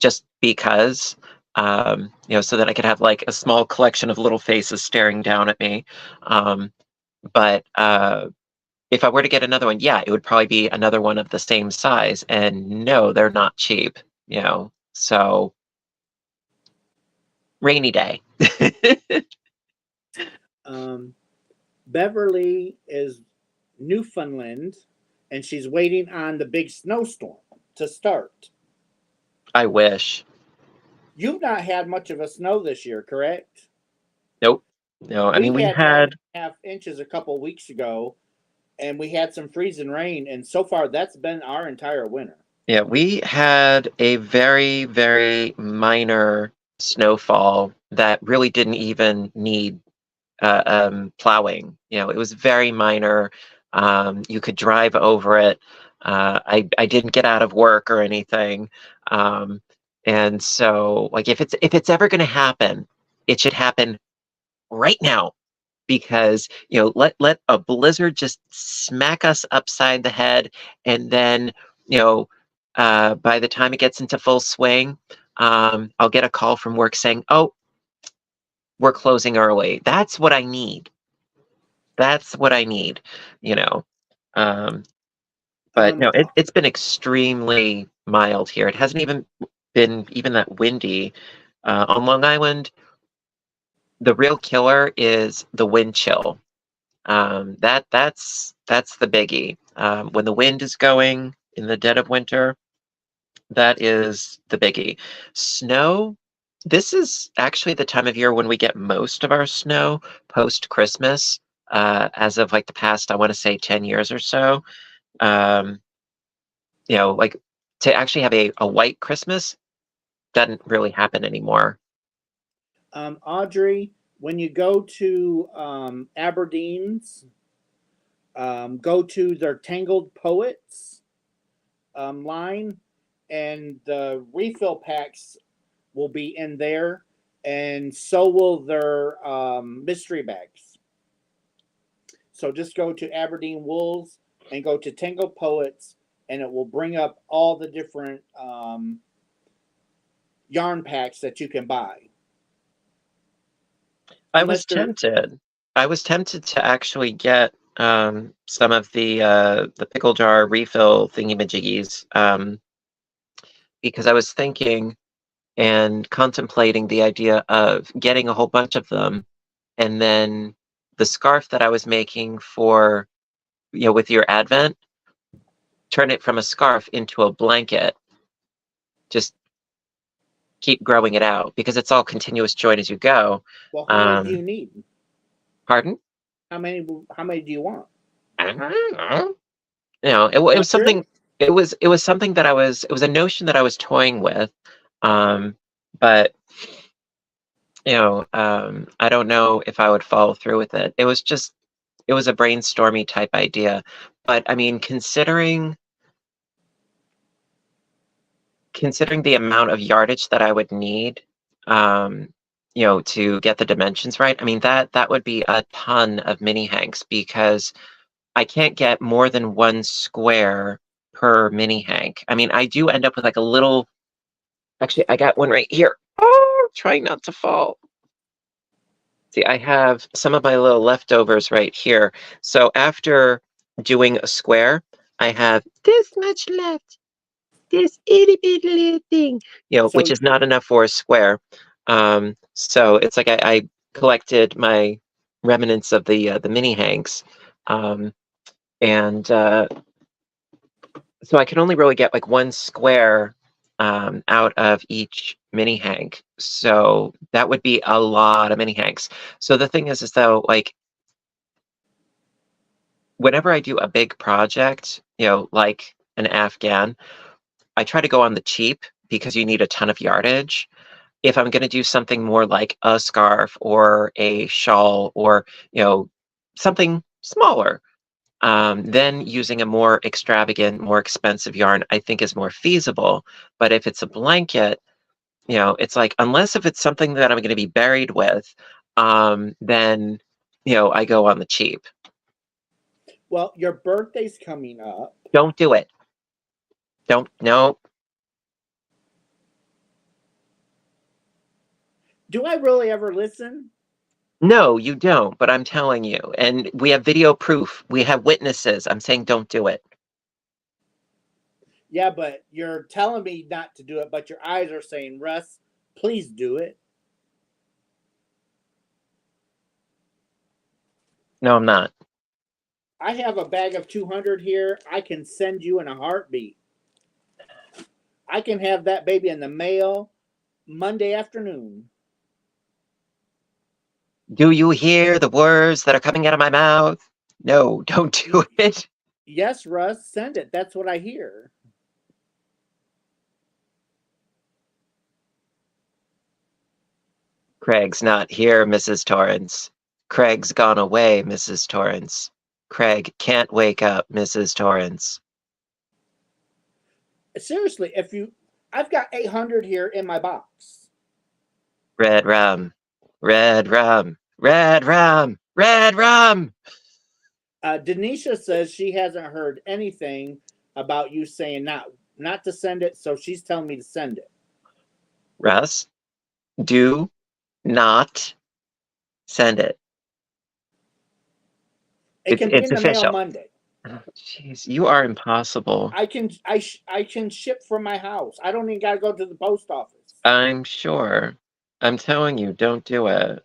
S2: just because, so that I could have like a small collection of little faces staring down at me. But if I were to get another one, yeah, it would probably be another one of the same size. And no, they're not cheap. So rainy day.
S1: Beverly is Newfoundland, and she's waiting on the big snowstorm to start.
S2: I wish.
S1: You've not had much of a snow this year, correct?
S2: Nope. No, I
S1: We
S2: mean, we
S1: had
S2: had,
S1: 5.5 inches a couple weeks ago, and we had some freezing rain, and so far that's been our entire winter.
S2: yeah, we had a very, very minor snowfall that really didn't even need plowing. It was very minor. You could drive over it. I didn't get out of work or anything. And so, like, if it's ever going to happen, it should happen right now, because let a blizzard just smack us upside the head, and then you know by the time it gets into full swing, I'll get a call from work saying, "Oh, we're closing early." That's what I need. That's what I need, you know. Um, but
S1: Um,
S2: no, it's been extremely mild here. It hasn't even been even that windy. On Long Island, the real killer is the wind chill. That's the biggie. When the wind is going in the dead of winter, that is the biggie. Snow, this is actually the time of year when we get most of our snow post Christmas, as of like the past, I want to say 10 years or so. Um, like to actually have a white Christmas doesn't really happen anymore.
S1: Audrey, when you go to Aberdeen's, go to their Tangled Poets line, and the refill packs will be in there, and so will their mystery bags. So just go to Aberdeen Wools and go to Tangled Poets, and it will bring up all the different yarn packs that you can buy.
S2: I was
S1: Unless you're
S2: tempted. I was tempted to actually get some of the pickle jar refill thingy-majiggies, because I was thinking and contemplating the idea of getting a whole bunch of them, and then the scarf that I was making for, with your Advent, turn it from a scarf into a blanket. Just keep growing it out, because it's all continuous join as you go.
S1: well, how many do you need?
S2: Pardon?
S1: How many do you want?
S2: I don't know. It was
S1: 100?
S2: something. It was something that it was a notion that I was toying with, but I don't know if I would follow through with it. It was a brainstormy type idea, but I mean, considering the amount of yardage that I would need, um, to get the dimensions right. I mean, that would be a ton of mini hanks, because I can't get more than one square per mini hank. I mean, I do end up with like a little. Actually, I got one right here. Oh, trying not to fall. See, I have some of my little leftovers right here. So after doing a square, I have this much left. This itty bitty little thing,
S1: So
S2: which is not enough for a square. So it's like I collected my remnants of the mini hanks, and so I can only really get like one square out of each mini hank. So that would be a lot of mini hanks. So the thing is though, like whenever I do a big project, like an Afghan, I try to go on the cheap, because you need a ton of yardage. If I'm going to do something more like a scarf or a shawl, or something smaller, then using a more extravagant, more expensive yarn, I think, is more feasible. But if it's a blanket, it's like, unless if it's something that I'm going to be buried with, then I go on the cheap.
S1: well, your birthday's coming up.
S2: Don't do it. Don't. No.
S1: Do I really ever listen?
S2: No, you don't, but I'm telling you. And we have video proof. We have witnesses. I'm saying don't do it.
S1: Yeah, but you're telling me not to do it, but your eyes are saying, Russ, please do it.
S2: No, I'm not.
S1: I have a bag of 200 here. I can send you in a heartbeat. I can have that baby in the mail Monday afternoon.
S2: Do you hear the words that are coming out of my mouth? No, don't do it.
S1: Yes, Russ, send it. That's what I hear.
S2: Craig's not here, Mrs. Torrance. Craig's gone away, Mrs. Torrance. Craig can't wake up, Mrs. Torrance.
S1: Seriously, I've got 800 here in my box.
S2: Red rum. Red rum. Red rum. Red rum.
S1: Denisha says she hasn't heard anything about you saying not to send it, so she's telling me to send it.
S2: Russ, do not send it.
S1: It can be
S2: It's
S1: in the mail
S2: official.
S1: Monday.
S2: Oh, jeez, you are impossible.
S1: I can ship from my house. I don't even got to go to the post office.
S2: I'm sure. I'm telling you, don't do it.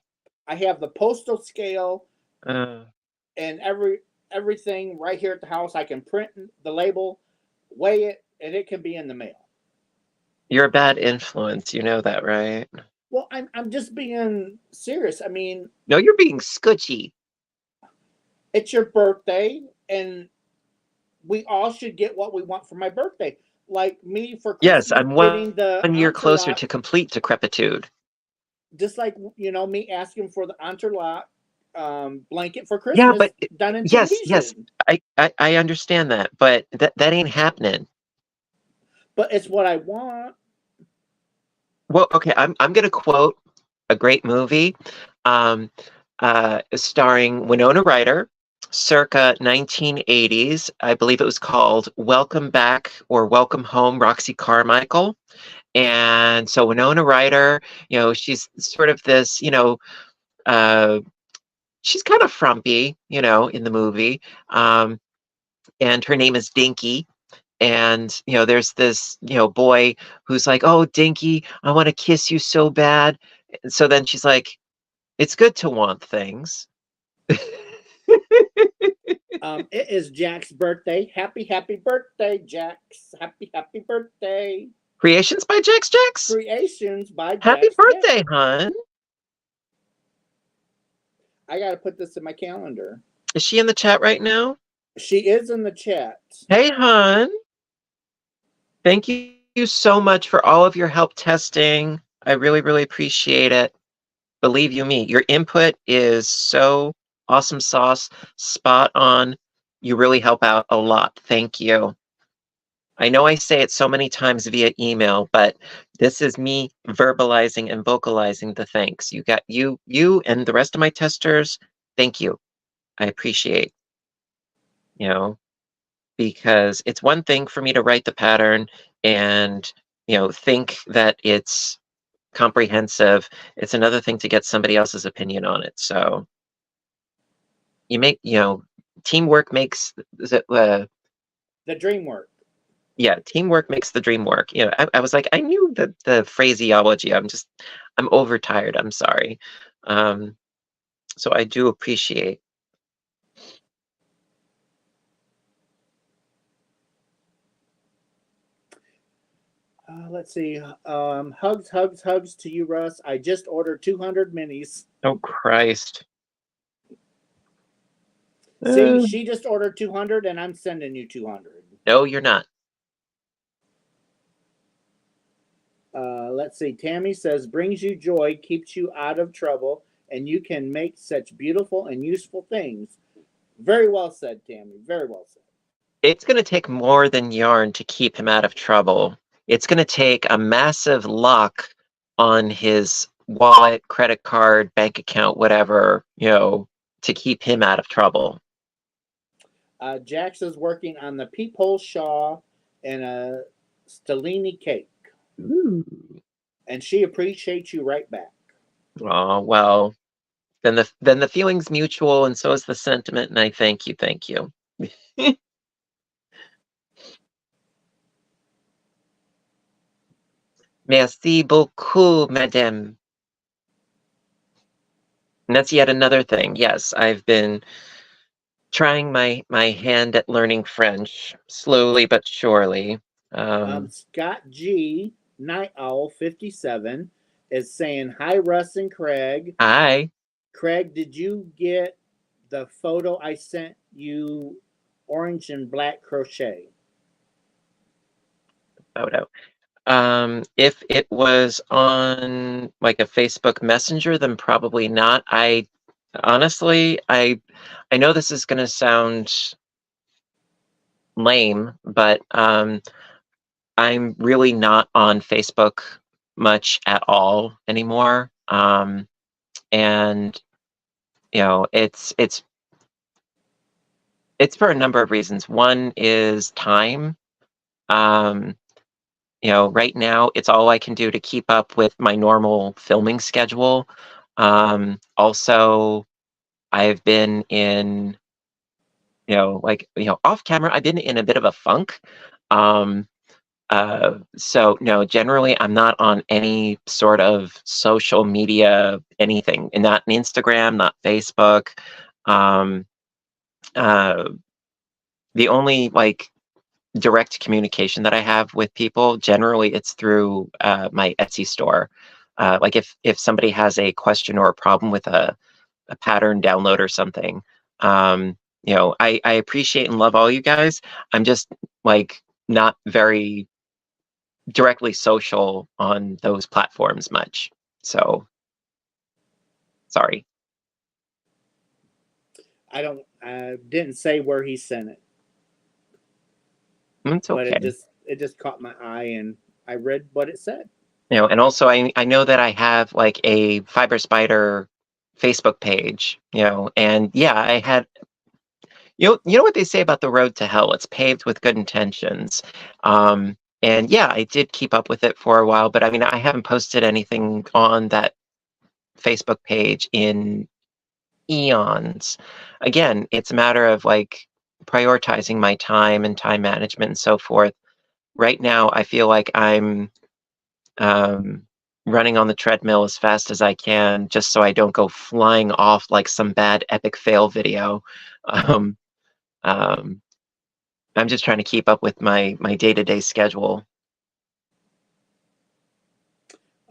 S1: I have the postal scale
S2: Uh,
S1: and everything right here at the house. I can print the label, weigh it, and it can be in the mail.
S2: you're a bad influence. You know that, right?
S1: Well, I'm just being serious. I mean,
S2: No, you're being scutchy.
S1: it's your birthday, and we all should get what we want for my birthday. Like me for
S2: Yes,
S1: Christmas,
S2: I'm
S1: getting the
S2: 1 year closer
S1: entrelac,
S2: to complete decrepitude.
S1: just like me asking for the entrelac blanket for
S2: Yeah,
S1: Christmas
S2: but
S1: done in
S2: yes,
S1: Tunisian.
S2: I understand that, but that ain't happening.
S1: But it's what I want.
S2: Well, okay, I'm gonna quote a great movie, um, starring Winona Ryder, circa 1980s. I believe it was called Welcome Back or Welcome Home, Roxy Carmichael. And so Winona Ryder, she's sort of this, uh, she's kind of frumpy, in the movie. And her name is Dinky. And, there's this, boy who's like, oh, Dinky, I want to kiss you so bad. And so then she's like, it's good to want things.
S1: It is Jack's birthday. Happy birthday, Jax. Happy birthday.
S2: Creations by Jax Jax.
S1: Creations by
S2: Happy
S1: Jax.
S2: birthday, hon.
S1: I got to put this in my calendar.
S2: Is she in the chat right now?
S1: She is in the chat.
S2: Hey, hon. Thank you so much for all of your help testing. I really, really appreciate it. Believe you me, your input is so awesome sauce, spot on. You really help out a lot. Thank you. I know I say it so many times via email, but this is me verbalizing and vocalizing the thanks. You got you and the rest of my testers. Thank you. I appreciate, because it's one thing for me to write the pattern and, think that it's comprehensive. It's another thing to get somebody else's opinion on it. So teamwork makes
S1: the dream work.
S2: Yeah, teamwork makes the dream work. I was like, I knew the phraseology. I'm overtired. I'm sorry. So I do appreciate.
S1: Let's see. Hugs to you, Russ. I just ordered 200 minis.
S2: Oh, Christ.
S1: See, she just ordered 200 and I'm sending you 200.
S2: No, you're not.
S1: Let's see. Tammy says, brings you joy, keeps you out of trouble, and you can make such beautiful and useful things. Very well said, Tammy. Very well said.
S2: It's going to take more than yarn to keep him out of trouble. It's going to take a massive lock on his wallet, credit card, bank account, whatever, to keep him out of trouble.
S1: Jax is working on the peephole shawl and a Stellini cake.
S2: Ooh.
S1: And she appreciates you right back.
S2: Oh, well, then the feeling's mutual, and so is the sentiment, and I thank you. Merci beaucoup, madame. And that's yet another thing. Yes, I've been trying my hand at learning French, slowly but surely.
S1: Scott G, Night Owl 57, is saying, hi, Russ and Craig.
S2: Hi.
S1: Craig, did you get the photo I sent you? Orange and black crochet.
S2: Photo. If it was on like a Facebook Messenger, then probably not. I honestly, I know this is gonna sound lame, but I'm really not on Facebook much at all anymore. And you know, it's for a number of reasons. One is time. Um, you know, right now it's all I can do to keep up with my normal filming schedule. Also, I've been in, off camera, I've been in a bit of a funk. Um, so no, generally I'm not on any sort of social media, anything, and not Instagram, not Facebook. Um, uh, the only like direct communication that I have with people, generally it's through my Etsy store. Like if somebody has a question or a problem with a pattern download or something, I appreciate and love all you guys. I'm just like not very directly social on those platforms much. So sorry.
S1: I didn't say where he sent it,
S2: It's
S1: but
S2: okay.
S1: it just caught my eye and I read what it said.
S2: And also I know that I have like a Fiber Spider Facebook page, and yeah, I had you know what they say about the road to hell? It's paved with good intentions. And yeah, I did keep up with it for a while, but I mean, I haven't posted anything on that Facebook page in eons. Again, it's a matter of like prioritizing my time and time management and so forth. Right now, I feel like I'm um, running on the treadmill as fast as I can, just so I don't go flying off like some bad epic fail video. Um, um, I'm just trying to keep up with my day-to-day schedule.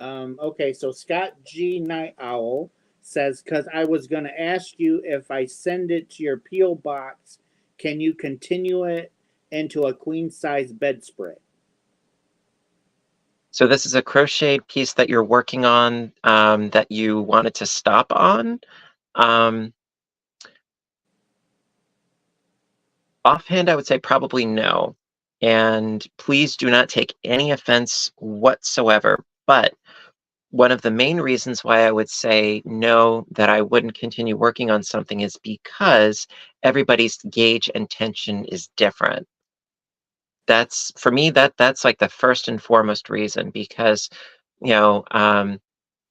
S1: Okay, so Scott G Night Owl says, because I was going to ask you if I send it to your P.O. box, can you continue it into a queen size bedspread?
S2: So this is a crocheted piece that you're working on, that you wanted to stop on. Um, Offhand, I would say probably no. And please do not take any offense whatsoever. But one of the main reasons why I would say no, that I wouldn't continue working on something, is because everybody's gauge and tension is different. That's for me, that's like the first and foremost reason, because you know,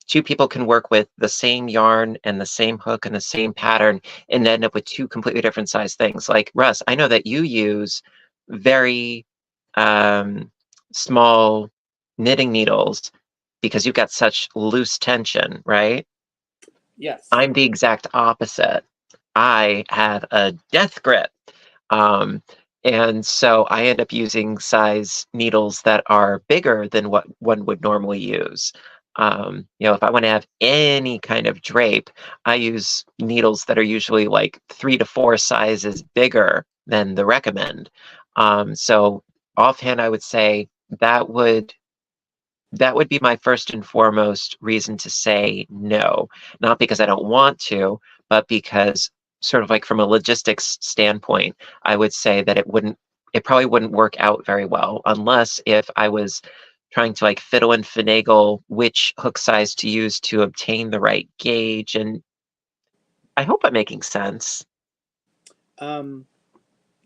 S2: two people can work with the same yarn and the same hook and the same pattern and end up with two completely different size things. Like Russ, I know that you use very um, small knitting needles because you've got such loose tension, right?
S1: Yes.
S2: I'm the exact opposite. I have a death grip. Um, and so I end up using size needles that are bigger than what one would normally use. If I want to have any kind of drape, I use needles that are usually like 3 to 4 sizes bigger than the recommend. So offhand, I would say that would be my first and foremost reason to say no. Not because I don't want to, but because sort of like from a logistics standpoint, I would say that it probably wouldn't work out very well, unless if I was trying to like fiddle and finagle which hook size to use to obtain the right gauge. And I hope I'm making sense.
S1: Um,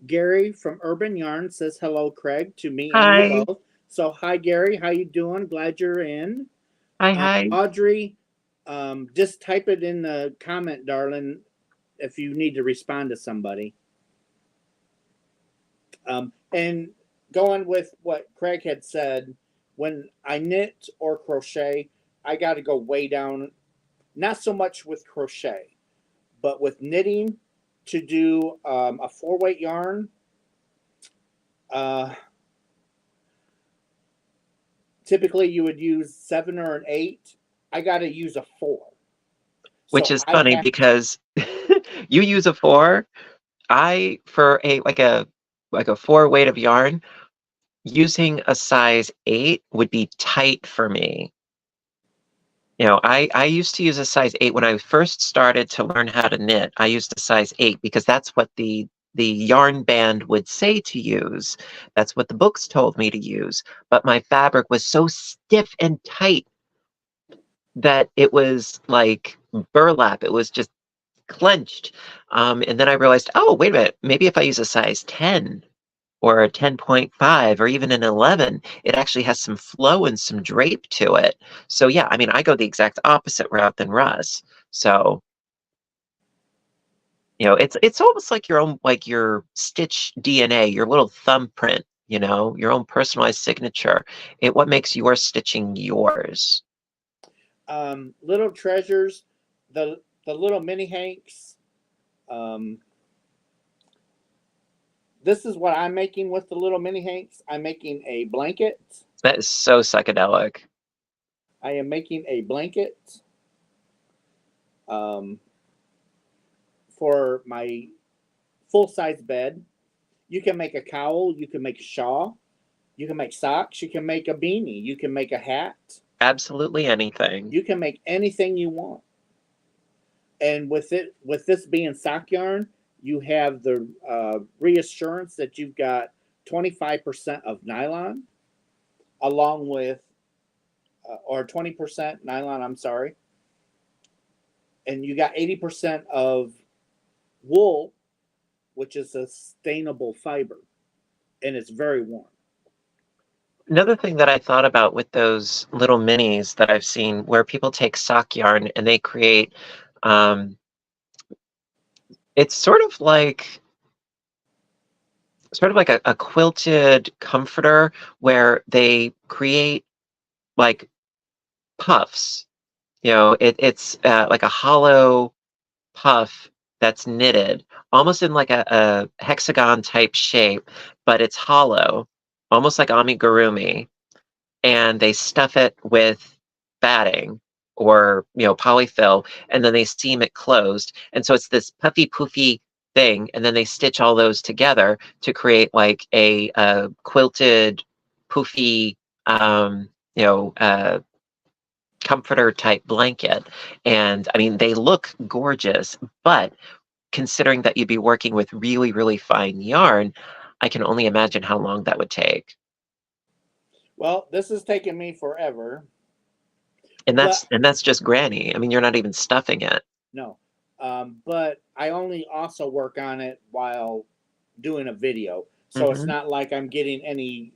S1: Gary from Urban Yarn says hello, Craig, to me and you
S2: Hi.
S1: both. So hi, Gary. How you doing? Glad you're in.
S2: Hi, hi.
S1: Audrey, just type it in the comment, darling, if you need to respond to somebody. And going with what Craig had said, when I knit or crochet, I got to go way down. Not so much with crochet, but with knitting, to do a 4-weight yarn. Uh, Typically, you would use 7 or an 8. I got to use a 4.
S2: which
S1: So
S2: is
S1: I
S2: funny
S1: have
S2: because you use a 4. I for a like a 4 weight of yarn, using a size 8 would be tight for me. You know, I used to use a size 8 when I first started to learn how to knit. I used a size 8 because that's what the yarn band would say to use. That's what the books told me to use. But my fabric was so stiff and tight that it was like burlap. It was just clenched. And then I realized, oh, wait a minute, maybe if I use a size 10 or a 10.5 or even an 11, it actually has some flow and some drape to it. So yeah, I mean, I go the exact opposite route than Russ. So, you know, it's almost like your own, like your stitch DNA, your little thumbprint, you know, your own personalized signature. What makes your stitching yours.
S1: little treasures, the little mini hanks. Um, this is what I'm making with the little mini hanks. I'm making a blanket.
S2: That is so psychedelic.
S1: I am making a blanket um, for my full size bed. You can make a cowl. You can make a shawl. You can make socks. You can make a beanie. You can make a hat.
S2: Absolutely anything.
S1: You can make anything you want. And with this being sock yarn, you have the reassurance that you've got 25% of nylon, along with or 20% nylon. I'm sorry, and you got 80% of wool, which is a sustainable fiber, and it's very warm.
S2: Another thing that I thought about with those little minis that I've seen where people take sock yarn and they create, um, it's sort of like a quilted comforter where they create like puffs. You know, it's like a hollow puff that's knitted, almost in like a hexagon type shape, but it's hollow, almost like amigurumi, and they stuff it with batting or polyfill, and then they seam it closed, and so it's this puffy poofy thing, and then they stitch all those together to create like a quilted poofy um, you know comforter type blanket. And I mean, they look gorgeous, but considering that you'd be working with really, really fine yarn, I can only imagine how long that would take.
S1: Well, this has taken me forever,
S2: And
S1: but
S2: that's just granny. I mean, you're not even stuffing it.
S1: no. But I only also work on it while doing a video, so it's
S2: Hmm.
S1: not like I'm getting any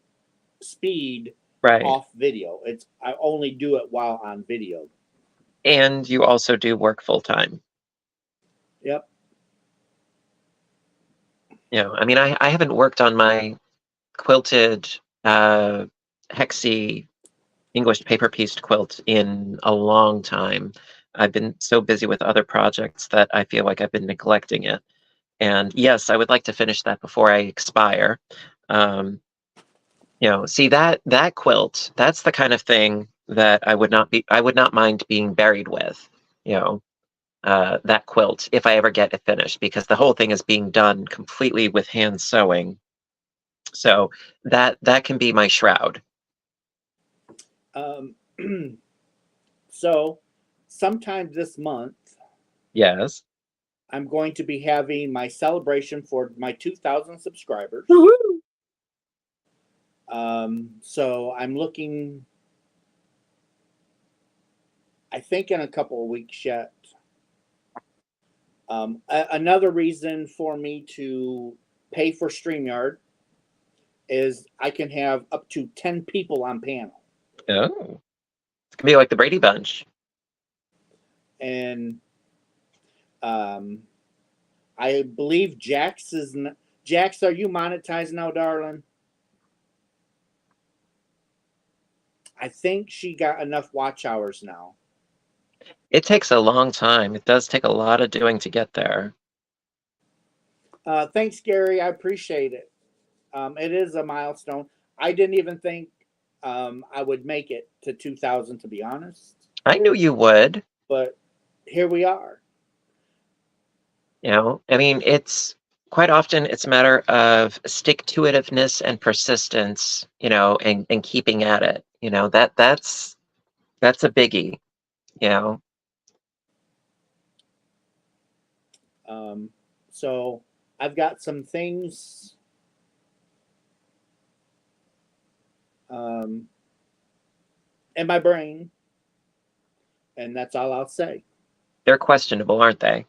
S1: speed
S2: Right.
S1: off video. It's I only do it while on video.
S2: And you also do work full time.
S1: Yep.
S2: I mean, I haven't worked on my quilted hexy English paper pieced quilt in a long time. I've been so busy with other projects that I feel like I've been neglecting it. And yes, I would like to finish that before I expire. Um, see that quilt, that's the kind of thing that I would not mind being buried with, you know, that quilt if I ever get it finished, because the whole thing is being done completely with hand sewing. So that can be my shroud.
S1: Um, so, sometime this month,
S2: Yes.
S1: I'm going to be having my celebration for my 2,000 subscribers.
S2: Woohoo!
S1: So I'm looking, I think, in a couple of weeks yet. Another reason for me to pay for StreamYard is I can have up to 10 people on panel.
S2: Oh, it's gonna be like the Brady Bunch.
S1: And um, I believe Jax is. Jax, are you monetized now, darling? I think she got enough watch hours now.
S2: It takes a long time. It does take a lot of doing to get there.
S1: Thanks, Gary. I appreciate it. It is a milestone. I didn't even think I would make it to 2,000, to be honest.
S2: I knew you would.
S1: But here we are.
S2: You know, I mean, it's quite often it's a matter of stick-to-itiveness and persistence, you know, and keeping at it. You know, that's a biggie, you know.
S1: Um, so I've got some things um, in my brain, and that's all I'll say.
S2: They're questionable, aren't they?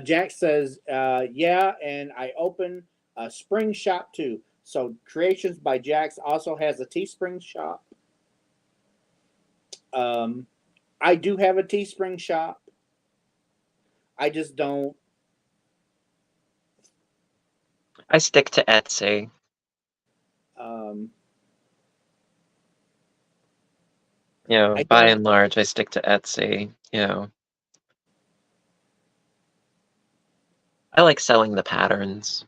S1: Jack says, yeah, and I open a spring shop too. So Creations by Jax also has a Teespring shop. Um, I do have a Teespring shop. I just don't.
S2: I stick to Etsy.
S1: Um,
S2: You know,
S1: I
S2: by
S1: don't.
S2: and large, I stick to Etsy. You know, I like selling the patterns.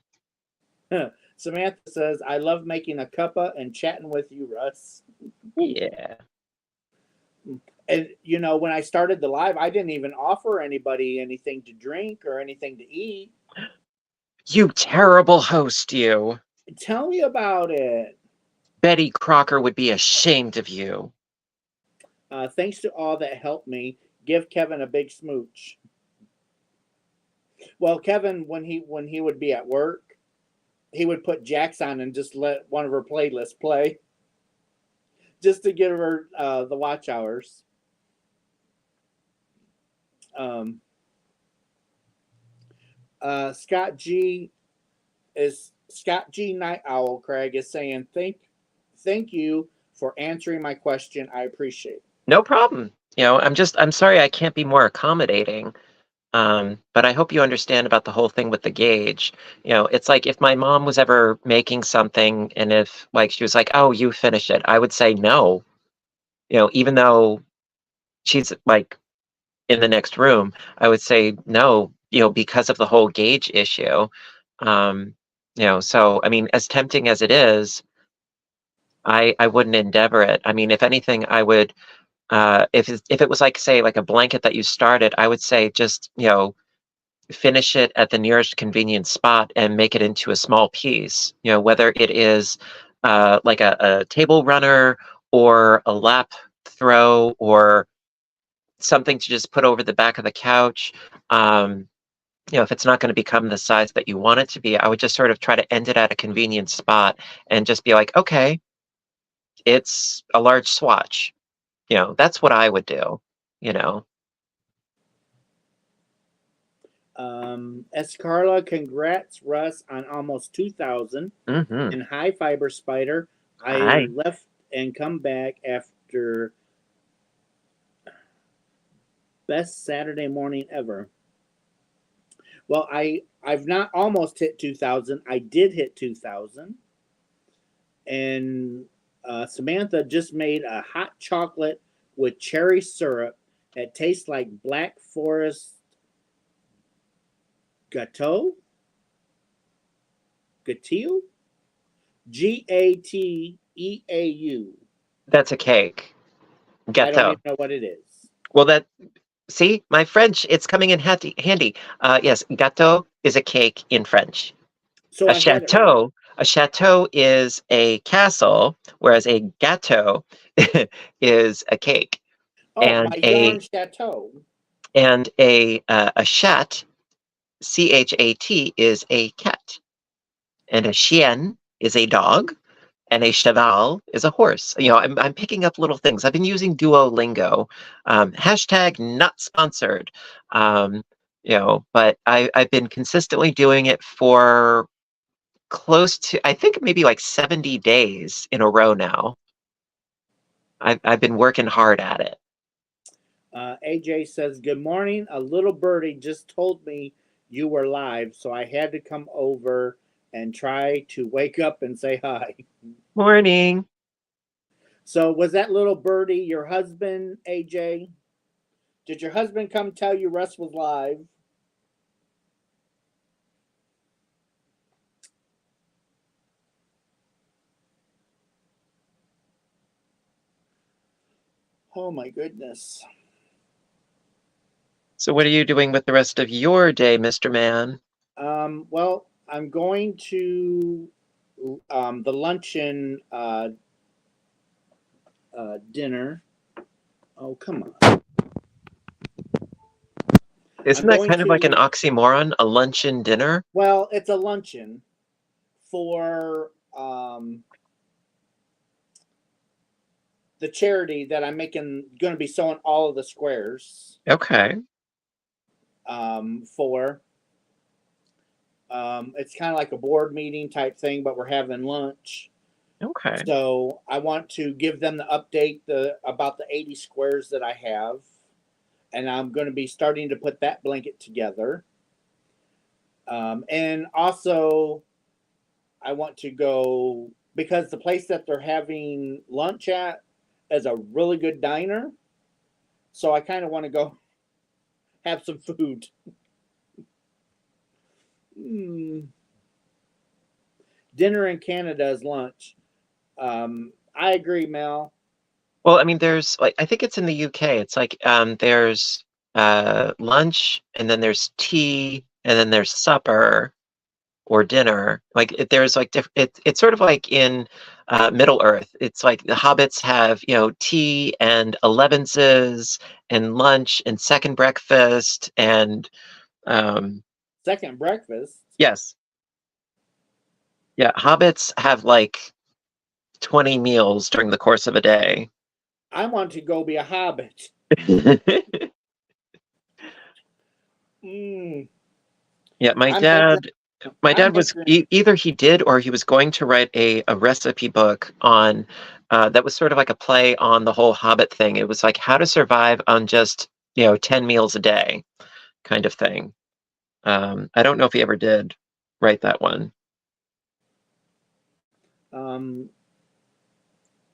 S1: Samantha says, I love making a cuppa and chatting with you, Russ.
S2: Yeah.
S1: And you know, when I started the live, I didn't even offer anybody anything to drink or anything to eat.
S2: You terrible host, you.
S1: Tell me about it.
S2: Betty Crocker would be ashamed of you.
S1: Thanks to all that helped me. Give Kevin a big smooch. Well, Kevin, when he would be at work, he would put Jax on and just let one of her playlists play, just to give her the watch hours. Um, Scott G is Scott G Night Owl. Craig is saying thank you for answering my question. I appreciate it.
S2: No problem. You know, I'm sorry I can't be more accommodating. But I hope you understand about the whole thing with the gauge. You know, it's like if my mom was ever making something and if like she was like, "Oh, you finish it," I would say no. You know, even though she's like in the next room, I would say no, you know, because of the whole gauge issue. Um, you know, so I mean, as tempting as it is, I wouldn't endeavor it. I mean, if anything, I would if it was like say like a blanket that you started, I would say just, you know, finish it at the nearest convenient spot and make it into a small piece. You know, whether it is like a table runner or a lap throw or something to just put over the back of the couch. Um, you know, if it's not going to become the size that you want it to be, I would just sort of try to end it at a convenient spot and just be like, okay, it's a large swatch. You know, that's what I would do, you know.
S1: Escarla, congrats, Russ, on almost 2,000.
S2: Hmm.
S1: And High Fiber Spider, I
S2: Hi.
S1: left and come back after best Saturday morning ever. Well, I've not almost hit 2,000. I did hit 2,000, and Samantha just made a hot chocolate with cherry syrup. It tastes like Black Forest Gateau, Gateau, Gateau.
S2: That's a cake.
S1: I don't
S2: Gâteau.
S1: even know what it is.
S2: Well, that see, my French, it's coming in handy. Yes, gâteau is a cake in French.
S1: So I had it right.
S2: A chateau is a castle, whereas a gâteau is a cake.
S1: Oh,
S2: And
S1: my yarn chateau.
S2: a chat, chat, is a cat, and a chien is a dog, and a cheval is a horse. You know, I'm picking up little things. I've been using Duolingo. Hashtag not sponsored. Um, you know, but I've been consistently doing it for close to, I think maybe like 70 days in a row now. I've been working hard at it.
S1: AJ says, good morning. A little birdie just told me you were live, so I had to come over and try to wake up and say hi.
S2: Morning.
S1: So, was that little birdie your husband, AJ? Did your husband come tell you Russ was live? Oh my goodness.
S2: So what are you doing with the rest of your day, Mr. Man?
S1: Well, I'm going to the luncheon dinner. Oh, come on. I'm
S2: Isn't that
S1: going
S2: kind of like an
S1: to,
S2: oxymoron, a luncheon dinner?
S1: well, it's a luncheon for the charity that I'm going to be sewing all of the squares
S2: Okay.
S1: for. It's kind of like a board meeting type thing, but we're having lunch.
S2: Okay.
S1: So I want to give them the update about the 80 squares that I have, and I'm going to be starting to put that blanket together. And also, I want to go because the place that they're having lunch at is a really good diner. So I kind of want to go have some food. Mm. Dinner in Canada is lunch. I agree, Mel.
S2: Well, I mean, there's like I think it's in the UK. It's like there's lunch and then there's tea and then there's supper or dinner. Like there's like it's sort of like in Middle Earth. It's like the hobbits have, tea and elevenses and lunch and second breakfast and um
S1: Second breakfast.
S2: yes. Yeah, hobbits have like 20 meals during the course of a day.
S1: I want to go be a hobbit. Mm.
S2: Yeah, my
S1: I'm venturing.
S2: dad my
S1: I'm
S2: dad was
S1: venturing.
S2: either he did or he was going to write a recipe book on that was sort of like a play on the whole Hobbit thing. It was like how to survive on just 10 meals a day kind of thing. I don't know if he ever did write that one.
S1: Um,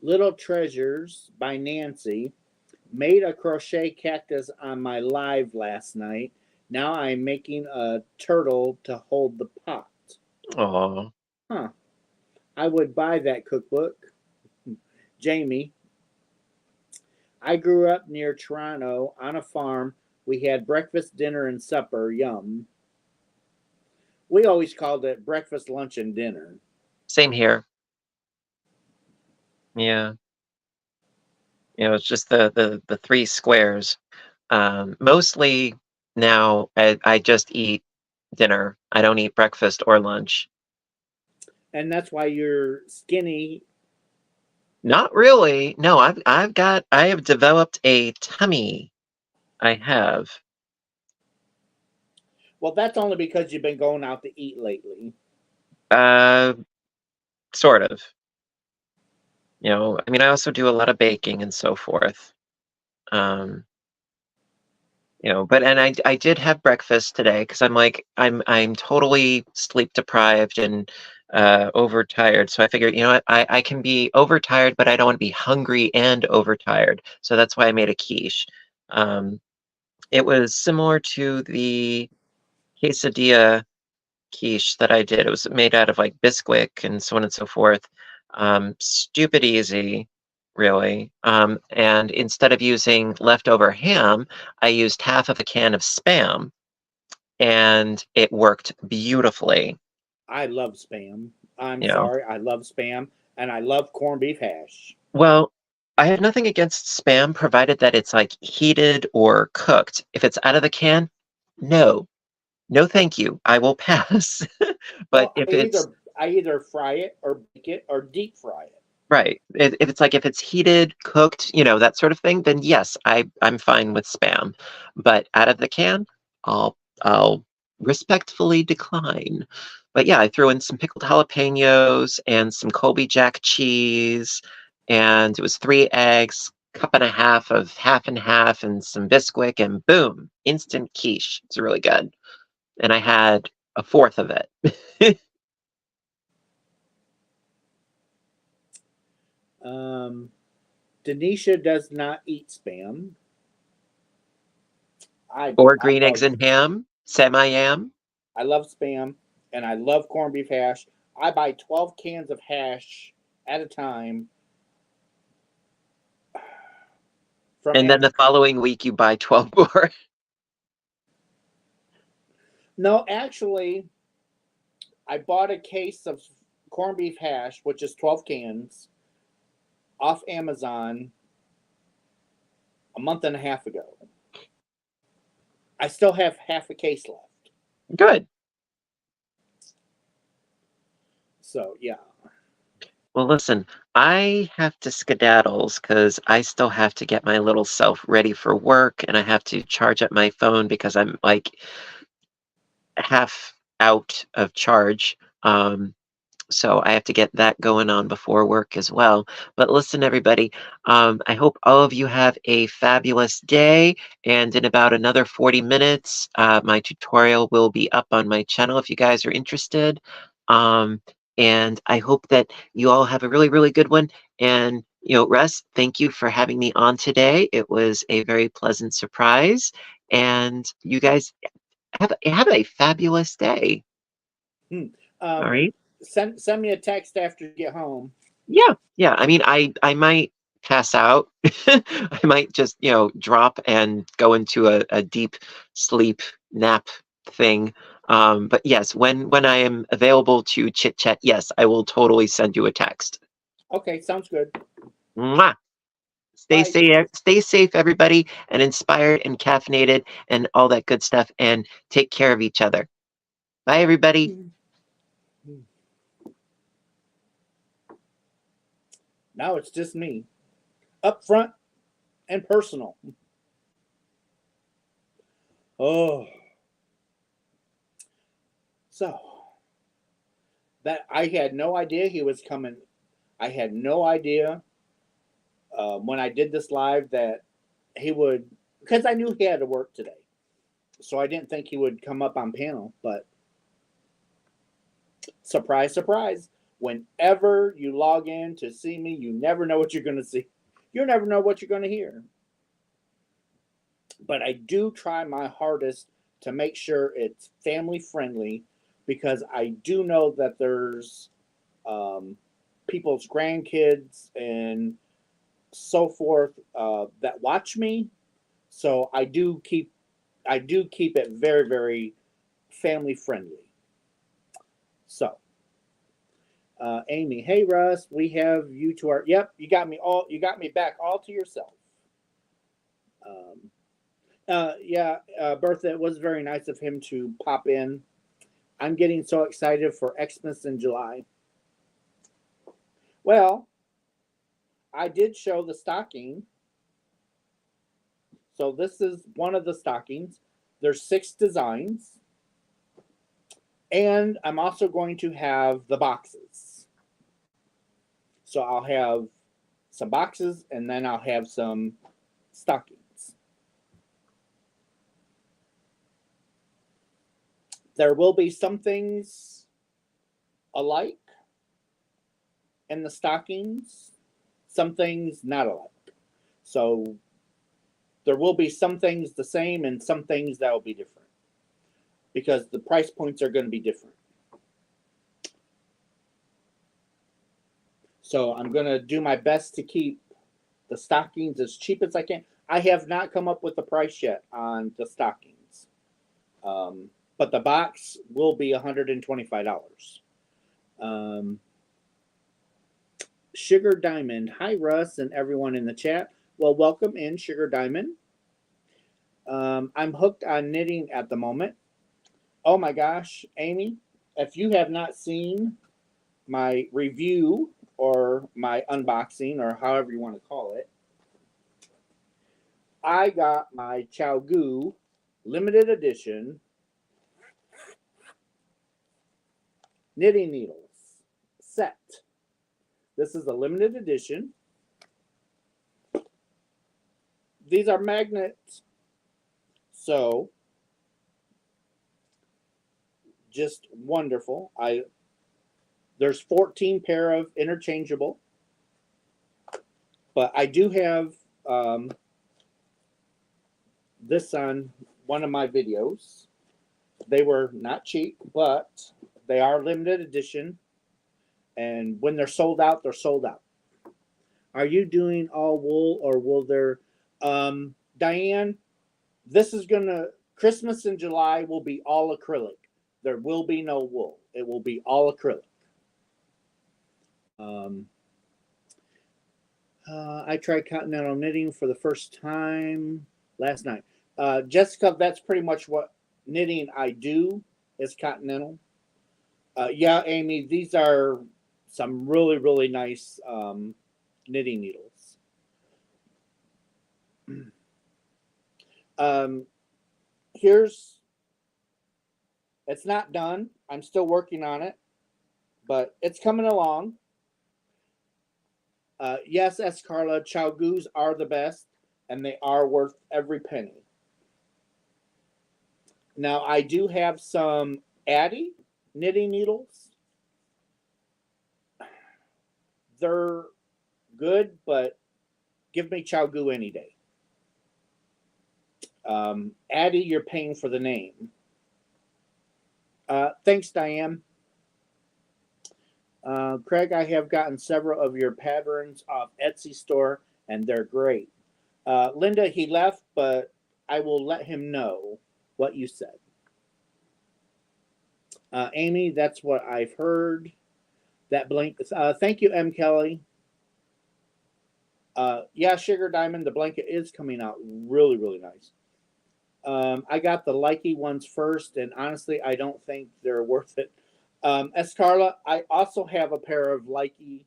S1: Little Treasures by Nancy made a crochet cactus on my live last night. Now I'm making a turtle to hold the pot.
S2: Oh,
S1: Huh. I would buy that cookbook. Jamie, I grew up near Toronto on a farm. We had breakfast, dinner, and supper. Yum. We always called it breakfast, lunch, and dinner.
S2: same here. Yeah, it's just the three squares. Mostly now I just eat dinner. I don't eat breakfast or lunch.
S1: And that's why you're skinny.
S2: Not really. No, I have developed a tummy. I have.
S1: Well, that's only because you've been going out to eat lately.
S2: Uh Sort of. I mean I also do a lot of baking and so forth. Um, but and I did have breakfast today because I'm totally sleep deprived and overtired. So I figured, what, I can be overtired, but I don't want to be hungry and overtired. So that's why I made a quiche. Um, it was similar to the quesadilla quiche that I did. It was made out of like Bisquick and so on and so forth. Stupid easy, really. And instead of using leftover ham, I used half of a can of Spam, and it worked beautifully.
S1: I love spam. I'm
S2: You know,
S1: sorry. I love spam. And I love corned beef hash.
S2: well, I have nothing against Spam, provided that it's like heated or cooked. If it's out of the can, no, no, thank you. I will pass. But
S1: Well,
S2: if it's
S1: I either fry it or bake it or deep fry it.
S2: right. If it's like if it's heated, cooked, that sort of thing, then yes, I'm fine with Spam. But out of the can, I'll respectfully decline. But yeah, I threw in some pickled jalapenos and some Colby Jack cheese, and it was 3 eggs, cup and a half of half and half, and some Bisquick, and boom, instant quiche. It's really good. And I had a fourth of it.
S1: Um, Denisha does not eat spam. I do.
S2: Or green eggs and ham, semi-yam.
S1: I love spam and I love corned beef hash. I buy 12 cans of hash at a time from
S2: And then the
S1: Amazon.
S2: following week you buy 12 more.
S1: No, actually, I bought a case of corned beef hash, which is 12 cans, off Amazon a month and a half ago. I still have half a case left.
S2: Good.
S1: So, yeah.
S2: Well, listen, I have to skedaddles because I still have to get my little self ready for work and I have to charge up my phone because I'm like half out of charge. So I have to get that going on before work as well. But listen, everybody, I hope all of you have a fabulous day. And in about another 40 minutes, my tutorial will be up on my channel if you guys are interested. Um, and I hope that you all have a really, really good one. And, Russ, thank you for having me on today. It was a very pleasant surprise. And you guys have a fabulous day.
S1: Hmm.
S2: All right.
S1: Send me a text after you get home.
S2: Yeah. I mean, I might pass out. I might just, drop and go into a deep sleep nap thing. But yes, when I am available to chit chat, yes, I will totally send you a text.
S1: Okay, sounds good.
S2: Mwah!
S1: Bye.
S2: Stay safe, everybody, and inspired and caffeinated and all that good stuff. And take care of each other. Bye, everybody.
S1: Now it's just me, up front and personal. Oh, so that I had no idea he was coming. I had no idea when I did this live that he would, because I knew he had to work today. So I didn't think he would come up on panel, but surprise, surprise. Whenever you log in to see me, you never know what you're going to see. You never know what you're going to hear. But I do try my hardest to make sure it's family friendly because I do know that there's people's grandkids and so forth that watch me. So I do keep it very, very family friendly. So Amy, hey Russ, we have you to our. Yep, you got me back all to yourself. Yeah, Bertha, it was very nice of him to pop in. I'm getting so excited for Xmas in July. Well, I did show the stocking. So this is one of the stockings. There's 6 designs. And I'm also going to have the boxes. So I'll have some boxes and then I'll have some stockings. There will be some things alike in the stockings, some things not alike. So there will be some things the same and some things that will be different because the price points are going to be different. So I'm going to do my best to keep the stockings as cheap as I can. I have not come up with the price yet on the stockings. But the box will be $125. Sugar Diamond. Hi, Russ, and everyone in the chat. Well, welcome in, Sugar Diamond. I'm hooked on knitting at the moment. Oh my gosh, Amy, if you have not seen my review or my unboxing or however you want to call it, I got my Chowgoo limited edition knitting needles set. This is a limited edition. These are magnets. So just wonderful. There's 14 pair of interchangeable, but I do have this on one of my videos. They were not cheap, but they are limited edition. And when they're sold out, they're sold out. Are you doing all wool or will there? Diane, this is gonna Christmas in July will be all acrylic. There will be no wool. It will be all acrylic. I tried continental knitting for the first time last night. Jessica, that's pretty much what knitting I do is continental. Yeah, Amy, these are some really, really nice knitting needles. Here's, it's not done. I'm still working on it, but it's coming along. Yes, Carla, Chowgoos are the best, and they are worth every penny. Now, I do have some Addy knitting needles. They're good, but give me Chowgoo any day. Addy, you're paying for the name. Thanks, Diane. Craig, I have gotten several of your patterns off Etsy store, and they're great. Linda, he left, but I will let him know what you said. Amy, that's what I've heard. That blanket. Thank you, M. Kelly. Yeah, Sugar Diamond, the blanket is coming out really, really nice. I got the Likey ones first, and honestly, I don't think they're worth it. Escarla, I also have a pair of Likey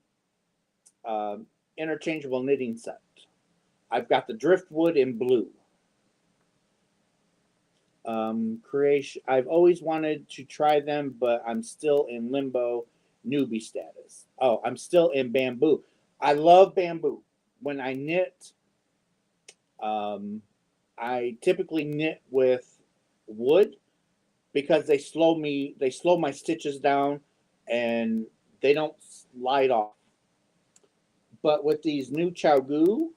S1: interchangeable knitting set. I've got the driftwood in blue. Creation. I've always wanted to try them, but I'm still in limbo newbie status. Oh, I'm still in bamboo. I love bamboo. When I knit, I typically knit with wood because they slow my stitches down and they don't slide off. But with these new Chowgoo,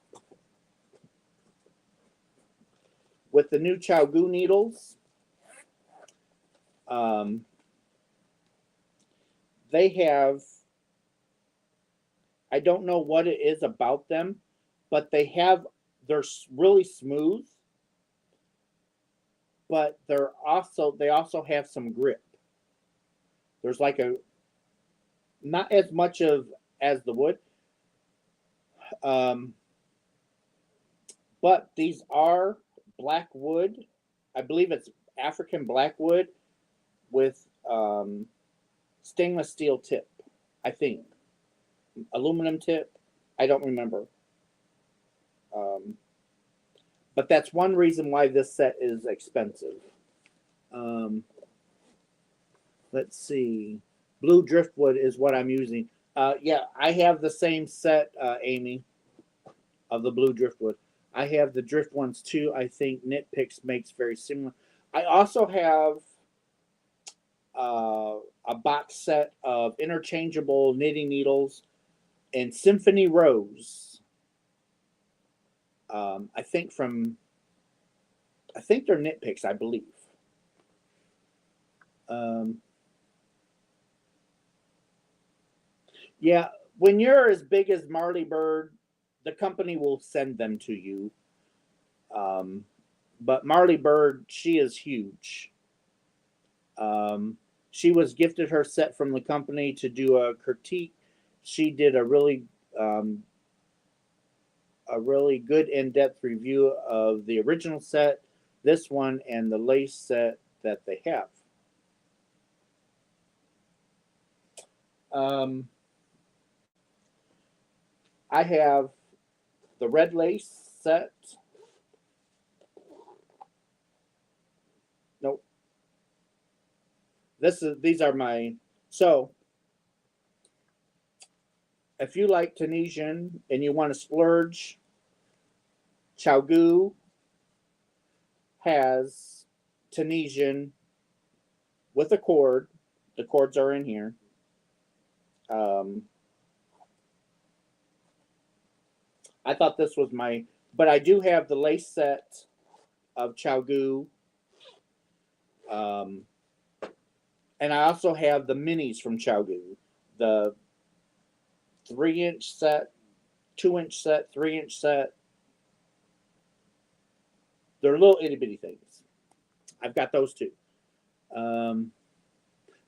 S1: with the new Chowgoo needles, they have, I don't know what it is about them, but they're really smooth, but they also have some grip. There's like not as much as the wood. But these are black wood. I believe it's African black wood with stainless steel tip, I think. Aluminum tip. I don't remember. But that's one reason why this set is expensive. Let's see. Blue driftwood is what I'm using. Yeah, I have the same set, Amy, of the blue driftwood. I have the drift ones too. I think Knit Picks makes very similar. I also have a box set of interchangeable knitting needles in Symphony Rose. I think they're Knit Picks, I believe. Yeah, when you're as big as Marley Bird, the company will send them to you. But Marley Bird, she is huge. She was gifted her set from the company to do a critique. She did a really good in-depth review of the original set, this one, and the lace set that they have. I have the red lace set. Nope. These are my, so if you like Tunisian and you want to splurge, Chowgoo has Tunisian with a cord. The cords are in here. I thought this was but I do have the lace set of Chowgoo. And I also have the minis from Chowgoo. The 3-inch set, 2-inch set, 3-inch set. They're little itty bitty things. I've got those two.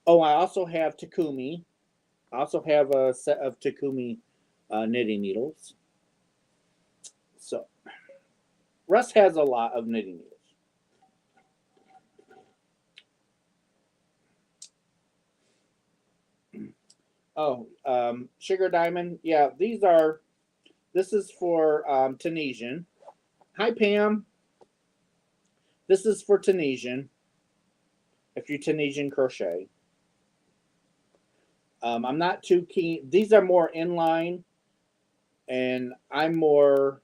S1: Oh, I also have Takumi. I also have a set of Takumi knitting needles. So Russ has a lot of knitting needles. Oh, Sugar Diamond. Yeah, this is for Tunisian. Hi, Pam. This is for Tunisian. If you Tunisian crochet. I'm not too keen. These are more inline, and I'm more.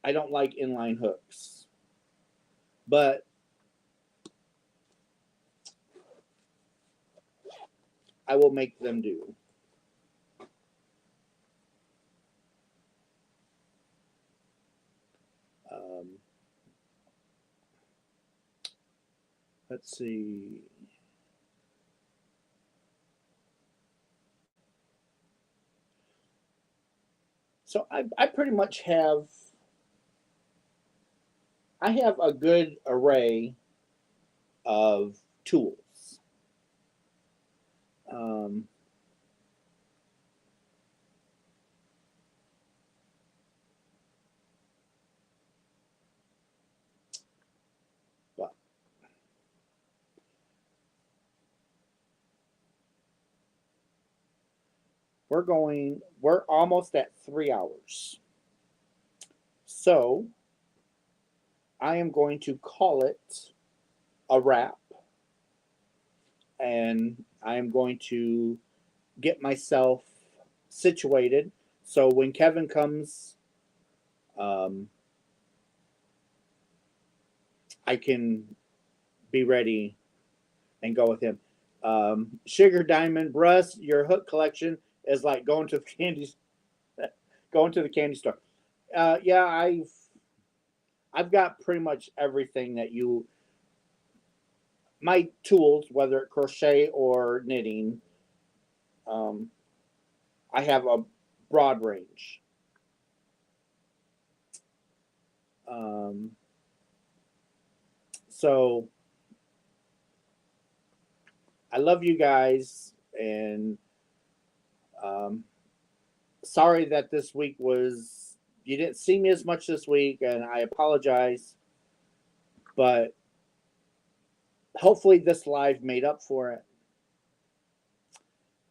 S1: I don't like inline hooks, but I will make them do. Let's see. So I pretty much have. I have a good array of tools. Um, but we're almost at 3 hours. So I am going to call it a wrap. And I am going to get myself situated. So when Kevin comes, I can be ready and go with him. Sugar Diamond, Russ, your hook collection is like going to the candy store. Yeah, I've got pretty much everything that you. My tools, whether it crochet or knitting, I have a broad range. So I love you guys, and sorry that this week was you didn't see me as much this week, and I apologize. But hopefully, this live made up for it,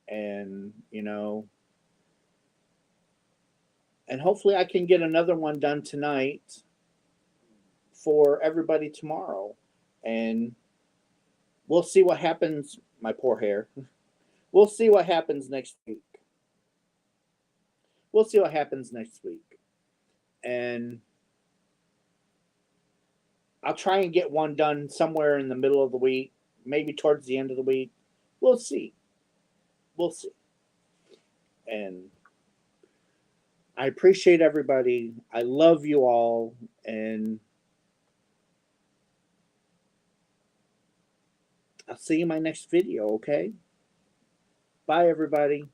S1: and and hopefully, I can get another one done tonight for everybody tomorrow, and we'll see what happens. My poor hair. We'll see what happens next week. We'll see what happens next week. And I'll try and get one done somewhere in the middle of the week, maybe towards the end of the week. We'll see. We'll see. And I appreciate everybody. I love you all. And I'll see you in my next video, okay? Bye, everybody.